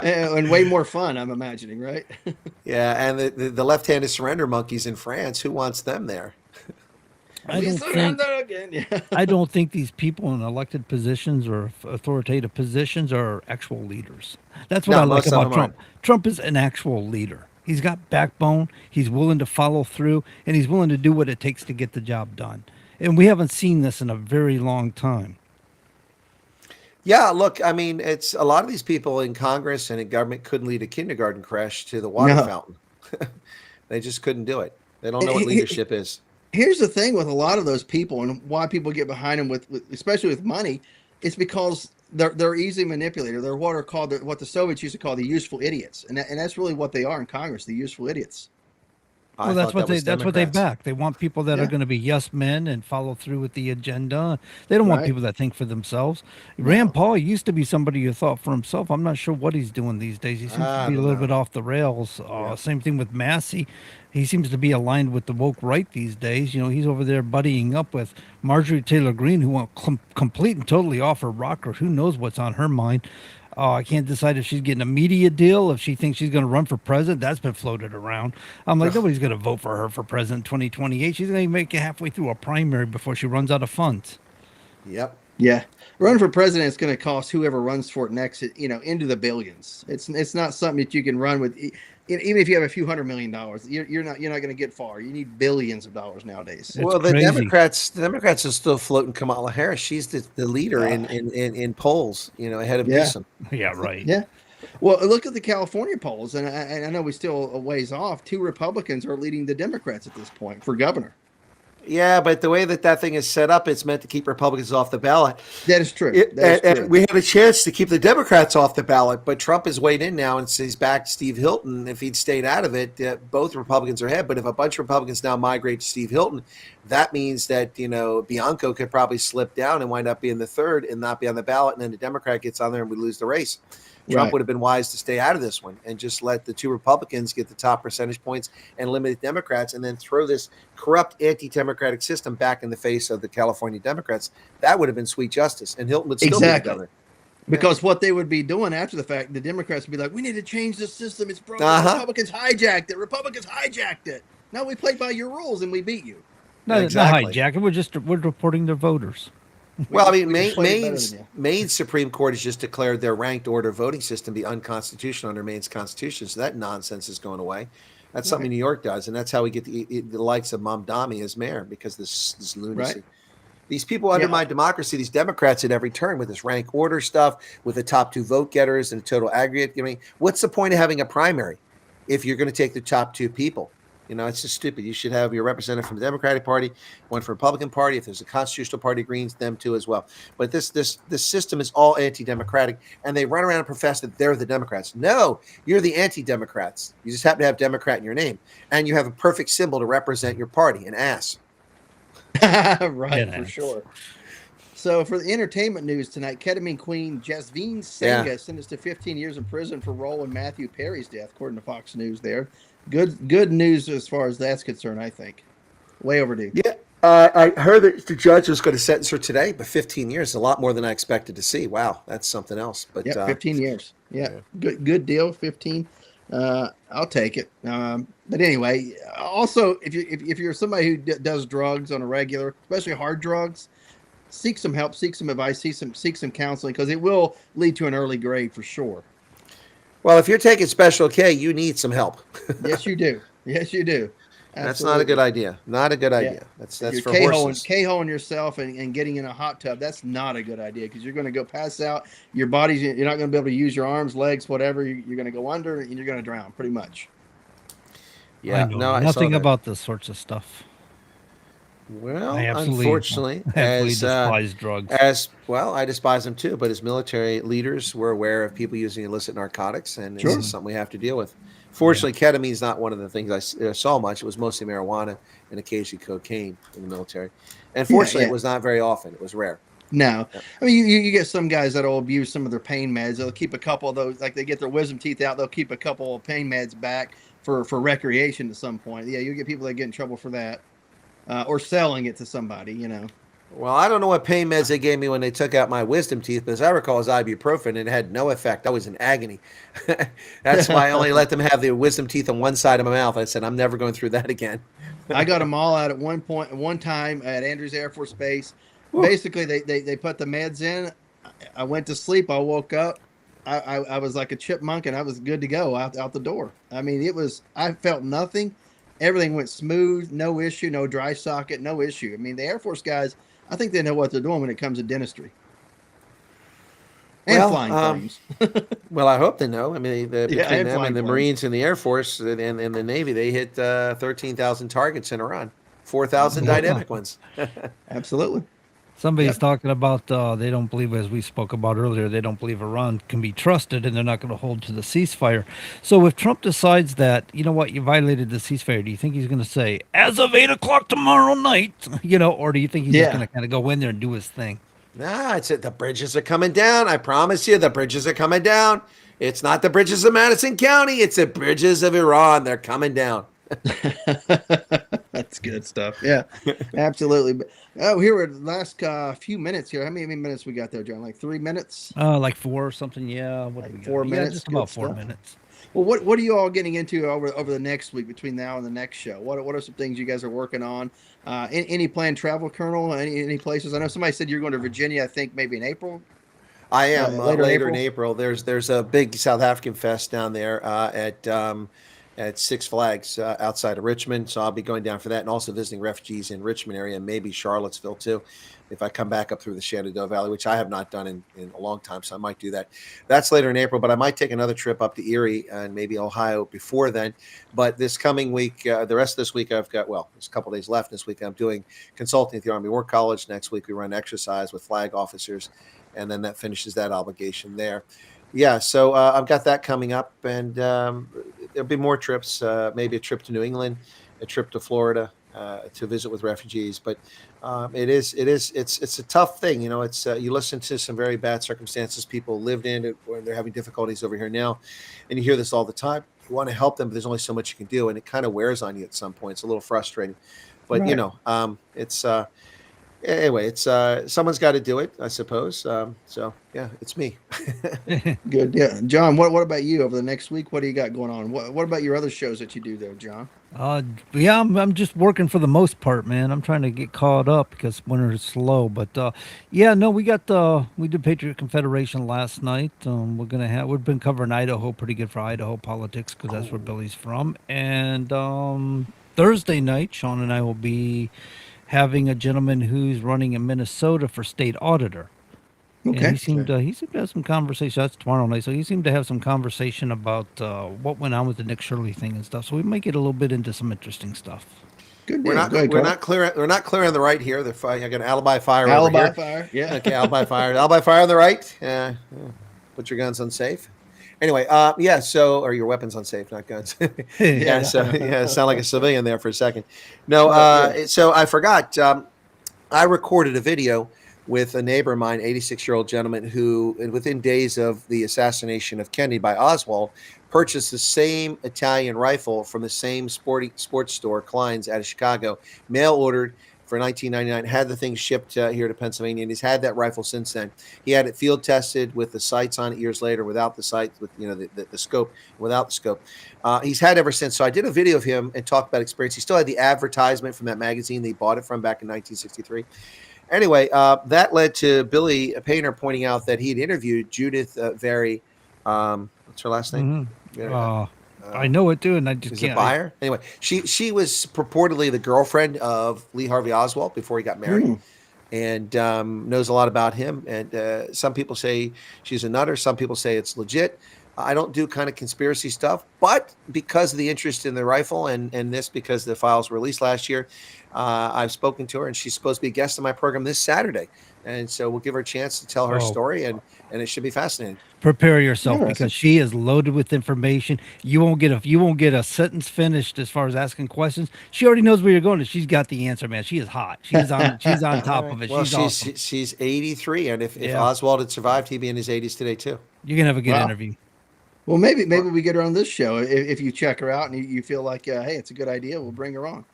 And way more fun, I'm imagining, right? Yeah, and the left-handed surrender monkeys in France, who wants them there? I don't think I don't think these people in elected positions or authoritative positions are actual leaders. That's what No, I like most of about them Trump. aren't. Trump is an actual leader. He's got backbone. He's willing to follow through, and he's willing to do what it takes to get the job done. And we haven't seen this in a very long time. Yeah, look, I mean, it's a lot of these people in Congress and in government couldn't lead a kindergarten crash to the water No. fountain. They just couldn't do it. They don't know what leadership is. Here's the thing with a lot of those people and why people get behind them with especially with money, it's because they're easy manipulator. They're what are called what the Soviets used to call the useful idiots, and that's really what they are in Congress, the useful idiots. Well, that's what they Democrats. back. They want people that are going to be yes men and follow through with the agenda. They don't want Right. people that think for themselves. Rand Paul used to be somebody who thought for himself. I'm not sure what he's doing these days. He seems to be a little bit off the rails. Same thing with Massey. He seems to be aligned with the woke right these days. You know, he's over there buddying up with Marjorie Taylor Greene, who went complete and totally off her rocker. Who knows what's on her mind? I can't decide if she's getting a media deal, if she thinks she's going to run for president. That's been floated around. I'm like, nobody's going to vote for her for president 2028. She's going to make it halfway through a primary before she runs out of funds. Yep. Yeah, running for president is going to cost whoever runs for it next, into the billions. It's not something that you can run with. Even if you have a few $100 million, you're not going to get far. You need billions of dollars nowadays. Well, the Democrats are still floating Kamala Harris. She's the leader in polls, ahead of Newsom. Yeah, right. Yeah. Well, look at the California polls, and I know we're still a ways off. 2 Republicans are leading the Democrats at this point for governor. Yeah, but the way that thing is set up, it's meant to keep Republicans off the ballot. That is true. And we had a chance to keep the Democrats off the ballot, but Trump has weighed in now and he's backed Steve Hilton. If he'd stayed out of it, both Republicans are ahead. But if a bunch of Republicans now migrate to Steve Hilton, that means that, Bianco could probably slip down and wind up being the third and not be on the ballot. And then the Democrat gets on there and we lose the race. Trump would have been wise to stay out of this one and just let the 2 Republicans get the top percentage points and limit the Democrats and then throw this corrupt anti-democratic system back in the face of the California Democrats. That would have been sweet justice. And Hilton would still be governor. Because what they would be doing after the fact, the Democrats would be like, we need to change the system. It's broken. Republicans hijacked it. Now we played by your rules and we beat you. No, exactly. Not hijacking. We're reporting their voters. Well, I mean, Maine's Supreme Court has just declared their ranked order voting system to be unconstitutional under Maine's constitution. So that nonsense is going away. That's something New York does, and that's how we get the likes of Mamdani as mayor, because this lunacy. Right. These people undermine democracy. These Democrats at every turn with this rank order stuff, with the top 2 vote getters and total aggregate. I mean, what's the point of having a primary if you're going to take the top 2 people? It's just stupid. You should have your representative from the Democratic Party, one from the Republican Party. If there's a constitutional party Greens, them too as well. But this system is all anti-democratic, and they run around and profess that they're the Democrats. No, you're the anti-Democrats. You just happen to have Democrat in your name, and you have a perfect symbol to represent your party, an ass. Right, for sure. So for the entertainment news tonight, ketamine queen Jasmine Senga sentenced to 15 years in prison for role in Matthew Perry's death, according to Fox News there. Good news as far as that's concerned, I think. Way overdue. Yeah, I heard that the judge was going to sentence her today, but 15 years is a lot more than I expected to see. Wow, that's something else. But 15 years. Yeah, good deal. 15. I'll take it. But anyway, also if you're somebody who does drugs on a regular, especially hard drugs, seek some help, seek some advice, seek some counseling, because it will lead to an early grave for sure. Well, if you're taking Special K, you need some help. Yes, you do. Yes, you do. Absolutely. That's not a good idea. Not a good idea. That's for horses. K-holing yourself and getting in a hot tub, that's not a good idea, because you're going to go pass out. Your body's, you're not going to be able to use your arms, legs, whatever. You're going to go under and you're going to drown, pretty much. Yeah, nothing about this sorts of stuff. Well, unfortunately, I despise drugs. I despise them too. But as military leaders, we're aware of people using illicit narcotics, and this is something we have to deal with. Fortunately, ketamine is not one of the things I saw much. It was mostly marijuana and occasionally cocaine in the military. And fortunately, it was not very often. It was rare. No. I mean, you get some guys that will abuse some of their pain meds. They'll keep a couple of those, like they get their wisdom teeth out, they'll keep a couple of pain meds back for recreation at some point. Yeah, you get people that get in trouble for that. Or selling it to somebody, Well, I don't know what pain meds they gave me when they took out my wisdom teeth, but as I recall, it was ibuprofen, and it had no effect. I was in agony. That's why I only let them have the wisdom teeth on one side of my mouth. I said, I'm never going through that again. I got them all out at one time at Andrews Air Force Base. Basically, they put the meds in. I went to sleep. I woke up. I was like a chipmunk, and I was good to go out the door. I mean, I felt nothing. Everything went smooth, no issue, no dry socket, no issue. I mean, the Air Force guys, I think they know what they're doing when it comes to dentistry. And flying planes. Well, I hope they know. I mean, between and them flying and the planes. Marines and the Air Force and the Navy, they hit 13,000 targets in Iran, 4,000 dynamic ones. Absolutely. Somebody's talking about they don't believe, as we spoke about earlier, they don't believe Iran can be trusted, and they're not going to hold to the ceasefire. So if Trump decides that, you know what, you violated the ceasefire, do you think he's going to say, as of 8 o'clock tomorrow night, or do you think he's just going to kind of go in there and do his thing? Nah, it's the bridges are coming down. I promise you, the bridges are coming down. It's not the bridges of Madison County. It's the bridges of Iran. They're coming down. That's good stuff. Yeah, absolutely. Oh, here we're the last few minutes here. How many minutes we got there, John? Like 3 minutes? Like 4 or something. Yeah. What do we got? 4 minutes. Yeah, just about Good 4 stuff. minutes. Well, what are you all getting into over the next week between now and the next show? What are some things you guys are working on? Any planned travel, Colonel? Any places? I know somebody said you're going to Virginia. I think maybe in April. I am later in April. April. There's a big South African fest down there at Six Flags outside of Richmond. So I'll be going down for that and also visiting refugees in Richmond area and maybe Charlottesville too, if I come back up through the Shenandoah Valley, which I have not done in a long time. So I might do that. That's later in April, but I might take another trip up to Erie and maybe Ohio before then. But this coming week, the rest of this week, there's a couple days left this week. I'm doing consulting at the Army War College. Next week, we run exercise with flag officers, and then that finishes that obligation there. Yeah, so I've got that coming up, and there'll be more trips. Maybe a trip to New England, a trip to Florida to visit with refugees. But it's a tough thing, It's you listen to some very bad circumstances people lived in, or they're having difficulties over here now, and you hear this all the time. You want to help them, but there's only so much you can do, and it kind of wears on you at some point. It's a little frustrating, but Right. it's. Anyway, it's someone's got to do it, I suppose. So yeah, it's me. Good. Yeah, John. What about you over the next week? What do you got going on? What about your other shows that you do there, John? Yeah, I'm just working for the most part, man. I'm trying to get caught up because winter is slow. But yeah, no, we did Patriot Confederation last night. We've been covering Idaho pretty good for Idaho politics because that's where Billy's from. And Thursday night, Sean and I will be having a gentleman who's running in Minnesota for state auditor. Okay. And he seemed to have some conversation. That's tomorrow night. So he seemed to have some conversation about what went on with the Nick Shirley thing and stuff. So we might get a little bit into some interesting stuff. Good. We're not clear. We're not clear on the right here. I got an alibi fire. Alibi over here. fire. Yeah. Okay. Alibi fire. Alibi fire on the right. Put your guns unsafe. Anyway, yeah. So, are your weapons unsafe, not guns? Yeah. So, yeah. Sound like a civilian there for a second. No. So I forgot. I recorded a video with a neighbor of mine, 86-year-old gentleman, who, within days of the assassination of Kennedy by Oswald, purchased the same Italian rifle from the same sports store, Klein's, out of Chicago, mail ordered for $19.99, had the thing shipped here to Pennsylvania, and he's had that rifle since then. He had it field tested with the sights on it years later, without the sights, with the scope, without the scope. He's had ever since. So I did a video of him and talked about experience. He still had the advertisement from that magazine that he bought it from back in 1963. Anyway, that led to Billy Painter pointing out that he'd interviewed Judith Very. What's her last name? Mm-hmm. I know it too, and I just can't. Buyer. Anyway, she was purportedly the girlfriend of Lee Harvey Oswald before he got married, and knows a lot about him. And some people say she's a nutter. Some people say it's legit. I don't do kind of conspiracy stuff, but because of the interest in the rifle and this, because the files were released last year, I've spoken to her, and she's supposed to be a guest on my program this Saturday. And so we'll give her a chance to tell her story, and it should be fascinating. Prepare yourself, because she is loaded with information. You won't get a sentence finished as far as asking questions. She already knows where you're going, and she's got the answer, man. She is hot. She's on top of it. Well, she's awesome. She's 83, and if Oswald had survived, he'd be in his 80s today too. You're gonna have a good interview. Well, maybe we get her on this show if you check her out and you feel like, hey, it's a good idea. We'll bring her on.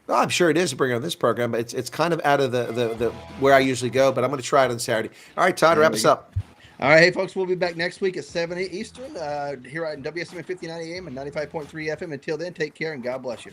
Well, I'm sure it is to bring on this program, but it's kind of out of the where I usually go, but I'm going to try it on Saturday. All right, Todd, wrap us up. All right, hey, folks, we'll be back next week at 7 Eastern here on WSMN 1590 AM and 95.3 FM. Until then, take care and God bless you.